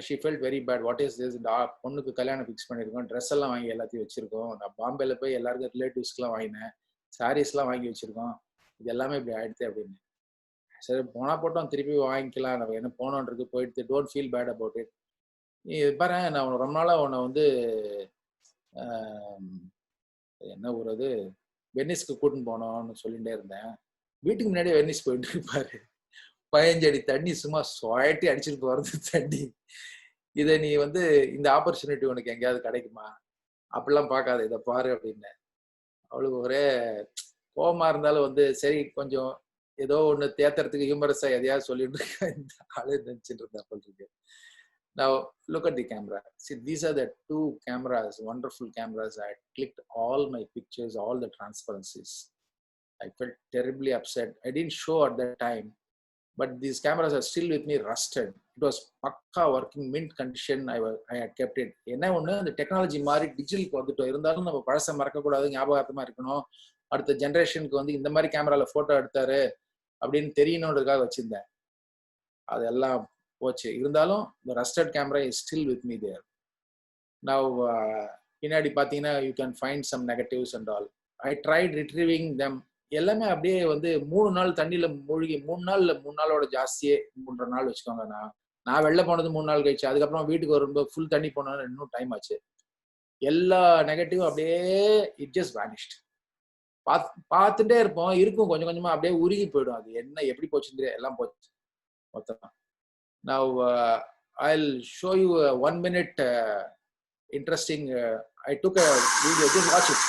she felt very bad. What is this? பொண்ணுக்கு கல்யாணம் ஃபிக்ஸ் பண்ணியிருக்கோம், ட்ரெஸ் எல்லாம் வாங்கி எல்லாத்தையும் வச்சிருக்கோம். நான் பாம்பேல போய் எல்லாருக்கும் ரிலேட்டிவ்ஸ்க்குலாம் வாங்கினேன், சாரீஸ்லாம் வாங்கி வச்சிருக்கோம், இது எல்லாமே இப்படி ஆயிடுது அப்படின்னு. சரி, போனா போட்டோம், திருப்பி வாங்கிக்கலாம், நம்ம என்ன போனோன்றது போயிடுது, don't feel bad about it. பாரு, நான் ரொம்ப நாளாக உன்னை வந்து என்ன ஊர் அது, வெனிஸ்க்கு கூட்டின்னு போனோம்னு சொல்லிகிட்டே இருந்தேன். வீட்டுக்கு முன்னாடியே வெனிஸ் போயிட்டு இருப்பாரு. 15 அடி தண்ணி சும்மா சுவாட்டி அடிச்சுட்டு போறது தண்ணி. இதை நீ வந்து இந்த ஆப்பர்ச்சுனிட்டி உனக்கு எங்கேயாவது கிடைக்குமா? அப்படிலாம் பார்க்காத, இதை பாரு அப்படின்னு. அவளுக்கு ஒரே கோபமா இருந்தாலும் வந்து சரி கொஞ்சம் ஏதோ ஒன்று தேத்துறதுக்கு ஹியூமரஸா எதையாவது சொல்லிட்டு இந்த ஆளு நினைச்சிட்டு இருந்தா போல் இருக்கு. Now look at the camera. See, these are the 2 cameras, wonderful cameras. I clicked all my pictures, all the transparencies. I felt terribly upset. I didn't show at that time, but these cameras are still with me, rusted. It was pakka working, mint condition. I had kept it. என்ன ஒன்று, அந்த technology மாதிரி டிஜிட்டலுக்கு வந்துட்டோம். இருந்தாலும் நம்ம பழசை மறக்கக்கூடாது, ஞாபகார்த்தமாக இருக்கணும். அடுத்த ஜென்ரேஷனுக்கு வந்து இந்த மாதிரி கேமராவில் ஃபோட்டோ எடுத்தாரு அப்படின்னு தெரியணுன்றதுக்காக வச்சுருந்தேன். அதெல்லாம் போச்சு. இருந்தாலும் the rusted camera is still with me there. Now பின்னாடி பார்த்தீங்கன்னா you can find some negatives and all. I tried retrieving them. எல்லாமே அப்படியே வந்து 3 நாள் தண்ணியில் மூழ்கி, 3 நாளோட ஜாஸ்தியே, 3.5 நாள் வச்சுக்கோங்க. நான் வெளில போனது 3 நாள் கழிச்சு, அதுக்கப்புறம் வீட்டுக்கு வரும்போது ஃபுல் தண்ணி போனோன்னு இன்னும் டைம் ஆச்சு. எல்லா நெகட்டிவும் அப்படியே இட் ஜஸ்ட் வேனிஷ்ட். பார்த்துட்டே இருப்போம், இருக்கும் கொஞ்சம் கொஞ்சமாக அப்படியே உருகி போயிடும். அது என்ன எப்படி போச்சுன்னு எல்லாம் போச்சு மொத்தமாக. Now I'll show you a 1 minute interesting. I took a video. Just watch it.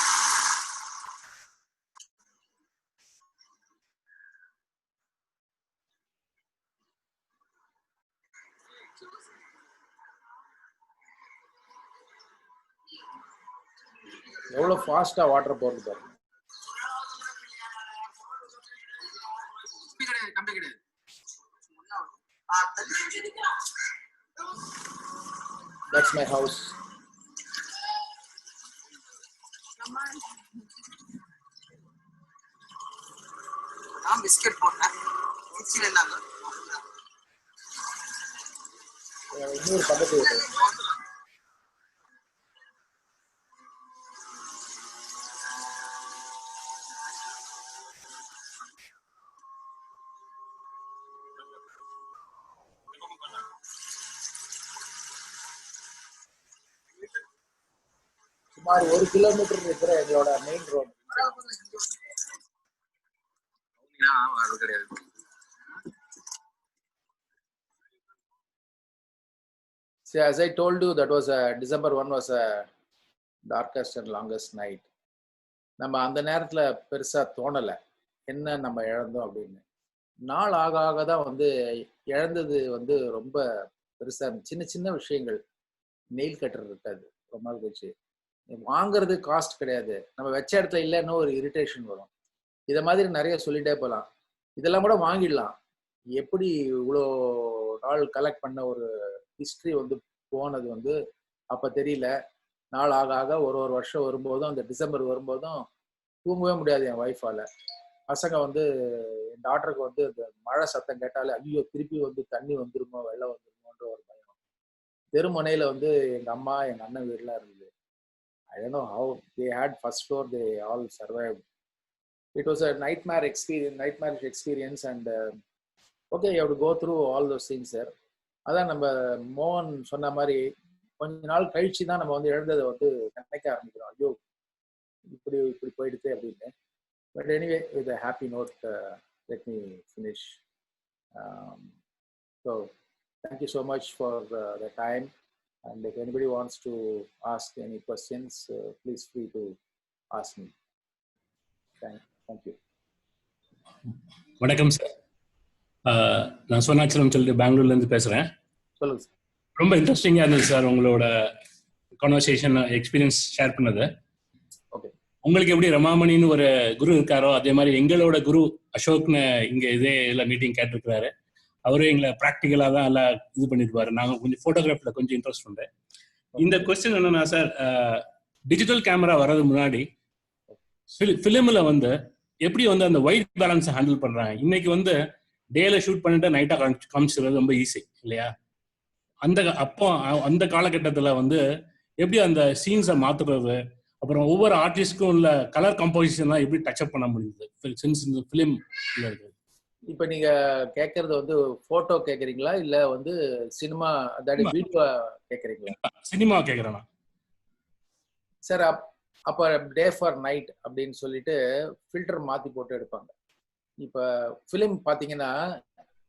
எவ்வளோ ஃபாஸ்டா வாட்டர் போறது பாருங்க. That's my house. நான் பிஸ்கட் போட்டேன். கிச்சன்ல இருந்தாங்க. இன்னொரு பக்கத்து சுமார் 1 கிலோமீட்டர் இருக்கிற எங்களோட main road. See, as I told you, that was December 1 was a darkest and longest night. நம்ம அந்த நேரத்தில் பெருசாக தோணலை என்ன நம்ம இழந்தோம் அப்படின்னு. நாள் ஆக ஆக தான் வந்து இழந்தது வந்து ரொம்ப பெருசாக சின்ன சின்ன விஷயங்கள். நெயில் கட்டர் இருக்காது ரொம்ப நாள் கழிச்சு, வாங்குறது காஸ்ட் கிடையாது, நம்ம வச்ச இடத்துல இல்லைன்னு ஒரு இரிட்டேஷன் வரும். இதை மாதிரி நிறைய சொல்லிட்டே போகலாம். இதெல்லாம் கூட வாங்கிடலாம். எப்படி இவ்வளோ நாள் கலெக்ட் பண்ண ஒரு ஹிஸ்ட்ரி வந்து போனது வந்து அப்போ தெரியல. நாள் ஆக ஆக ஒரு வருஷம் வரும்போதும், அந்த டிசம்பர் வரும்போதும் தூங்கவே முடியாது என் ஒய்ஃபால். பசங்க வந்து என் டாக்டருக்கு வந்து இந்த மழை சத்தம் கேட்டாலே ஐயோ திருப்பி வந்து தண்ணி வந்துருமோ வெள்ளம் வந்துருமோன்ற ஒரு பயம். தெருமுனையில் வந்து எங்கள் அம்மா எங்கள் அண்ணன் வீடெலாம் இருந்தது. I don't know how they had first floor, they all survived. It was a nightmarish experience and okay, you have to go through all those things there. அதான் நம்ம மோகன் சொன்ன மாதிரி கொஞ்ச நாள் கழிச்சு தான் நம்ம வந்து எழுந்ததை வந்து நினைக்க ஆரம்பிக்கிறோம், ஐயோ இப்படி போயிடுது அப்படின்னு. But anyway, with a happy note, let me finish. So thank you so much for the time. And if anybody wants to ask any questions, please free to ask me. Thank you. வணக்கம் sir. நான் சொன்னாச்சலம் சொல்லிட்டு பெங்களூர்லேருந்து பேசுகிறேன். சொல்லுங்க sir. ரொம்ப இன்ட்ரெஸ்டிங்காக இருந்தது sir உங்களோட கான்வர்சேஷன் எக்ஸ்பீரியன்ஸ் ஷேர் பண்ணது. ஓகே, உங்களுக்கு எப்படி ரமாமணின்னு ஒரு குரு இருக்காரோ அதே மாதிரி எங்களோட குரு அசோக்னு இங்கே இதில் மீட்டிங் கேட்டிருக்கிறாரு. அவரும் எங்களை ப்ராக்டிக்கலாக தான் எல்லாம் இது பண்ணிருப்பாரு. நாங்கள் கொஞ்சம் ஃபோட்டோகிராஃபில் கொஞ்சம் இன்ட்ரெஸ்ட் உண்டு. இந்த கொஸ்டின் என்னன்னா சார், டிஜிட்டல் கேமரா வர்றது முன்னாடி ஃபிலிமில் வந்து எப்படி வந்து அந்த ஒயிட் பேலன்ஸை ஹேண்டில் பண்ணுறாங்க. இன்னைக்கு வந்து டேல ஷூட் பண்ணிட்டு நைட்டாக காமிச்சிடுறது ரொம்ப ஈஸி இல்லையா? அந்த காலகட்டத்தில் வந்து எப்படி அந்த சீன்ஸை மாற்றுறது, அப்புறம் ஒவ்வொரு ஆர்டிஸ்ட்க்கும் உள்ள கலர் கம்போசிஷன்லாம் எப்படி டச்சப் பண்ண முடியுது சின்ஸ் இந்த ஃபிலிம் இருக்குது. இப்ப நீங்க கேக்குறது வந்து போட்டோ கேக்குறீங்களா இல்ல வந்து சினிமா அதாவது வீடியோ கேக்குறீங்களா? சினிமா கேக்குறேன் சார். அப்ப டே ஃபார் நைட் அப்படின்னு சொல்லிட்டு ஃபில்டர் மாத்தி போட்டு எடுப்பாங்க. இப்ப ஃபிலிம் பாத்தீங்கன்னா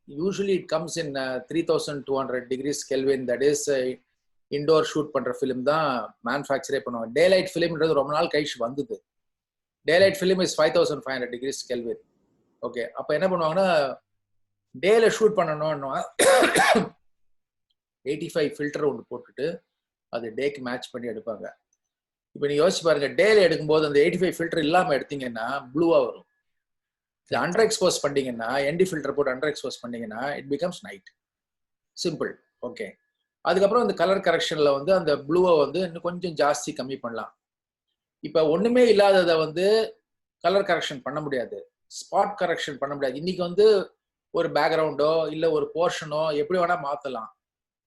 usually it comes in 3200 degrees Kelvin. That is indoor shoot பண்ற ஃபிலிம் தான் மேனுஃபேக்சரே பண்ணுவாங்க. டே லைட் ஃபிலிம்ன்றது ரொம்ப நாள் கழிச்சு வந்தது. டே light film is 5500 degrees Kelvin. Okay, அப்ப என்ன பண்ணுவாங்கன்னா டேல ஷூட் பண்ணணும்னா 85 ஃபில்டர் ஒன்று போட்டுட்டு அது டேக்கு மேட்ச் பண்ணி எடுப்பாங்க. இப்போ நீங்க யோசிச்சு பாருங்க, டேல எடுக்கும்போது அந்த 85 ஃபில்டர் இல்லாம எடுத்தீங்கன்னா ப்ளூவா வரும். அண்டர் எக்ஸ்போஸ் பண்ணீங்கன்னா என்டி ஃபில்டர் போட்டு அண்டர் எக்ஸ்போஸ் பண்ணீங்கன்னா it becomes night. Simple. Okay, அதுக்கப்புறம் இந்த கலர் கரெக்ஷன்ல வந்து அந்த ப்ளூவை வந்து இன்னும் கொஞ்சம் ஜாஸ்தி கம்மி பண்ணலாம். இப்ப ஒண்ணுமே இல்லாததை வந்து கலர் கரெக்ஷன் பண்ண முடியாது, ஸ்பாட் கரெக்ஷன் பண்ண முடியாது. இன்னைக்கு வந்து ஒரு பேக்ரவுண்டோ இல்ல ஒரு போர்ஷனோ எப்படி வேணா மாத்தலாம்.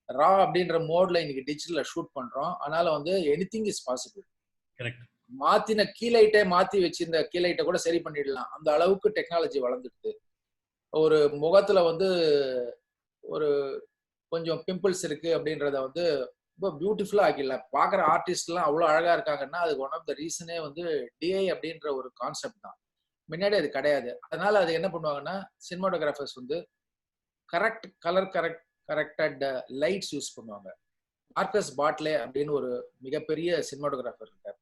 ரா அப்படின்ற மோட்ல இன்னைக்கு டிஜிட்டல்ல ஷூட் பண்றோம். அதனால வந்து எனிதிங் இஸ் பாசிபிள். மாத்தின கீலைட்டை மாத்தி வச்சிருந்த கீலைட்டை கூட சரி பண்ணிடலாம். அந்த அளவுக்கு டெக்னாலஜி வளர்ந்துடுது. ஒரு முகத்துல வந்து ஒரு கொஞ்சம் பிம்பிள்ஸ் இருக்கு அப்படின்றத வந்து ரொம்ப பியூட்டிஃபுல்லா ஆக்கிடலாம். பாக்குற ஆர்டிஸ்ட் எல்லாம் அவ்வளவு அழகா இருக்காங்கன்னா அதுக்கு ஒன் ஆஃப் த ரீசனே வந்து டிஐ அப்படின்ற ஒரு கான்செப்ட் தான். முன்னாடி அது கிடையாது. அதனால அது என்ன பண்ணுவாங்கன்னா சினிமாட்டோகிராஃபர்ஸ் வந்து correct colour corrected lights use பண்ணுவாங்க. மார்க்கஸ் பாட்லே அப்படின்னு ஒரு மிகப்பெரிய சினிமாட்டோகிராஃபர் இருக்கார்.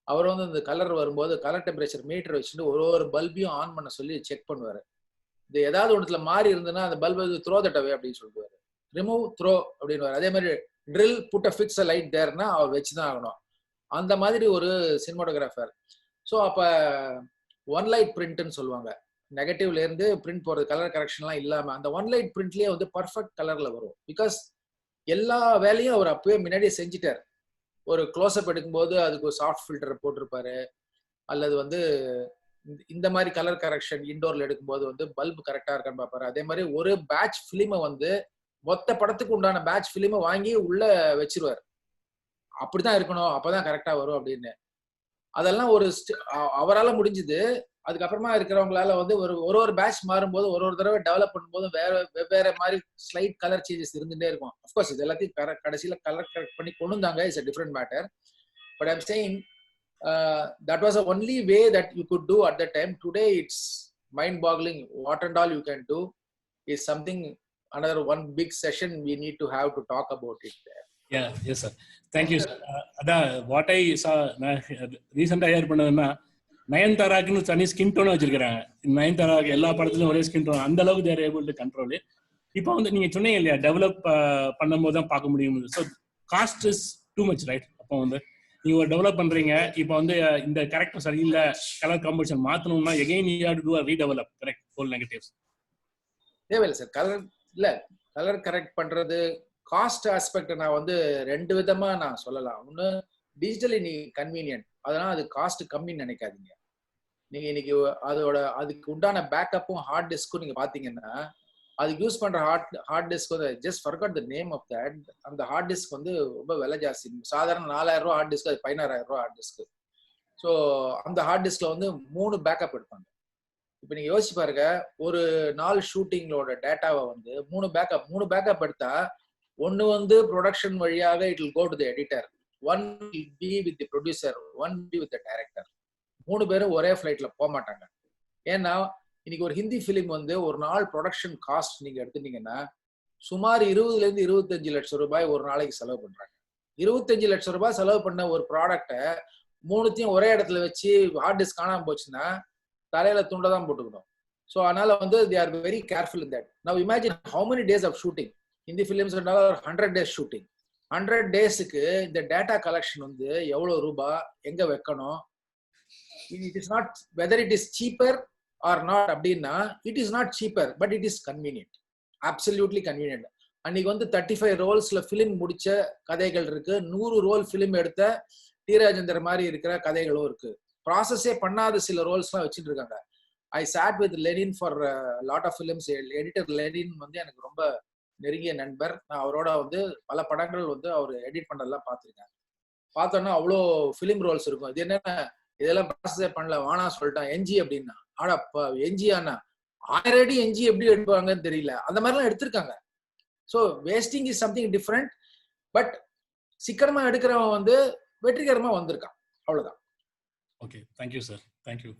அவர் வந்து இந்த கலர் வரும்போது கலர் டெம்பரேச்சர் மீட்டர் வச்சுட்டு ஒரு பல்பையும் ஆன் பண்ண சொல்லி செக் பண்ணுவாரு. இது ஏதாவது ஒன்றுல மாறி இருந்ததுன்னா அந்த பல்பை த்ரோ தட் அவே அப்படின்னு சொல்லுவாரு. ரிமூவ் த்ரோ அப்படின்னு. அதே மாதிரி drill put a fix a light தேர்னா அவர் வச்சுதான் ஆகணும். அந்த மாதிரி ஒரு சினிமாட்டோகிராஃபர். ஸோ அப்ப ஒன் லைட் பிரிண்ட்னு சொல்லுவாங்க. நெகட்டிவ்ல இருந்து பிரிண்ட் போறது கலர் கரெக்ஷன்லாம் இல்லாம அந்த ஒன் லைட் பிரிண்ட்லயே வந்து பர்ஃபெக்ட் கலர்ல வரும். பிகாஸ் எல்லா வேலையும் அவர் அப்பவே முன்னாடியே செஞ்சுட்டார். ஒரு க்ளோஸ்அப் எடுக்கும்போது அதுக்கு ஒரு சாஃப்ட் ஃபில்டர் போட்டிருப்பாரு. அல்லது வந்து இந்த மாதிரி கலர் கரெக்ஷன் இன்டோர்ல எடுக்கும்போது வந்து பல்பு கரெக்டா இருக்கான்னு பார்ப்பாரு. அதே மாதிரி ஒரு பேட்ச் பிலிமை வந்து மொத்த படத்துக்கு உண்டான பேட்ச் பிலிமை வாங்கி உள்ள வச்சிருவார். அப்படிதான் இருக்கணும், அப்பதான் கரெக்டா வரும் அப்படின்னு. அதெல்லாம் ஒரு அவரால் முடிஞ்சுது. அதுக்கப்புறமா இருக்கிறவங்களால வந்து ஒரு பேட்ச் மாறும்போது ஒரு தடவை டெவலப் பண்ணும்போது வெவ்வேறு மாதிரி ஸ்லைட் கலர் சேஞ்சஸ் இருந்துட்டே இருக்கும். அஃப்கோர்ஸ் இது எல்லாத்தையும் கடைசியில கலர் கரெக்ட் பண்ணி கொண்டு வந்தாங்க. It's a different matter. But I'm saying that was the only way that you could do at that time. Today it's mind boggling. What and all you can do is something, another one big session we need to have to talk about it there. Yeah, yes sir, thank you sir. அதான் what I saw ரீசெண்டா here பண்ணதுன்னா நயன்தாராக்குன்னு தனி skin tone வச்சிருக்காங்க. நயன்தாராக்கு எல்லா படத்துலயும் ஒரே skin tone. அந்த அளவுக்கு they're able to control. இப்போ வந்து நீங்க சொன்னீங்க இல்லையா, டெவலப் பண்ணும்போது தான் பார்க்க முடியும். So cost is too much right. அப்போ வந்து நீங்க ஒரு டெவலப் பண்றீங்க, இப்போ வந்து இந்த கேரக்டர் சரியில்லை, கலர் காம்பினேஷன் மாத்தணும்னா again you have to do redevelop. Correct, whole negatives தேவையில்லை சார். கலர் கரெக்ட் பண்றது காஸ்ட் ஆஸ்பெக்ட் நான் வந்து ரெண்டு விதமா நான் சொல்லலாம். ஒன்று டிஜிட்டலி நீ கன்வீனியன்ட், அதனால அது காஸ்ட் கம்மின்னு நினைக்காதீங்க. நீங்க இன்னைக்கு அதுக்கு உண்டான பேக்கப்பும் ஹார்ட் டிஸ்க்கும் நீங்க பாத்தீங்கன்னா அதுக்கு யூஸ் பண்ற ஹார்ட் டிஸ்க் வந்து just forgot the name of that. அந்த ஹார்ட் டிஸ்க் வந்து ரொம்ப விலை ஜாஸ்தி. சாதாரண 4000 ரூபா ஹார்ட் டிஸ்க், அது 16000 ரூபா ஹார்ட் டிஸ்க். ஸோ அந்த ஹார்ட் டிஸ்க்ல வந்து 3 பேக்கப் எடுப்பாங்க. இப்போ நீங்க யோசிச்சு பாருங்க, ஒரு நாள் ஷூட்டிங்களோட டேட்டாவை வந்து 3 பேக்கப் எடுத்தா ஒன்னு வந்து ப்ரொடக்ஷன் வழியாக it will go to the editor, one will be with the producer, one be with the director. 3 பேரும் ஒரே ஃபிளைட்ல போக மாட்டாங்க. ஏன்னா இன்னைக்கு ஒரு ஹிந்தி பிலிம் வந்து ஒரு நாள் ப்ரொடக்ஷன் காஸ்ட் நீங்க எடுத்துட்டீங்கன்னா சுமார் 20 to 25 லட்சம் ரூபாய் ஒரு நாளைக்கு செலவு பண்றாங்க. 25 லட்சம் ரூபாய் செலவு பண்ண ஒரு ப்ராடக்டை 3த்தையும் ஒரே இடத்துல வச்சு ஹார்ட் டிஸ்க் காணாம போச்சுன்னா தலையில துண்டை தான் போட்டுக்கணும். ஸோ அதனால வந்து they are very careful in that. Now imagine how many days of shooting. Hindi films 100 days shooting. 100 daysக்கு இந்த டேட்டா கலெக்ஷன் வந்து எவ்வளவு ரூபாய் எங்க வைக்கணும். It is not whether it is cheaper or not அப்படின்னா it is not cheaper, but it is convenient, absolutely convenient. அன்னைக்கு வந்து 35 ரோல்ஸ்ல பிலிம் முடிச்ச கதைகள் இருக்கு, 100 ரோல் பிலிம் எடுத்த டி ராஜேந்தர் மாதிரி இருக்கிற கதைகளும் இருக்கு. ப்ராசஸே பண்ணாத சில ரோல்ஸ்லாம் வச்சுட்டு இருக்காங்க. I chat with Lenin for lot of films. Editor Lenin வந்து எனக்கு ரொம்ப நெருங்கிய நண்பர். நான் அவரோட வந்து பல படங்கள் வந்து அவர் எடிட் பண்ணதெல்லாம் பார்த்துருக்கேன். பார்த்தோன்னா அவ்வளோ ஃபிலிம் ரோல்ஸ் இருக்கும். இது என்னன்னா இதெல்லாம் ப்ராசஸே பண்ணல, வானா சொல்லிட்டான் என்ஜி அப்படின்னா. ஆடாப்பா என்ஜியானா 1000 அடி எஞ்சி எப்படி எடுப்பாங்கன்னு தெரியல. அந்த மாதிரிலாம் எடுத்திருக்காங்க. So wasting is something different. But சிக்கனமா எடுக்கிறவன் வந்து வெற்றிகரமா வந்திருக்கான். அவ்வளவுதான். Okay, thank you sir. Thank you.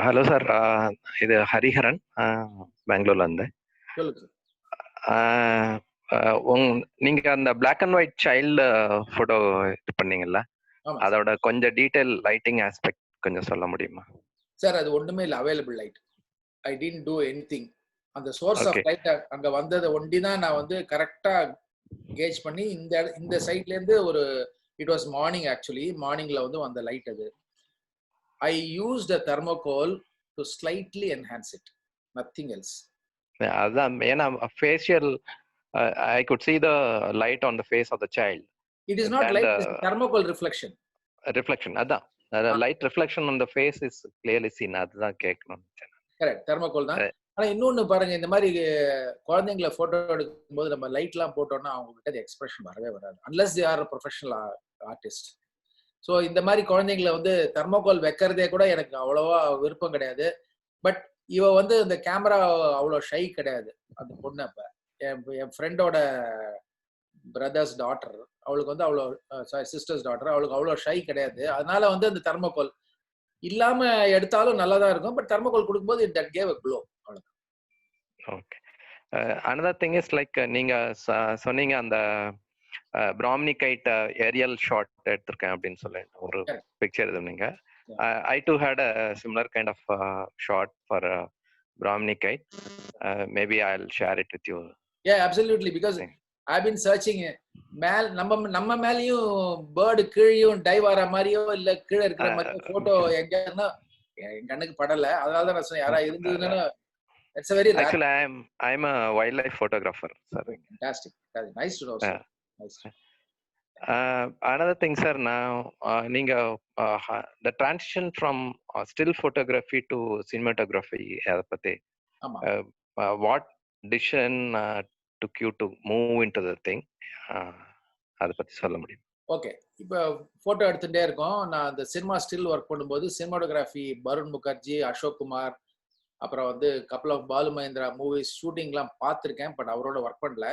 Hello sir, இது ஹரிஹரன், பெங்களூர்ல இருந்து. சொல்லுங்க சார். நீங்க அந்த black and white child photo இது பண்ணீங்கல்ல, ஆமா அதோட கொஞ்சம் டீடைல் லைட்டிங் ஆஸ்பெக்ட் கொஞ்சம் சொல்ல முடியுமா சார்? அது ஒண்ணுமே இல்லை, available light. I didn't two anything. அந்த சோர்ஸ் ஆஃப் லைட் அங்க வந்ததை ஒண்டி தான் நான் வந்து கரெக்டா கேஜ் பண்ணி இந்த சைட்ல இருந்து ஒரு இட் வாஸ் மார்னிங், ஆக்சுவலி மார்னிங்ல வந்து வந்த லைட் அது. ஐ used a thermocol to slightly enhance it, nothing else. அதான் ஏன்னா facial I could see the light on the face of the child. It is not light, it is thermocol reflection. Reflection, அதான் light reflection on the face is clearly seen. அதுதான் கேட்கணும். Correct, thermocol தான். ஆனா இன்னொன்னு பாருங்க, இந்த மாதிரி குழந்தைங்களை போட்டோ எடுக்கும்போது நம்ம லைட்லாம் போட்டோம்னா அவங்க கிட்ட எக்ஸ்பிரஷன் வரவே வராது, unless they or professional artist. So இந்த மாதிரி குழந்தைங்களை வந்து தெர்மோகோல் வைக்கிறதே கூட எனக்கு அவ்வளோவா விருப்பம் கிடையாது. பட் இவ வந்து இந்த கேமரா அவ்வளோ ஷை கிடையாது அந்த பொண்ணு. அப்போ என் ஃப்ரெண்டோட பிரதர்ஸ் டாட்டர், அவளுக்கு வந்து அவ்வளோ சிஸ்டர்ஸ் டாட்டர், அவளுக்கு அவ்வளோ ஷை கிடையாது. அதனால வந்து அந்த தெர்மோகோல் இல்லாம எடுத்தாலும் நல்லா தான் இருக்கும். பட் தெர்மோகோல் கொடுக்கும்போது தட் கேவ் a glow. அவ்வளவுதான். Okay. another thing is like நீங்க சொன்னீங்க அந்த பிராம்னிகைட் ஏரியல் ஷாட் எடுத்திருக்கேன் அப்படின்னு சொல்லிட்டு ஒரு பிக்சர் இருந்தீங்க. I too had a similar kind of shot for Brahmnicite. Maybe I'll share it with you. Yeah, absolutely, because I've been searching. மேல் நம்ம மேலேயும் பேர்டு கீழேயும் டைவ் ஆற மாதிரியோ இல்ல கீழே இருக்கிற மாதிரியோ போட்டோ எங்கன்னா என் கண்ணுக்கு படல. அதனால தான் நான் சொன்னேன், யாரா இருந்ததுன்னா it's a very actually I'm a wildlife photographer, sir. Fantastic. Nice to know, sir. Nice. Another thing, sir, now நீங்க the transition from still photography to cinematography, அத பத்தி what decision took you to move into the thing, அத பத்தி சொல்ல முடியும்? Okay, இப்போ photo எடுத்துட்டே இருக்கோம். நான் அந்த சினிமா ஸ்டில் ஒர்க் பண்ணும்போது சினிமாட்டோகிராஃபி வருண் முகர்ஜி, அசோக் குமார், அப்புறம் வந்து couple of Balu Mahendra movies ஷூட்டிங்லாம் பார்த்துருக்கேன். பட் அவரோட ஒர்க் பண்ணல.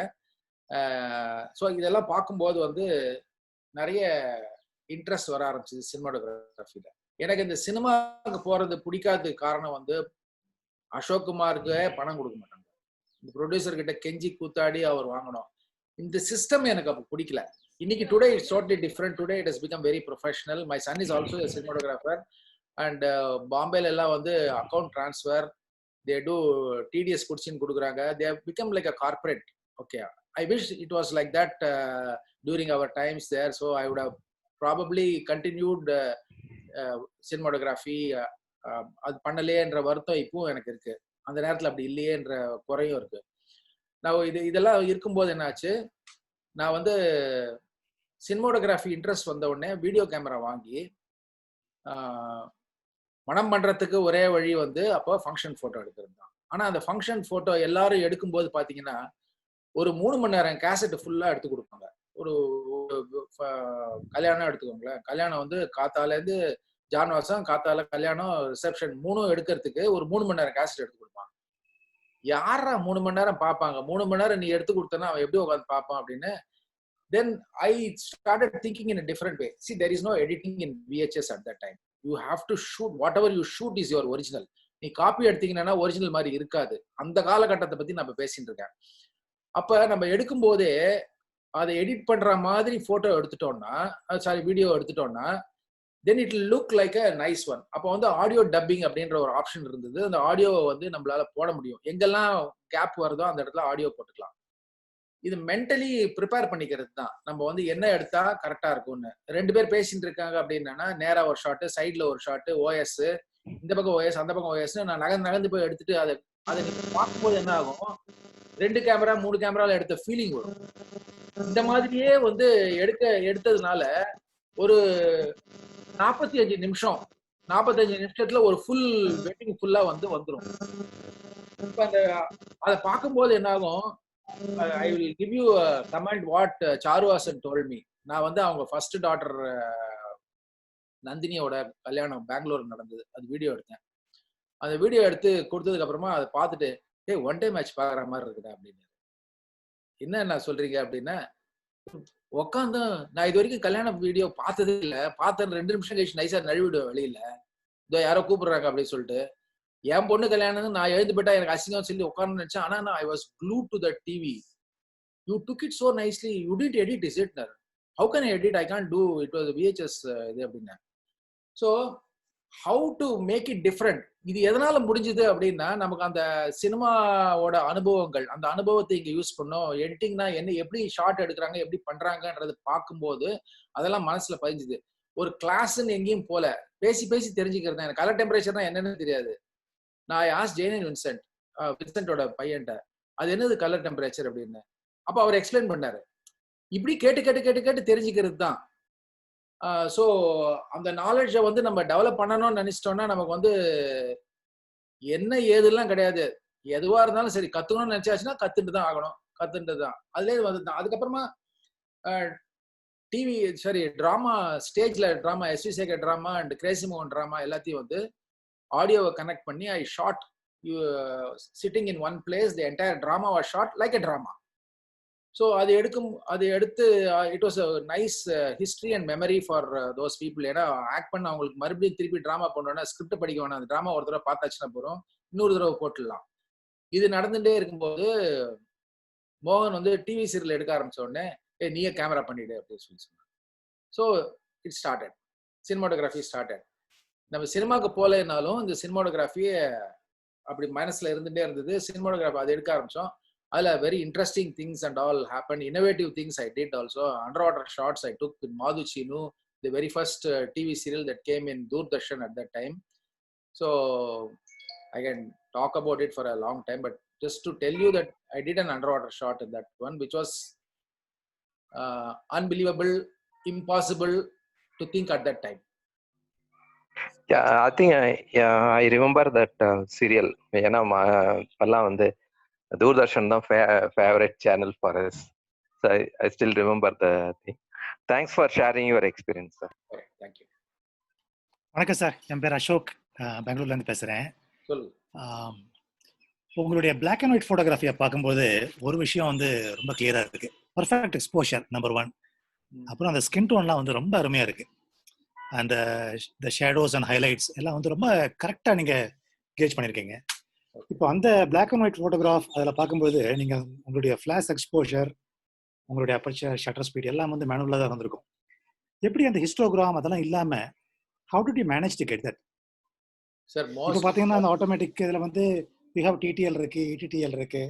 ஸோ இதெல்லாம் பார்க்கும்போது வந்து நிறைய இன்ட்ரெஸ்ட் வர ஆரம்பிச்சிது சினிமாட்டோகிராஃபியில். எனக்கு இந்த சினிமாவுக்கு போகிறது பிடிக்காததுக்கு காரணம் வந்து அசோக் குமாருக்கு பணம் கொடுக்க மாட்டாங்க. இந்த ப்ரொடியூசர்கிட்ட கெஞ்சி கூத்தாடி அவர் வாங்கணும். இந்த சிஸ்டம் எனக்கு அப்போ பிடிக்கல. இன்னைக்கு today it's totally different. Today it has become very professional. My son is also a cinematographer. And பாம்பேல எல்லாம் வந்து account transfer, they do TDS குடிச்சின்னு கொடுக்குறாங்க. They have become like a corporate. Okay, I wish it was like that during our times there. So I would have probably continued cinematography. அது பண்ணலையேன்ற வருத்தம் இப்பவும் எனக்கு இருக்கு. அந்த நேரத்தில் அப்படி இல்லையேன்ற குறையும் இருக்கு. நான் இதெல்லாம் இருக்கும்போது என்னாச்சு, நான் வந்து சினிமாட்டோகிராஃபி இன்ட்ரெஸ்ட் வந்த உடனே வீடியோ கேமரா வாங்கி மனம் பண்றதுக்கு ஒரே வழி வந்து அப்போ ஃபங்க்ஷன் ஃபோட்டோ எடுக்கிறது தான். ஆனால் அந்த ஃபங்க்ஷன் ஃபோட்டோ எல்லாரும் எடுக்கும்போது பார்த்தீங்கன்னா ஒரு 3 மணி நேரம் கேசட் ஃபுல்லாக எடுத்து கொடுப்பாங்க. ஒரு கல்யாணம் எடுத்துக்கோங்களேன். கல்யாணம் வந்து காத்தாலேருந்து ஜான்வாசம், காத்தால கல்யாணம், ரிசப்ஷன் 3 எடுக்கிறதுக்கு ஒரு 3 மணி நேரம் கேசட் எடுத்து கொடுப்பாங்க. யாரா 3 மணி நேரம் பார்ப்பாங்க? 3 மணி நேரம் நீ எடுத்து கொடுத்தனா அவன் எப்படி உட்காந்து பார்ப்பான் அப்படின்னு. Then I started thinking in a different way. See, there is no editing in VHS at that time. You have to shoot whatever you shoot is your original. நீ காப்பி எடுத்தீங்கன்னா ஒரிஜினல் மாதிரி இருக்காது. அந்த காலகட்டத்தை பத்தி நம்ம பேசிட்டு இருக்கேன். அப்ப நம்ம எடுக்கும் போதே அதை எடிட் பண்ற மாதிரி போட்டோ எடுத்துட்டோம்னா, வீடியோ எடுத்துட்டோம்னா, then it will look like a nice one. அப்போ வந்து ஆடியோ டப்பிங் அப்படின்ற ஒரு ஆப்ஷன் இருந்தது. அந்த ஆடியோ வந்து நம்மளால போட முடியும். எங்கெல்லாம் கேப் வருதோ அந்த இடத்துல ஆடியோ போட்டுக்கலாம். இது மென்டலி ப்ரிப்பேர் பண்ணிக்கிறது தான். நம்ம வந்து என்ன எடுத்தா கரெக்டா இருக்கும்னு. 2 பேர் பேசிட்டு இருக்காங்க அப்படின்னா நேரா ஒரு ஷாட்டு, சைட்ல ஒரு ஷாட்டு, ஓஎஸ், இந்த பக்கம் ஓஎஸ், அந்த பக்கம் ஓஎஸ், நான் நகர்ந்து போய் எடுத்துட்டு அதை நீங்க பார்க்கும்போது என்ன ஆகும், 2 கேமரா 3 கேமரால எடுத்த ஃபீலிங் வரும். இந்த மாதிரியே வந்து எடுத்ததுனால ஒரு 45 நிமிஷத்துல ஒரு ஃபுல் வெட்டிங் ஃபுல்லா வந்துரும். இப்ப அதை பார்க்கும்போது என்ன ஆகும், I will give you a comment what Charu Hasan told me. நான் வந்து அவங்க ஃபர்ஸ்ட் டாட்டர் நந்தினியோட கல்யாணம் பெங்களூர் நடந்தது, அது வீடியோ எடுத்தேன். அந்த வீடியோ எடுத்து கொடுத்ததுக்கு அப்புறமா அதை பார்த்துட்டு ஒன் டே மேட்ச் பாக்குற மாதிரி இருக்குதா அப்படின்னு. என்ன சொல்றீங்க அப்படின்னா, உட்காந்து நான் இது வரைக்கும் கல்யாண வீடியோ பார்த்ததே இல்லை, பார்த்தேன் 2 நிமிஷம் கழிச்சு நைஸா நழுவிடுவேன் வெளியில, இதோ யாரோ கூப்பிடுறாங்க அப்படின்னு சொல்லிட்டு. என் பொண்ணு கல்யாணம் நான் எழுந்து போயிட்டா எனக்கு அசிங்கம் சொல்லி உட்காந்து நினைச்சேன். ஆனா நான் I was glued to the TV. You took it so nicely. You didn't edit, is it? How can I edit? I can't do. It was a VHS இது அப்படின்னா. So how to make it different. இது எதனால முடிஞ்சது அப்படின்னா, நமக்கு அந்த சினிமாவோட அனுபவங்கள், அந்த அனுபவத்தை இங்க யூஸ் பண்ணோம். எடிட்டிங்னா என்ன, எப்படி ஷார்ட் எடுக்கிறாங்க, எப்படி பண்றாங்கன்றது பார்க்கும்போது அதெல்லாம் மனசுல பதிஞ்சுது. ஒரு கிளாஸ்ன்னு எங்கேயும் போல, பேசி பேசி தெரிஞ்சுக்கிறது. எனக்கு கலர் டெம்பரேச்சர்னா என்னன்னு தெரியாது. நான் ஆஸ் ஜெயன் வின்சென்டோட பையன்ட்ட அது என்னது கலர் டெம்பரேச்சர் அப்படின்னு. அப்ப அவர் எக்ஸ்பிளைன் பண்ணாரு. இப்படி கேட்டு கேட்டு கேட்டு கேட்டு தெரிஞ்சுக்கிறது தான். ஸோ அந்த நாலேஜை வந்து நம்ம டெவலப் பண்ணணும்னு நினைச்சிட்டோம்னா நமக்கு வந்து என்ன ஏதுலாம் கிடையாது. எதுவா இருந்தாலும் சரி, கத்துக்கணும்னு நினைச்சாச்சுன்னா கத்துட்டு தான் ஆகணும், கத்துட்டு தான். அதுலேயே வந்து தான். அதுக்கப்புறமா டிவி டிராமா, ஸ்டேஜ்ல drama, SV Sekhar drama and crazy மோகன் டிராமா எல்லாத்தையும் வந்து ஆடியோவை கனெக்ட் பண்ணி I shot sitting in one place. The entire drama was shot like a drama. So அது எடுத்து it was a nice history and memory for those people. ஏன்னா act பண்ண அவங்களுக்கு மறுபடியும் திருப்பி ட்ராமா பண்ணோன்னா ஸ்கிரிப்ட் படிக்க வேணாம், அந்த ட்ராமா ஒரு தடவை பார்த்தாச்சுன்னா போகிறோம், இன்னொரு தடவை போட்டுடலாம். இது நடந்துகிட்டே இருக்கும்போது மோகன் வந்து டிவி சீரியல் எடுக்க ஆரம்பிச்ச உடனே நீயே கேமரா பண்ணிடு அப்படின்னு சொல்லி சொன்னாங்க. So it started, cinematography started. நம்ம சினிமாவுக்கு போகலைன்னாலும் இந்த சினிமாட்டோகிராஃபியே அப்படி மனசுல இருந்துகிட்டே இருந்தது. சினிமாட்டோகிராஃபி அதை எடுக்க ஆரம்பித்தோம். அதுல very interesting things and all happened. Innovative things I did also. Underwater shots I took in Madhu Chinu, the very first TV serial that came in Doordarshan at that time. So I can talk about it for a long time, but just to tell you that I did an underwater shot in that one, which was unbelievable, impossible to think at that time. Yeah, I think I remember that serial. ஏன்னா எல்லாம் வந்து Doordarshan தான் favorite channel for us. So I still remember the thing. Thanks for sharing your experience, sir. Thank you. வணக்கம் sir, என் பேர் அசோக், பெங்களூர்ல இருந்து பேசுறேன். உங்களுடைய பிளாக் அண்ட் ஒயிட் போட்டோகிராஃபியை பார்க்கும்போது ஒரு விஷயம் வந்து ரொம்ப கிளியரா இருக்கு. Perfect exposure number 1. அப்புறம் அந்த ஸ்கின் டோன்லாம் வந்து ரொம்ப அருமையா இருக்கு. அந்த ஷேடோஸ் அண்ட் ஹைலைட்ஸ் எல்லாம் வந்து ரொம்ப கரெக்டா நீங்க கேட்ச் பண்ணிருக்கீங்க. இப்போ அந்த பிளாக் அண்ட் ஒயிட் ஃபோட்டோகிராஃப் அதில் பார்க்கும்போது நீங்கள் உங்களுடைய ஃப்ளாஷ் எக்ஸ்போஷர், உங்களுடைய அப்பர்ச்சர், ஷட்டர் ஸ்பீட் எல்லாம் வந்து மேனுவலாக தான் இருந்திருக்கும். எப்படி அந்த ஹிஸ்டோகிராம் அதெல்லாம் இல்லாமல் how to you manage to get that? Sir இப்போ பார்த்தீங்கன்னா அந்த ஆட்டோமேட்டிக் இதில் வந்து யூ ஹேவ் டிடிஎல் இருக்கு, இடிடிஎல் இருக்கு,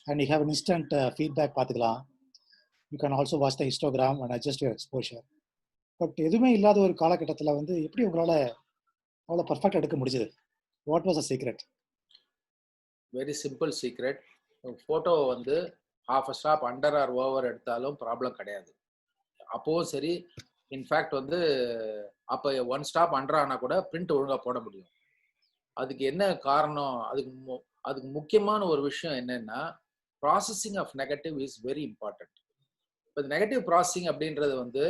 and you have instant feedback பார்த்துக்கலாம். You can also watch the histogram and adjust your exposure. But எதுவுமே இல்லாத ஒரு காலகட்டத்தில் வந்து எப்படி உங்களால் அவ்வளோ பர்ஃபெக்ட் எடுக்க முடிஞ்சது? What was a secret? Very simple secret. Photo வந்து half a stop under or over எடுத்தாலும் ப்ராப்ளம் கிடையாது. அப்போவும் சரி, இன்ஃபேக்ட் வந்து அப்போ 1 ஸ்டாப் அண்டர் ஆனால் கூட பிரிண்ட் ஒழுங்காக போட முடியும். அதுக்கு என்ன காரணம்? அதுக்கு முக்கியமான ஒரு விஷயம் என்னன்னா, processing of negative is very important. இப்போ நெகட்டிவ் ப்ராசஸிங் அப்படின்றது வந்து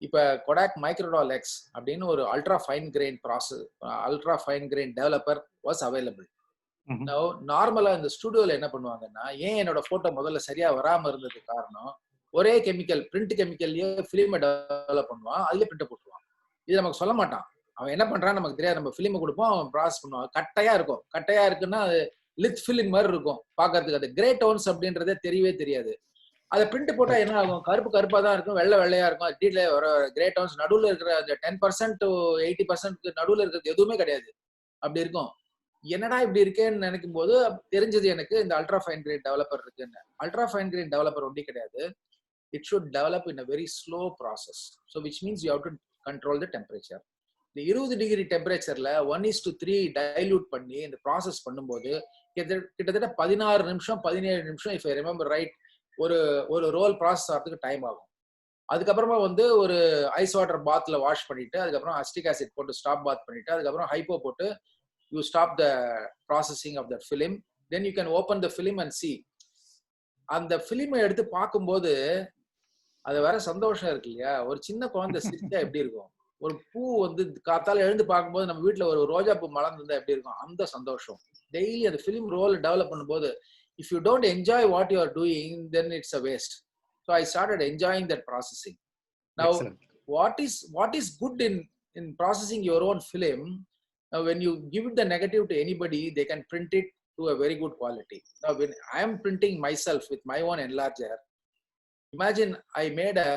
இப்போ கொடாக் மைக்ரோடால் எக்ஸ் அப்படின்னு ஒரு ultra fine grain developer was available. நார்மலா இந்த ஸ்டுடியோல என்ன பண்ணுவாங்கன்னா, ஏன் என்னோட போட்டோ முதல்ல சரியா வராம இருந்தது காரணம், ஒரே கெமிக்கல், பிரிண்ட் கெமிக்கல்லயே பிலிமை டெவலப் பண்ணுவான், அதுல பிரிண்ட் போட்டுருவான். இது நமக்கு சொல்ல மாட்டான். அவன் என்ன பண்றான்னு நமக்கு தெரியாது. நம்ம பிலிமை கொடுப்போம், அவன் ப்ராசஸ் பண்ணுவான். கட்டையா இருக்கும். கட்டையா இருக்குன்னா அது லித் ஃபிலிம் மாதிரி இருக்கும் பாக்குறதுக்கு. அது கிரே டோன்ஸ் அப்படின்றதே தெரியவே தெரியாது. அதை பிரிண்ட் போட்டா என்ன ஆகும்? கருப்பா தான் இருக்கும், வெள்ளையா இருக்கும். டீட்ல வர கிரே டோன்ஸ் நடுவில் இருக்கிற அந்த 10% to 80% நடுவில் இருக்கிறது எதுவுமே கிடையாது. அப்படி இருக்கும். என்னடா இப்படி இருக்கேன்னு நினைக்கும் போது தெரிஞ்சது எனக்கு இந்த அல்ட்ரா ஃபைன் கிரெயின் டெவலப்பர் இருக்குன்னு. அல்ட்ரா ஃபைன் கிரெயின் டெவலப்பர் ஒண்டி கிடையாது. It should develop in a very slow process. So which means you have to control the temperature. இந்த 20 டிகிரி டெம்பரேச்சர்ல 1:3 டைல்யூட் பண்ணி இந்த ப்ராசஸ் பண்ணும்போது கிட்டத்தட்ட 16 நிமிஷம் 17 நிமிஷம் இஃப் ஐ ரிமெம்பர் ரைட் ஒரு ரோல் ப்ராசஸ் ஆகிறதுக்கு டைம் ஆகும். அதுக்கப்புறமா வந்து ஒரு ஐஸ் வாட்டர் பாத்ல வாஷ் பண்ணிட்டு, அதுக்கப்புறம் அஸ்டிக் ஆசிட் போட்டு ஸ்டாப் பாத் பண்ணிட்டு, அதுக்கப்புறம் ஹைப்போ போட்டு you stop the processing of that film, then you can open the film and see. அந்த ஃபிலிமை எடுத்து பார்க்கும்போது அது வேற சந்தோஷம் இருக்கு இல்லையா? ஒரு சின்ன குழந்தை சிரிச்சா எப்படி இருக்கும்? ஒரு பூ வந்து காத்தால எழுந்து பார்க்கும்போது நம்ம வீட்டுல ஒரு ரோஜா பூ மலர்ந்திருந்தா எப்படி இருக்கும், அந்த சந்தோஷம். டெய்லி அந்த ஃபிலிம் ரோல் டெவலப் பண்ணும்போது if you don't enjoy what you are doing, then it's a waste. So I started enjoying that processing. Now, Excellent. what is good in processing your own film? When you give it the negative to anybody, they can print it to a very good quality. Now, when I am printing myself with my own enlarger, imagine I made a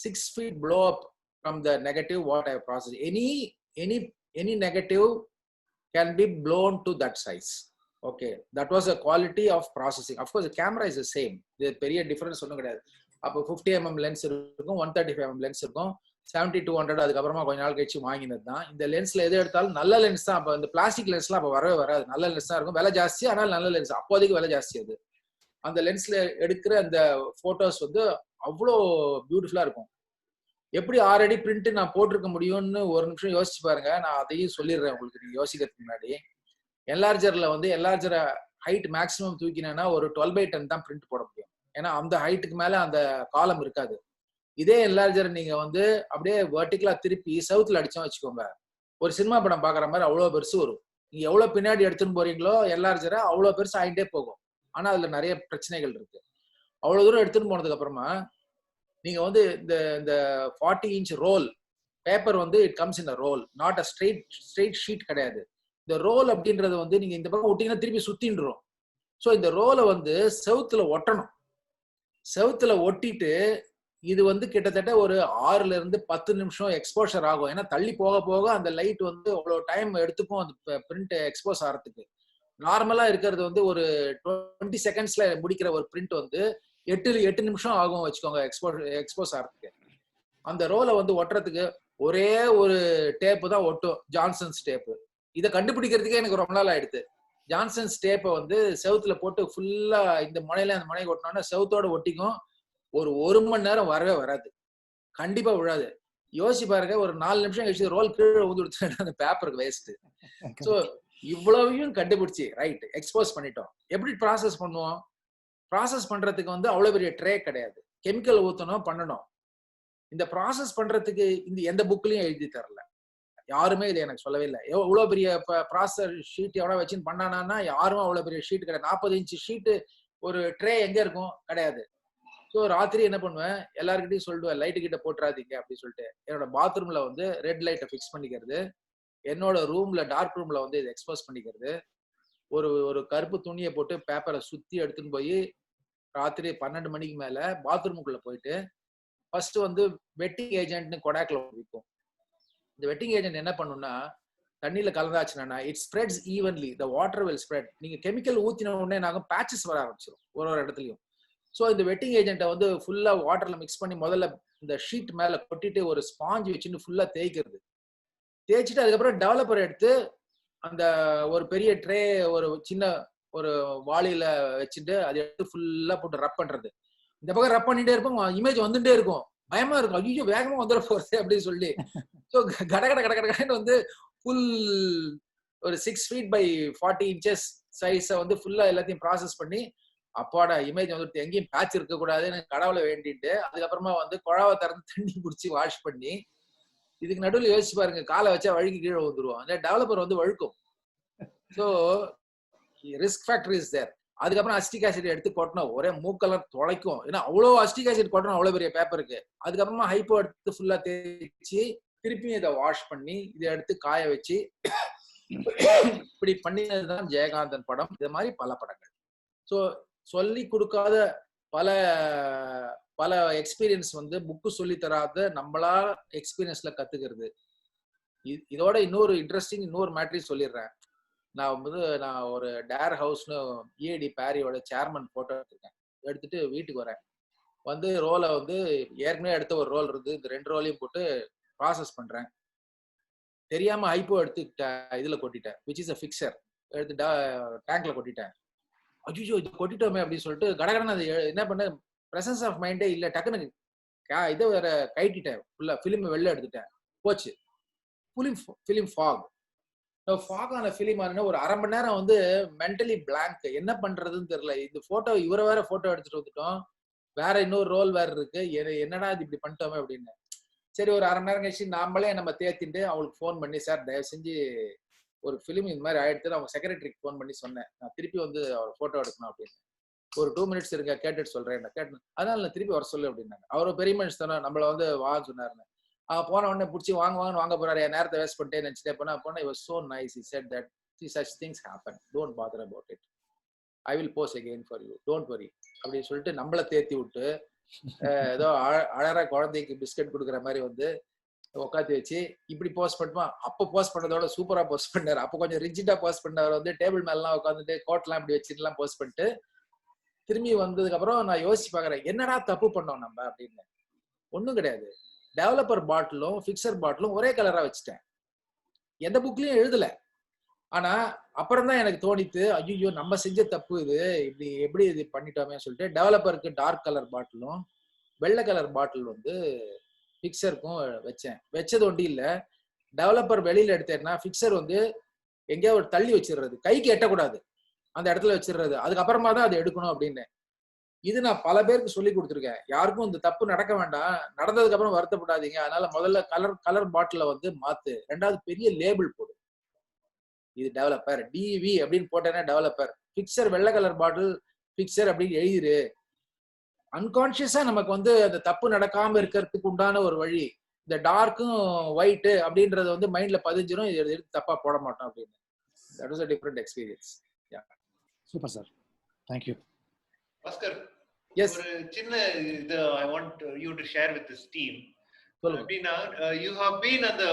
6 feet blow up from the negative what I have processed. Any negative can be blown to that size. Okay, that was a quality of processing. Of course, the camera is the same. The பெரிய difference ஒன்றும் கிடையாது. அப்போ 50mm lens இருக்கும், 135mm lens இருக்கும், 70-200 அதுக்கப்புறமா கொஞ்ச நாள் கழிச்சு வாங்கினது தான். இந்த லென்ஸ்ல எது எடுத்தாலும் நல்ல லென்ஸ் தான். அப்போ இந்த பிளாஸ்டிக் லென்ஸ்லாம் அப்போ வரவே வராது, நல்ல லென்ஸ் தான் இருக்கும். விலை ஜாஸ்தி, ஆனால் நல்ல லென்ஸ். அப்போதைக்கு விலை ஜாஸ்தி. அது அந்த லென்ஸ்ல எடுக்கிற அந்த போட்டோஸ் வந்து அவ்வளோ பியூட்டிஃபுல்லா இருக்கும். எப்படி ஆல்ரெடி பிரிண்ட் நான் போட்டிருக்க முடியும்னு ஒரு நிமிஷம் யோசிச்சு பாருங்க. நான் அதையும் சொல்லிடுறேன் உங்களுக்கு, நீங்க யோசிக்கிறதுக்கு முன்னாடி. என்லார்ஜர்ல வந்து என்லார்ஜரை ஹைட் மேக்ஸிமம் தூக்கினேன்னா ஒரு 12/10 தான் பிரிண்ட் போட முடியும். ஏன்னா அந்த ஹைட்டுக்கு மேல அந்த காலம் இருக்காது. இதே என்லார்ஜர் நீங்க வந்து அப்படியே வெர்டிகலா திருப்பி சவுத்துல அடிச்சோம் வச்சுக்கோங்க, ஒரு சினிமா படம் பாக்குற மாதிரி அவ்வளவு பெருசு வரும். நீங்க எவ்வளவு பின்னாடி எடுத்துன்னு போறீங்களோ என்லார்ஜரை அவ்வளவு பெருசு ஆகிட்டே போகும். ஆனா அதுல நிறைய பிரச்சனைகள் இருக்கு. அவ்வளவு தூரம் எடுத்துன்னு போனதுக்கு அப்புறமா நீங்க வந்து இந்த 40 inch ரோல் பேப்பர் வந்து it comes in a roll, not a straight sheet கிடையாது. இந்த ரோல் அப்படின்றது வந்து நீங்க இந்த பக்கம் ஒட்டிங்கன்னா திருப்பி சுத்தின்றோம். ஸோ இந்த ரோலை வந்து செவுத்துல ஒட்டணும். செவுத்துல ஒட்டிட்டு இது வந்து கிட்டத்தட்ட ஒரு 6 to 10 நிமிஷம் எக்ஸ்போஷர் ஆகும். ஏன்னா தள்ளி போக போக அந்த லைட் வந்து அவ்வளோ டைம் எடுத்துக்கும் அந்த பிரிண்ட் எக்ஸ்போஸ் ஆகிறதுக்கு. நார்மலா இருக்கிறது வந்து ஒரு 20 secondsல முடிக்கிற ஒரு பிரிண்ட் வந்து 8 நிமிஷம் ஆகும் வச்சுக்கோங்க எக்ஸ்போஸ் ஆகிறதுக்கு. அந்த ரோலை வந்து ஒட்டுறதுக்கு ஒரே ஒரு டேப்பு தான் ஒட்டும், ஜான்சன்ஸ் டேப்பு. இதை கண்டுபிடிக்கிறதுக்கே எனக்கு ரொம்ப நாள் ஆயிடுது. ஜான்சன்ஸ் டேப்பை வந்து செவுத்துல போட்டு ஃபுல்லா இந்த முனையில அந்த முனை ஒட்டினோன்னா செவுத்தோட ஒட்டிக்கும். ஒரு மணி நேரம் வரவே வராது, கண்டிப்பா விழாது. யோசிச்சு பாருங்க, ஒரு 4 நிமிஷம் கழிச்சு ரோல் கீழே ஊந்து அந்த பேப்பருக்கு வேஸ்ட். ஸோ இவ்வளவையும் கண்டுபிடிச்சி ரைட் எக்ஸ்போஸ் பண்ணிட்டோம். எப்படி ப்ராசஸ் பண்ணுவோம்? ப்ராசஸ் பண்றதுக்கு வந்து அவ்வளவு பெரிய ட்ரே கிடையாது. கெமிக்கல் ஊற்றணும், பண்ணணும். இந்த ப்ராசஸ் பண்றதுக்கு இந்த எந்த புக்லயும் எழுதி தரல, யாருமே இது எனக்கு சொல்லவே இல்லை. எவ்வளவு பெரிய ப்ராசஸர் ஷீட் எவ்வளவு வச்சுன்னு பண்ணானா யாரும் அவ்வளவு பெரிய ஷீட் கிடையாது. 40 inch ஷீட்டு ஒரு ட்ரே எங்க இருக்கும்? கிடையாது. ஸோ ராத்திரி என்ன பண்ணுவேன், எல்லாருக்கிட்டையும் சொல்லிடுவேன், லைட்டு கிட்ட போட்டுறாதீங்க அப்படின்னு சொல்லிட்டு. என்னோட பாத்ரூம்ல வந்து ரெட் லைட்டை ஃபிக்ஸ் பண்ணிக்கிறது, என்னோட ரூம்ல டார்க் ரூம்ல வந்து இதை எக்ஸ்போஸ் பண்ணிக்கிறது, ஒரு கருப்பு துணியை போட்டு பேப்பரை சுத்தி எடுத்துன்னு போய் ராத்திரி 12 மணிக்கு மேல பாத்ரூமுக்குள்ள போயிட்டு ஃபர்ஸ்ட் வந்து வெட்டிங் ஏஜென்ட்னு கொடாக்ல விற்கும். இந்த வெட்டிங் ஏஜென்ட் என்ன பண்ணுன்னா, தண்ணியில கலந்தாச்சுன்னா it spreads evenly, the water will spread. நீங்க கெமிக்கல் ஊத்தின உடனே நாங்கள் பேச்சஸ் வர ஆரம்பிச்சிடும் ஒரு இடத்துலையும். ஸோ இந்த வெட்டிங் ஏஜென்ட்டை வந்து ஃபுல்லா வாட்டர்ல மிக்ஸ் பண்ணி முதல்ல இந்த ஷீட் மேல கொட்டிட்டு ஒரு ஸ்பாஞ்ச் வச்சுட்டு ஃபுல்லா தேய்க்கிறது. தேய்ச்சிட்டு அதுக்கப்புறம் டெவலப்பர் எடுத்து அந்த ஒரு பெரிய ட்ரே ஒரு சின்ன ஒரு வாளியில வச்சுட்டு அதை எடுத்து ஃபுல்லா போட்டு ரப் பண்றது. இந்த பக்கம் ரப் பண்ணிட்டே இருப்போம், இமேஜ் வந்துட்டே இருக்கும். பயமா இருக்கும், ஐயோ வேகமா வந்துட போறது அப்படின்னு சொல்லி. ஸோ கடகடன்னு வந்து ஃபுல் ஒரு 6 feet by 40 inches சைஸை வந்து ஃபுல்லா எல்லாத்தையும் ப்ராசஸ் பண்ணி அப்பாடா இமேஜ் வந்துட்டு எங்கேயும் பேட்ச் இருக்க கூடாதுன்னு கடவுளை வேண்டிட்டு அதுக்கப்புறமா வந்து குழாவை திறந்து தண்ணி பிடிச்சி வாஷ் பண்ணி, இதுக்கு நடுவில் யோசிச்சு பாருங்க, காலை வச்சா வழுக்கி கீழே வந்துருவோம். அந்த டெவலப்பர் வந்து வழுக்கும். So risk factor is there. அதுக்கப்புறம் அஸ்டிக் ஆசிட் எடுத்து கொட்டணும், ஒரே மூக்கெல்லாம் தொலைக்கும். ஏன்னா அவ்வளோ அஸ்டிக் ஆசிட் கொட்டணும் அவ்வளோ பெரிய பேப்பருக்கு. அதுக்கப்புறமா ஹைப்போ எடுத்து ஃபுல்லா தேய்ச்சி திருப்பியும் இதை வாஷ் பண்ணி இதை எடுத்து காய வச்சு இப்படி பண்ணினதுதான் ஜெயகாந்தன் படம். இது மாதிரி பல படங்கள். ஸோ சொல்லி கொடுக்காத பல எக்ஸ்பீரியன்ஸ் வந்து புக்கு சொல்லி தராத நம்மளா எக்ஸ்பீரியன்ஸ்ல கத்துக்கிறது. இதோட இன்னொரு இன்ட்ரெஸ்டிங் இன்னொரு மேட்டரி சொல்லிடுறேன். நான் ஒரு டேர் ஹவுஸ்னு EAD பேரியோட சேர்மன் போட்டோ எடுத்திருக்கேன். எடுத்துட்டு வீட்டுக்கு வரேன். வந்து ரோலை வந்து ஏற்கனவே எடுத்த ஒரு ரோல் இருந்து இந்த 2 ரோலையும் போட்டு ப்ராசஸ் பண்றேன். தெரியாம ஹைப்போ எடுத்து இதுல கொட்டிட்டேன், விச் இஸ் அ ஃபிக்சர். எடுத்து டேங்க்ல கொட்டிட்டேன். அஜிஜோ இது கொட்டிட்டோமே அப்படின்னு சொல்லிட்டு கடகடன்னு அது என்ன பண்ண, பிரசன்ஸ் ஆஃப் மைண்டே இல்லை. டக்குன்னு இதை வேற கைட்டிட்டேன், ஃபுல்லா ஃபிலிம் வெளில எடுத்துட்டேன், போச்சு. Film fog. ஃபாகான ஃபிலிம் ஆனா ஒரு 1/2 மணி நேரம் வந்து மென்டலி பிளாங்க், என்ன பண்றதுன்னு தெரியல. இந்த போட்டோ இவரை வேற போட்டோ எடுத்துட்டு வந்துட்டோம், வேற இன்னொரு ரோல் வேற இருக்கு, என்னடா இது இப்படி பண்ணிட்டோமே அப்படின்னு. சரி ஒரு அரை மணி நேரம் கழிச்சு நாமளே நம்ம தேத்திட்டு அவங்களுக்கு ஃபோன் பண்ணி, சார் தயவு செஞ்சு ஒரு ஃபிலிம் இந்த மாதிரி ஆயிடுத்து, அவங்க செக்ரட்டரிக்கு ஃபோன் பண்ணி சொன்னேன், நான் திருப்பி வந்து அவர் ஃபோட்டோ எடுக்கணும் அப்படின்னு. ஒரு 2 minutes இருங்க கேட்டுட்டு சொல்றேன், கேட்டு அதனால நான் திருப்பி வர சொல்லு அப்படின்னாங்க. அவர் பெரிய மனுஷன் தானே, நம்மள வந்து வாங்க சொன்னாருன்னு. போன உடனே பிடிச்சி வாங்க போறாரு, என் நேரத்தை வேஸ்ட் பண்ணிட்டே நினைச்சிட்டே போனா it was so nice. He said that see such things happen, don't bother about it, I will post again for you, don't worry அப்படின்னு சொல்லிட்டு நம்மள தேத்தி விட்டு ஏதோ அழற குழந்தைக்கு பிஸ்கட் கொடுக்குற மாதிரி வந்து உட்காந்து வச்சு இப்படி போஸ்ட் பண்ணுவான். அப்போ போஸ்ட் பண்ணதோட சூப்பரா போஸ்ட் பண்ணாரு. அப்போ கொஞ்சம் ரிஜிட்டா போஸ்ட் பண்ணவர் வந்து டேபிள் மேலாம் உட்காந்துட்டு கோட்லாம் இப்படி வச்சுட்டுலாம் போஸ்ட் பண்ணிட்டு திரும்பி வந்ததுக்கு அப்புறம் நான் யோசிச்சு பாக்குறேன், என்னடா தப்பு பண்ணோம் நம்ம அப்படின்னு. ஒண்ணும் கிடையாது, டெவலப்பர் பாட்டிலும் ஃபிக்சர் பாட்டிலும் ஒரே கலரா வச்சுட்டேன், எந்த புக்லயும் எழுதல. ஆனா அப்புறம் தான் எனக்கு தோணித்து, ஐயோ நம்ம செஞ்ச தப்பு இது, இப்படி எப்படி இது பண்ணிட்டோமே சொல்லிட்டு டெவலப்பருக்கு டார்க் கலர் பாட்டிலும் வெள்ளை கலர் பாட்டில் வந்து ஃபிக்சருக்கும் வச்சது ஒண்டி இல்ல. டெவலப்பர் வெளியில எடுத்தேன்னா ஃபிக்சர் வந்து எங்கேயா ஒரு தள்ளி வச்சிடுறது, கைக்கு எட்டக்கூடாது, அந்த இடத்துல வச்சிடுறது, அதுக்கப்புறமா தான் அதை எடுக்கணும் அப்படின்னு. இது நான் பல பேருக்கு சொல்லி கொடுத்துருக்கேன். யாருக்கும் இந்த தப்பு நடக்க வேண்டாம், நடந்ததுக்கு அப்புறம் வருத்தப்படாதீங்க. அதனால முதல்ல கலர் பாட்டில வந்து மாத்து, ரெண்டாவது பெரிய லேபிள் போடு, இது டெவலப்பர் டிவி அப்படின்னு போட்டேன்னா டெவலப்பர், பிக்சர் வெள்ளை கலர் பாட்டில் பிக்சர் அப்படின்னு எழுதிரு. அன்கான்சியஸா நமக்கு வந்து அந்த தப்பு நடக்காம இருக்கிறதுக்கு உண்டான ஒரு வழி. இந்த டார்க்கும் ஒயிட் அப்படின்றது வந்து மைண்ட்ல பதிஞ்சிரும், இது எடுத்து தப்பா போட மாட்டோம் அப்படின்னு. That was a different experience. Yeah. Super sir. Thank you. Oscar. Yes. ஒரு சின்ன இது I want you to share with this team. சொல்லுங்க. You have been on the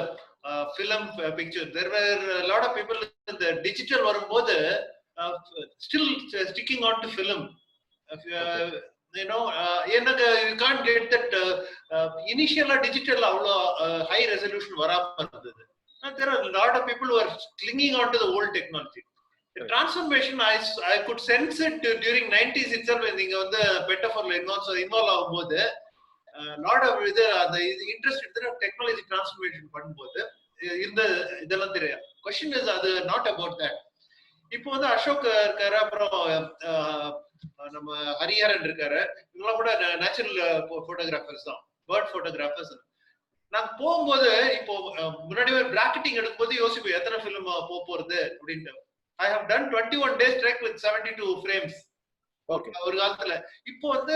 film picture. There were a lot of people in the digital வரும்போது still sticking on to film. You know, you can't get that initial digital அவ்வளோ high resolution வராம இருந்தது. There are a lot of people who are clinging on to the old technology. The transformation, I could sense it during 90s itself when நீங்க வந்து பெட்டஃபோர்ல involve ஆகும்போது lot of the interest in technology transformation பண்ணும்போது இந்த இதெல்லாம் தெரியும். Question is அது not about that. இப்போ வந்து அசோக் இருக்காரு, அப்புறம் நம்ம ஹரிஹரன் இருக்காரு, இவங்கெல்லாம் கூட நேச்சுரல் போட்டோகிராஃபர்ஸ் தான், பேர்ட் போட்டோகிராஃபர்ஸ். நாங்க போகும்போது இப்போ முன்னாடி ஒரு பிராக்கெட்டிங் எடுக்கும்போது யோசிப்போம் எத்தனை ஃபிலிம் போறது அப்படின்ட்டு. I have done 21 days trek with 72 frames. Okay. ஒரு காலத்துல. இப்போ வந்து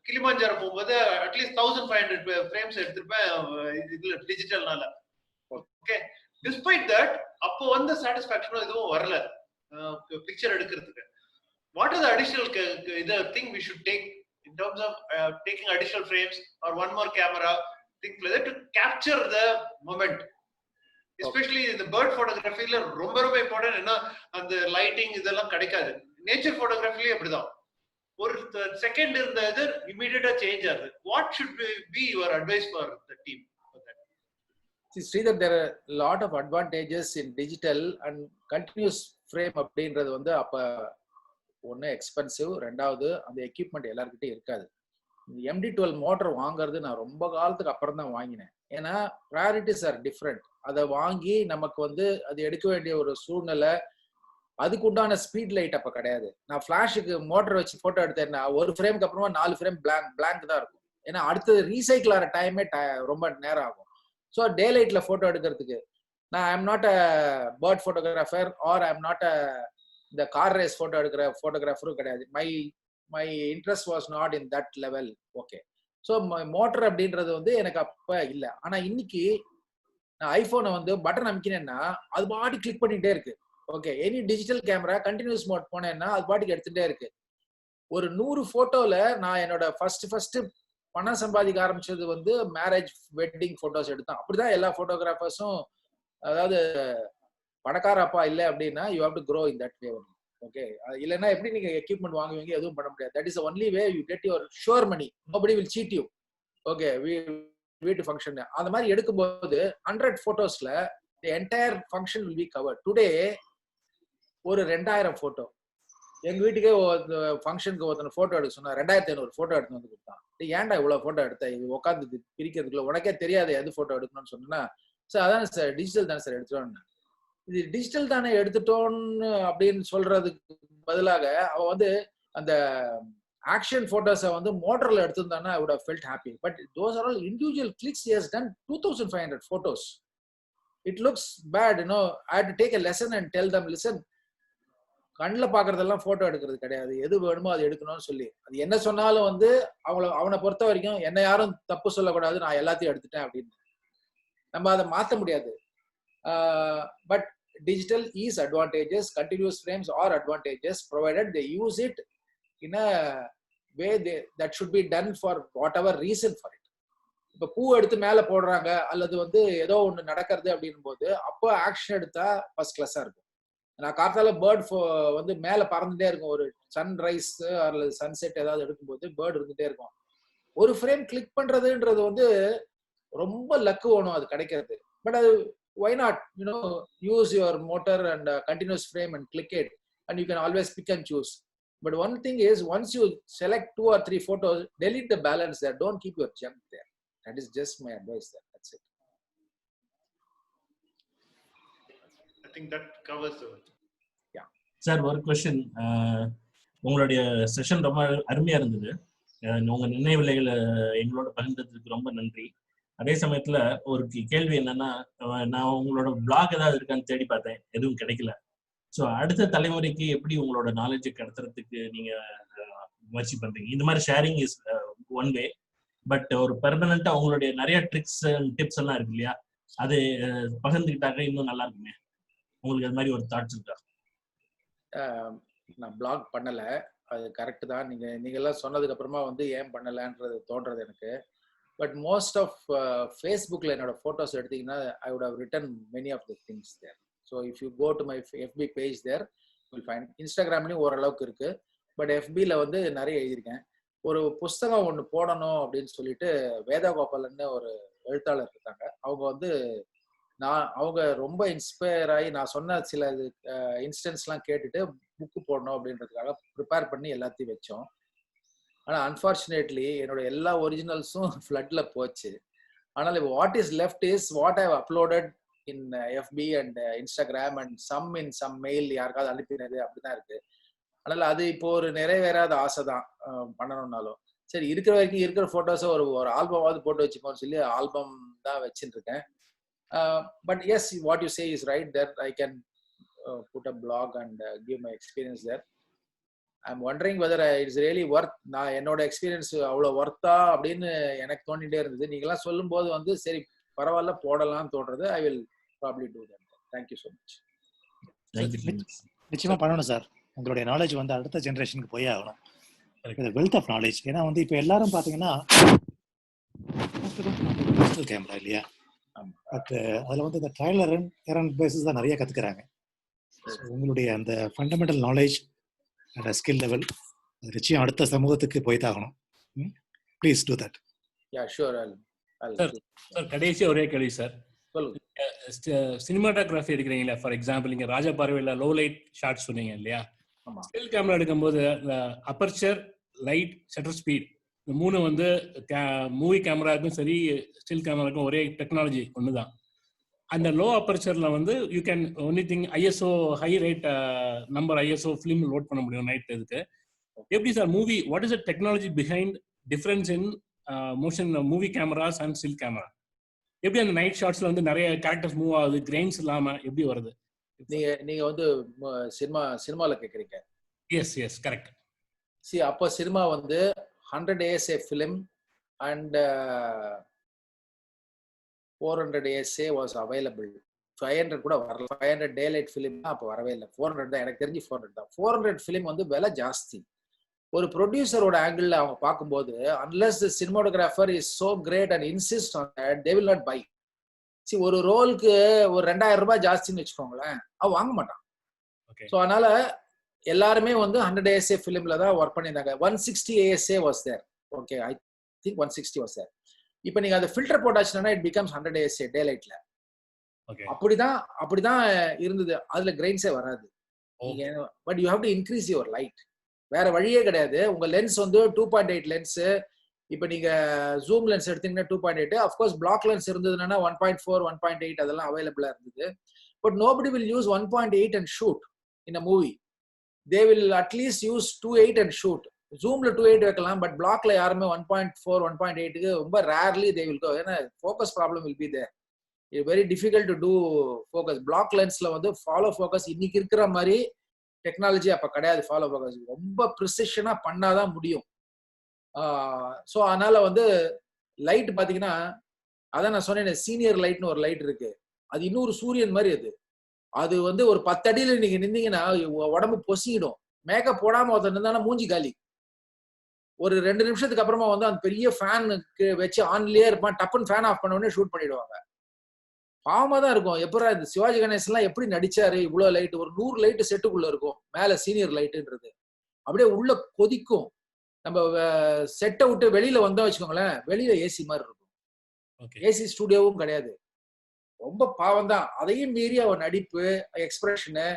கிளிமாஞ்சாரோ போகும்போது அட்லீஸ்ட் 1500 frames எடுத்திருப்பேன் இதுல டிஜிட்டல்னால. ஓகே, டிஸ்பைட் தட் அப்போ வந்து சாட்டிஸ்ஃபேக்ஷனும் எதுவும் வரல பிக்சர் எடுக்கிறதுக்கு. What are the additional thing we should take in terms of taking additional frames or one more camera, things like that, to capture the moment? Especially in the bird photography ல ரொம்ப ரொம்ப important. ஏன்னா அந்த lighting இதெல்லாம் கிடைக்காது. Nature போட்டோகிராஃபிலயும் அப்படிதான், ஒரு second இருந்தது இமீடியட்டா சேஞ்ச் ஆகுது. What should be your advice for the team? See, Sridhar, there are a lot of advantages in digital and continuous frame அப்படின்றது வந்து அப்ப ஒன்று எக்ஸ்பென்சிவ், ரெண்டாவது அந்த எக்யூப்மெண்ட் எல்லாருக்கிட்டையும் இருக்காது. MD12 மோட்டர் வாங்குறது நான் ரொம்ப காலத்துக்கு அப்புறம் தான் வாங்கினேன். ஏன்னா ப்ரையாரிட்டிஸ் ஆர் டிஃப்ரெண்ட். அதை வாங்கி நமக்கு வந்து அது எடுக்க வேண்டிய ஒரு சூழ்நிலை, அதுக்கு உண்டான ஸ்பீட் லைட் அப்ப கிடையாது. நான் ஃபிளாஷுக்கு மோட்டர் வச்சு போட்டோ எடுத்தேன்னா ஒரு ஃப்ரேமுக்கு அப்புறமா 4 ஃப்ரேம் பிளாங்க் தான் இருக்கும். ஏன்னா அடுத்தது ரீசைக்கிள் ஆகிற டைமே ரொம்ப நேரம் ஆகும். ஸோ டே லைட்ல போட்டோ எடுக்கிறதுக்கு நான் I am not a bird photographer or I am not a இந்த கார் ரேஸ் போட்டோ எடுக்கிற ஃபோட்டோகிராஃபரும் கிடையாது. My interest was not in that level. Okay, so motor அப்படின்றது வந்து எனக்கு அப்ப இல்லை. ஆனா இன்னைக்கு நான் ஐபோனை வந்து பட்டன் அமைக்கினேன்னா அது பாட்டி கிளிக் பண்ணிட்டே இருக்கு. Okay, any digital camera continuous mode போனேன்னா அது பாட்டுக்கு எடுத்துட்டே இருக்கு. ஒரு 100 போட்டோல நான் என்னோட ஃபர்ஸ்ட் பணம் சம்பாதிக்க ஆரம்பிச்சது வந்து மேரேஜ் வெட்டிங் போட்டோஸ் எடுத்தான். அப்படிதான் எல்லா போட்டோகிராஃபர்ஸும், அதாவது பணக்கார அப்பா இல்லை அப்படின்னா you have to grow in that way. Okay, இல்லைன்னா எப்படி நீங்க எக்யூப்மெண்ட் வாங்குவீங்க, எதுவும் பண்ண முடியாது. That is the only way you get your sure money. Nobody will cheat you. Okay, வீட்டு ஃபங்க்ஷன் அந்த மாதிரி எடுக்கும்போது 100 போட்டோஸ்ல the entire function will be covered. Today ஒரு 2000 போட்டோ எங்க வீட்டுக்கே ஃபங்க்ஷனுக்கு ஒருத்தனை போட்டோ எடுக்க சொன்னா 2500 போட்டோ எடுத்து வந்து கொடுத்தான். ஏன்டா இவ்வளவு போட்டோ எடுத்த, இது உட்காந்து பிரிக்கிறதுக்குள்ள உனக்கே தெரியாது எது போட்டோ எடுக்கணும்னு சொன்னா, சார் அதானே சார் டிஜிட்டல் தானே சார் எடுத்துட்டோன்னு. இது டிஜிட்டல் தானே எடுத்துட்டோன்னு அப்படின்னு சொல்றதுக்கு பதிலாக அவ வந்து அந்த ஆக்ஷன் போட்டோஸை வந்து மோட்டர்ல எடுத்திருந்தானா I would have felt happy. But those are all individual clicks. He has done 2500 photos. It looks bad, you know. I had to take a lesson and tell them, listen, கண்ணில் பார்க்கறதெல்லாம் photo எடுக்கிறது கிடையாது, எது வேணுமோ அது எடுக்கணும்னு சொல்லி. அது என்ன சொன்னாலும் வந்து அவனை பொறுத்த வரைக்கும் என்ன யாரும் தப்பு சொல்லக்கூடாது, நான் எல்லாத்தையும் எடுத்துட்டேன் அப்படின்னு. நம்ம அதை மாற்ற முடியாது. But digital is advantages, continuous frames are advantages provided they use it in a way that should be done for whatever reason for it. இப்போ பூ எடுத்து மேலே போடுறாங்க அல்லது வந்து ஏதோ ஒன்று நடக்கிறது அப்படின் போது அப்போ ஆக்ஷன் எடுத்தா ஃபர்ஸ்ட் கிளாஸா இருக்கும். நான் காத்தால பேர்ட் வந்து மேலே பறந்துட்டே இருக்கும், ஒரு சன்ரைஸ் அல்லது சன்செட் ஏதாவது எடுக்கும்போது பேர்ட் இருந்துட்டே இருக்கும். ஒரு ஃப்ரேம் கிளிக் பண்றதுன்றது வந்து ரொம்ப லக்கு வேணும் அது கிடைக்கிறது. பட் அது why not, you know, use your motor and continuous frame and click it, and you can always pick and choose. But one thing is, once you select 2 or 3 photos, delete the balance there, don't keep your junk there. That is just my advice there. That's it. I think that covers it. Yeah. Sir, one question. உங்களுடைய session ரொம்ப அருமையா இருந்தது. உங்க நினைவுகளை எங்களோட பகிர்ந்ததுக்கு ரொம்ப நன்றி. அதே சமயத்துல ஒரு கேள்வி என்னன்னா, நான் உங்களோட பிளாக் ஏதாவது இருக்கான்னு தேடி பார்த்தேன், எதுவும் கிடைக்கல. ஸோ அடுத்த தலைமுறைக்கு எப்படி உங்களோட நாலேஜை கடத்துறதுக்கு நீங்க முயற்சி பண்றீங்க? இந்த மாதிரி sharing is one way, but ஒரு பெர்மனண்டா உங்களுடைய நிறைய ட்ரிக்ஸ் அண்ட் டிப்ஸ் எல்லாம் இருக்கு இல்லையா, அது பகிர்ந்துக்கிட்டாக்க இன்னும் நல்லா இருக்குமே. உங்களுக்கு அது மாதிரி ஒரு தாட்ஸ் இருக்கா? நான் பிளாக் பண்ணல, அது கரெக்ட் தான். நீங்க எல்லாம் சொன்னதுக்கு அப்புறமா வந்து ஏன் பண்ணலன்றது தோன்றது எனக்கு. பட் மோஸ்ட் ஆஃப் ஃபேஸ்புக்கில் என்னோட ஃபோட்டோஸ் எடுத்தீங்கன்னா I would have written many of the things there. So if you go to my FB page there will find. இன்ஸ்டாகிராம்லேயும் ஓரளவுக்கு இருக்கு, பட் எஃபியில் வந்து நிறைய எழுதியிருக்கேன். ஒரு புஸ்தகம் ஒன்று போடணும் அப்படின்னு சொல்லிட்டு வேதகோபாலன்னு ஒரு எழுத்தாளர் இருக்காங்க. அவங்க வந்து அவங்க ரொம்ப இன்ஸ்பயர் ஆகி நான் சொன்ன சில இன்ஸ்டன்ஸ்லாம் கேட்டுட்டு புக்கு போடணும் அப்படின்றதுக்காக ப்ரிப்பேர் பண்ணி எல்லாத்தையும் வச்சோம். ஆனால் அன்ஃபார்ச்சுனேட்லி என்னோட எல்லா ஒரிஜினல்ஸும் ஃப்ளட்ல போச்சு. ஆனால் இப்போ what is left is what I uploaded in FB and Instagram and some mail யாருக்காவது அனுப்பினது அப்படிதான் இருக்கு. அதனால அது இப்போ ஒரு நிறைவேறாத ஆசை தான் பண்ணணும்னாலும். சரி, இருக்கிற வரைக்கும் இருக்கிற ஃபோட்டோஸை ஒரு ஆல்பமாவது போட்டு வச்சுக்கோன்னு சொல்லி ஆல்பம் தான் வச்சுட்டு இருக்கேன். But yes, what you say is right, that I can put a blog and give my experience there. I'm wondering whether it's really worth. நான் என்னோட எக்ஸ்பீரியன்ஸ் அவ்வளோ ஒர்த்தா அப்படின்னு எனக்கு தோண்டிட்டே இருந்தது. நீங்களாம் சொல்லும் போது வந்து சரி பரவாயில்ல போடலாம்னு தோன்றது. I will probably do that. Thank you so much. நிச்சயமா பண்ணணும் சார். உங்களுடைய நாலேஜ் வந்து அடுத்த ஜென்ரேஷனுக்கு போய் ஆகணும். Wealth of knowledge. ஏன்னா வந்து இப்போ எல்லாரும் பார்த்தீங்கன்னா டிஜிட்டல் கேமரா இல்லையா, பட் அதில் வந்து இந்த ட்ரையல் அண்ட் பேசிஸ் தான் நிறைய கற்றுக்கிறாங்க. உங்களுடைய அந்த fundamental knowledge and a skill level நிச்சயம் அடுத்த சமூகத்துக்கு போய் தாகணும். Please do that. Yeah sure. Sir கடைசி ஒரே கேள்வி சார். சினிமாட்டோகிராஃபி எடுக்கிறீங்களா, ஃபார் எக்ஸாம்பிள் இங்கே ராஜா பார்வையில் லோ லைட் ஷார்ட் சொன்னீங்க இல்லையா, ஸ்டில் கேமரா எடுக்கும்போது அப்பர்ச்சர், லைட், ஷட்டர் ஸ்பீட் இந்த மூணு வந்து மூவி கேமராவுக்கும் சரி ஸ்டில் கேமராவுக்கும் ஒரே டெக்னாலஜி ஒன்று தான். அந்த லோ அப்பர்ச்சர்ல வந்து you can only thing ISO high rate number ISO film load பண்ண முடியும் நைட். இதுக்கு எப்படி sir movie, what is the technology behind difference in motion movie cameras and still camera? எப்படி அந்த நைட் ஷாட்ஸ்ல வந்து நிறைய கேரக்டர்ஸ் மூவ் ஆகுது, கிரெயின்ஸ் இல்லாம எப்படி வருது? நீங்க வந்து சினிமால கேக்குறீங்க? Yes yes correct. சி அப்போ சினிமா வந்து 100 ASA film and 400 ASA was available. 500 கூட வரல. 500 daylight film அப்போ வரவே இல்லை. 400 தான், எனக்கு தெரிஞ்சு 400 தான். 400 film வந்து விலை ஜாஸ்தி. ஒரு ப்ரொடியூசரோட ஆங்கிள் அவங்க பார்க்கும்போது unless the cinematographer is so great and insist on that, they will not buy. C ஒரு ரோலுக்கு ஒரு 2000 ரூபாய் ஜாஸ்தின்னு வச்சுக்கோங்களேன், அவன் வாங்க மாட்டான். ஸோ அதனால எல்லாருமே வந்து 100 ASA ஃபிலிம்ல தான் ஒர்க் பண்ணியிருந்தாங்க. 160 ASA was there. Okay, I think 160 was there. இப்போ நீங்க அந்த ஃபில்டர் போட்டாச்சுன்னா இட் பிகம்ஸ் 100 ASA டே லைட்ல. அப்படிதான் இருந்தது. அதுல கிரெயின்ஸே வராது. But you have to increase your light. வேற வழியே கிடையாது. உங்க லென்ஸ் வந்து 2.8 லென்ஸ். இப்போ நீங்க ஜூம் லென்ஸ் எடுத்தீங்கன்னா 2.8. அஃப்கோர்ஸ் பிளாக் லென்ஸ் இருந்ததுன்னா 1.4, 1.8 அதெல்லாம் அவைலபிளா இருந்தது. But nobody will use 1.8 and shoot in a movie. They will at least use 2.8 and shoot. ஜூம்ல 2.8 வைக்கலாம், பட் பிளாக்ல யாருமே 1.4 1.8க்கு ரொம்ப ரேர்லி தே வில் கோ. ஏன்னா focus problem will be there. It's very difficult to do focus. Black லென்ஸ்ல வந்து follow focus இன்னைக்கு இருக்கிற மாதிரி டெக்னாலஜி அப்ப கிடையாது. ஃபாலோ ஃபோக்கஸ் ரொம்ப ப்ரிசிஷனா பண்ணாதான் முடியும். ஸோ அதனால வந்து லைட் பாத்தீங்கன்னா, அதான் நான் சொன்னேன், சீனியர் லைட்னு ஒரு லைட் இருக்கு. அது இன்னொரு சூரியன் மாதிரி. அது வந்து ஒரு 10 அடியில நீங்க நின்னீங்கன்னா உடம்பு பொசிடும். மேக்கப் போடாம ஒருத்தர் இருந்தாலும் மூஞ்சி காலி. ஒரு 2 நிமிஷத்துக்கு அப்புறமா வந்து அந்த பெரிய ஃபேனுக்கு வச்சு ஆன்லயே இருப்பான். டப்புன்னு ஃபேன் ஆஃப் பண்ண உடனே ஷூட் பண்ணிடுவாங்க. பாவமா தான் இருக்கும். எப்பரா இந்த சிவாஜி கணேசன்லாம் எப்படி நடிச்சாரு? இவ்வளவு லைட், ஒரு 100 லைட் செட்டுக்குள்ள இருக்கும். மேல சீனியர் லைட்டுன்றது அப்படியே உள்ள கொதிக்கும். நம்ம செட்டை விட்டு வெளியில வந்தோம் வச்சுக்கோங்களேன், வெளியில ஏசி மாதிரி இருக்கும். ஏசி ஸ்டுடியோவும் கிடையாது. ரொம்ப பாவம் தான். அதையும் மீறி அவன் நடிப்பு, எக்ஸ்பிரஷனு,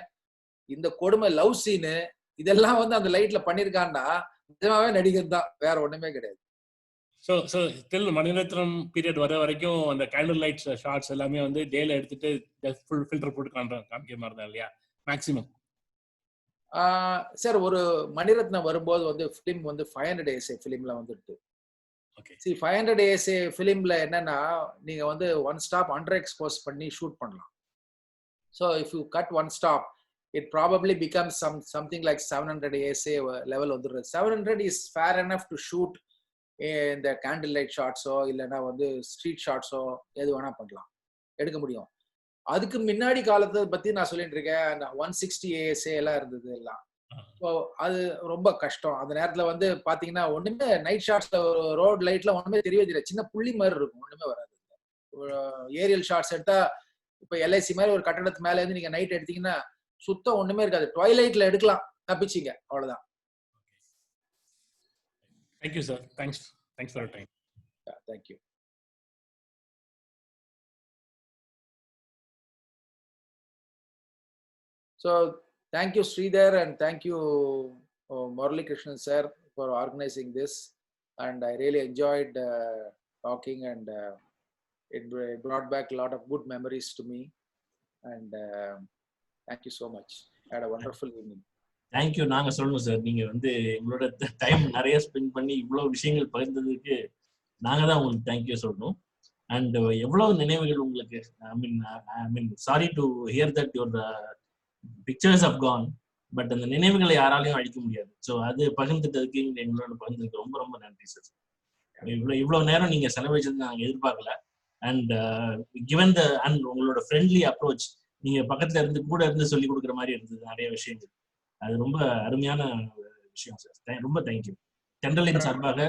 இந்த கொடுமை, லவ் சீனு, இதெல்லாம் வந்து அந்த லைட்ல பண்ணிருக்கான்டா நிஜமாவே நடிகர் தான், வேற ஒண்ணுமே கிடையாது. ஸோ ஸ்டில் மணிரத்னம் பீரியட் வர வரைக்கும் அந்த கேண்டில் லைட்ஸ் ஷார்ட்ஸ் எல்லாமே வந்து டேல எடுத்துட்டு ஃபுல் ஃபில்டர் போட்டு காமிக்கிற மாதிரி தான் இல்லையா மேக்ஸிமம்? சார், ஒரு மணிரத்னம் வரும்போது வந்து ஃபிலிம் வந்து 500 ASA ஃபிலிம்ல வந்துட்டு. சி 500 ASA ஃபிலிம்ல என்னன்னா, நீங்க வந்து ஒன் ஸ்டாப் அண்டர் எக்ஸ்போஸ் பண்ணி ஷூட் பண்ணலாம். So if you cut one stop, it probably becomes something like 700 ASA level வந்துடுது. 700 is fair enough to shoot இந்த கேண்டில் லைட் ஷாட்ஸோ இல்லைன்னா வந்து ஸ்ட்ரீட் ஷாட்ஸோ எது வேணா பண்ணலாம், எடுக்க முடியும். அதுக்கு முன்னாடி காலத்தை பத்தி நான் சொல்லிட்டு இருக்கேன். 160 ASA எல்லாம் இருந்தது எல்லாம். ஸோ அது ரொம்ப கஷ்டம். அந்த நேரத்துல வந்து பாத்தீங்கன்னா ஒண்ணுமே நைட் ஷாட்ஸ்ல ரோட் லைட்ல ஒண்ணுமே தெரியவே தெரியாது. சின்ன புள்ளி மாதிரி இருக்கும், ஒண்ணுமே வராது. ஏரியல் ஷாட்ஸ் எடுத்தா இப்ப LIC மாதிரி ஒரு கட்டடத்து மேல இருந்து நீங்க நைட் எடுத்தீங்கன்னா சுத்தம் ஒண்ணுமே இருக்காது. ட்வைலைட்ல எடுக்கலாம், தப்பிச்சிங்க, அவ்வளவுதான். Thank you sir. Thanks for your time. Yeah, thank you. So thank you Sridhar and thank you Murali Krishnan sir for organizing this, and I really enjoyed talking, and it brought back a lot of good memories to me, and thank you so much. Had a wonderful evening. Thank you. நாங்க சொல்லணும் sir, நீங்க வந்து எங்களோட time நிறைய spend பண்ணி இவ்வளவு விஷயங்கள் பகிர்ந்ததுக்கு நாங்க தான் உங்களுக்கு தேங்க்யூ சொல்லணும். அண்ட் எவ்வளவு நினைவுகள் உங்களுக்கு. I mean sorry to hear that your pictures have gone, but அந்த நினைவுகளை யாராலையும் அழிக்க முடியாது. ஸோ அது பகிர்ந்துட்டதுக்கு எங்களோட பகிர்ந்ததுக்கு ரொம்ப ரொம்ப நன்றி சார். இவ்வளவு நேரம் நீங்க செலவழிச்சது நாங்க எதிர்பார்க்கல. அண்ட் கிவன் த அண்ட் உங்களோட ஃப்ரெண்ட்லி அப்ரோச், நீங்க பக்கத்துல இருந்து கூட இருந்து சொல்லி கொடுக்குற மாதிரி இருந்தது நிறைய விஷயங்கள். அது ரொம்ப அருமையான விஷயம் சார். ரொம்ப தேங்க்யூ. தென்றலின் சார்பாக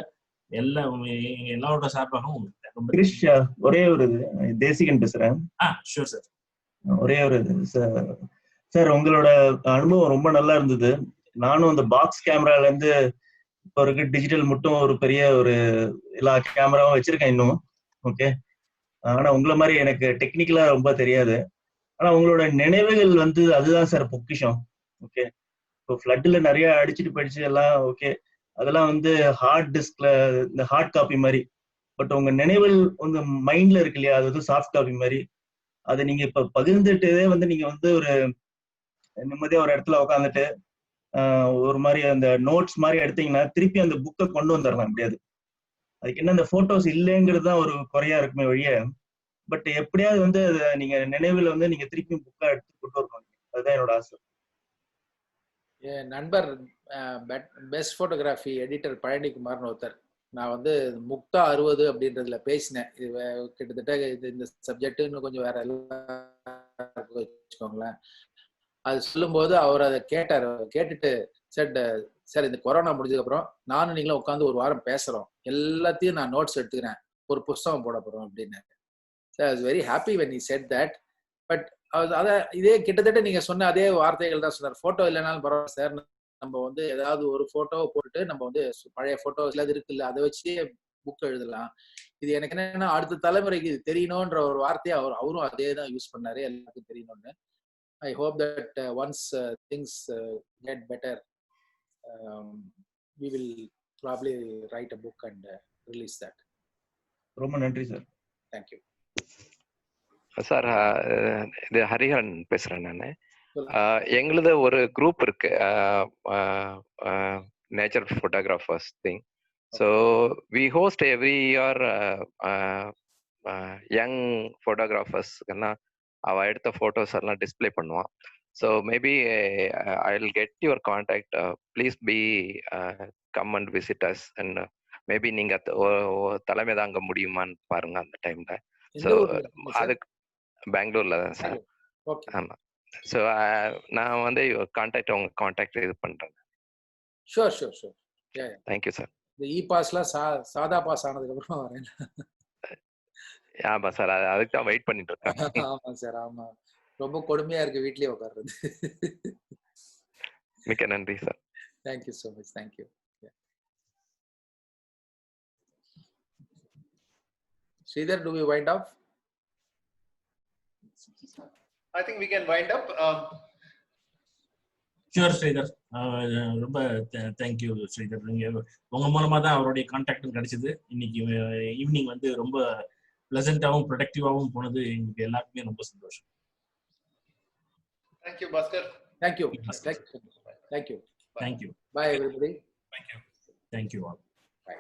எல்லாரோட சார்பாகவும் ஒரே ஒரு தேசிகன் பேசுறேன். Sure sir. ஒரே ஒரு சார், உங்களோட அனுபவம் ரொம்ப நல்லா இருந்தது. நானும் அந்த பாக்ஸ் கேமரால இருந்து இப்போ இருக்கு டிஜிட்டல் மட்டும் ஒரு பெரிய ஒரு எல்லா கேமராவும் வச்சிருக்கேன் இன்னும். ஓகே, ஆனா உங்களை மாதிரி எனக்கு டெக்னிக்கலா ரொம்ப தெரியாது. ஆனா உங்களோட நினைவுகள் வந்து அதுதான் சார் பொக்கிஷம். ஓகே, இப்போ ஃப்ளட்ல நிறைய அடிச்சுட்டு போயிடுச்சு எல்லாம். ஓகே, அதெல்லாம் வந்து ஹார்ட் டிஸ்க்ல இந்த ஹார்ட் காப்பி மாதிரி. பட் உங்க நினைவுகள் உங்க மைண்ட்ல இருக்கு இல்லையா, அது வந்து சாஃப்ட் காப்பி மாதிரி. அதை நீங்க இப்ப பகிர்ந்துட்டதே வந்து நீங்க வந்து ஒரு நிம்மதியா ஒரு இடத்துல உட்காந்துட்டு ஒரு மாதிரி அந்த நோட்ஸ் மாதிரி எடுத்தீங்கன்னா திருப்பி அந்த புக்கை கொண்டு வந்துடலாம் முடியாது. அதுக்கு என்ன, அந்த போட்டோஸ் இல்லைங்கிறது தான் ஒரு குறையா இருக்குமே வழிய. பட் எப்படியாவது வந்து அதை நீங்க நினைவுல வந்து நீங்க திருப்பி புக்கா எடுத்து கொண்டு வரணும். அதுதான் என்னோட ஆசை. என் நண்பர் பெஸ்ட் போட்டோகிராஃபி எடிட்டர் பழனிக்குமார்னு ஒருத்தர், நான் வந்து முக்தா 60 அப்படின்றதுல பேசினேன். இது கிட்டத்தட்ட இந்த சப்ஜெக்ட் இன்னும் கொஞ்சம் வேற எல்லாம் வச்சுக்கோங்களேன். அது சொல்லும்போது அவர் அதை கேட்டார். கேட்டுட்டு சார் இந்த கொரோனா முடிஞ்சதுக்கு அப்புறம் நானும் நீங்களும் உட்காந்து ஒரு வாரம் பேசுறோம், எல்லாத்தையும் நான் நோட்ஸ் எடுத்துக்கிறேன், ஒரு புஸ்தகம் போட போறோம் அப்படின்னு. Sir I was very happy when he said that. But அதை இதே கிட்டத்தட்ட நீங்க சொன்ன அதே வார்த்தைகள் தான் சொன்னார். போட்டோ இல்லைனாலும் பரவாயில்ல சார், நம்ம வந்து ஏதாவது ஒரு போட்டோவை போட்டுட்டு நம்ம வந்து பழைய போட்டோஸ் எல்லாம் இருக்குல்ல, அதை வச்சு புக் எழுதலாம். இது எனக்கு என்னன்னா அடுத்த தலைமுறைக்கு இது தெரியணும்ன்ற ஒரு வார்த்தையை அவரும் அதே தான் யூஸ் பண்ணாரு, எல்லாருக்கும் தெரியணும்னு. I hope that once things get better, we will probably write a book and release that. ரொம்ப நன்றி சார். Thank you. சார், இது ஹரிஹரன் பேசுறேன் நான். எங்களுது ஒரு குரூப் இருக்கு, nature photographers thing. So we host every year young photographers அவ எடுத்த photos எல்லாம் டிஸ்ப்ளே பண்ணுவான். So maybe I'll get your contact. Please be come and visit us, and maybe நீங்க தலைமை தாங்க முடியுமான்னு பாருங்க அந்த டைம்ல. ஸோ அதுக்கு பெங்களூர்ல தான் சார். ஆமா. ஸோ நான் வந்து உங்க கான்டாக்ட் இது பண்றேன். ஷூர். Thank you sir. இந்த இ பாஸ்லாம் சாதா பாஸ் ஆனதுக்கு அப்புறம் வரேன். ஆமா சார், அதுக்கு தான் வெயிட் பண்ணிட்டு இருக்கேன். ஆமா சார், ஆமா. ரொம்ப கொடுமையா இருக்கு வீட்லயே உட்கார்றது. மிக்க நன்றி sir. Thank you so much. Thank you. Sridhar, do we wind up? I think we can wind up. Sure Sridhar, ரொம்ப தேங்க்யூ ஸ்ரீதர். நீங்க உங்க மூலமா தான் அவருடைய கான்டாக்டும் கிடைச்சது. இன்னைக்கு ஈவினிங் வந்து ரொம்ப பிளசண்டாவும் ப்ரொடக்டிவாகவும் போனது. எங்களுக்கு எல்லாருக்குமே ரொம்ப சந்தோஷம். Thank you, Bhaskar. Thank you. Thank you. Thank you. Bye everybody. Thank you all. Bye.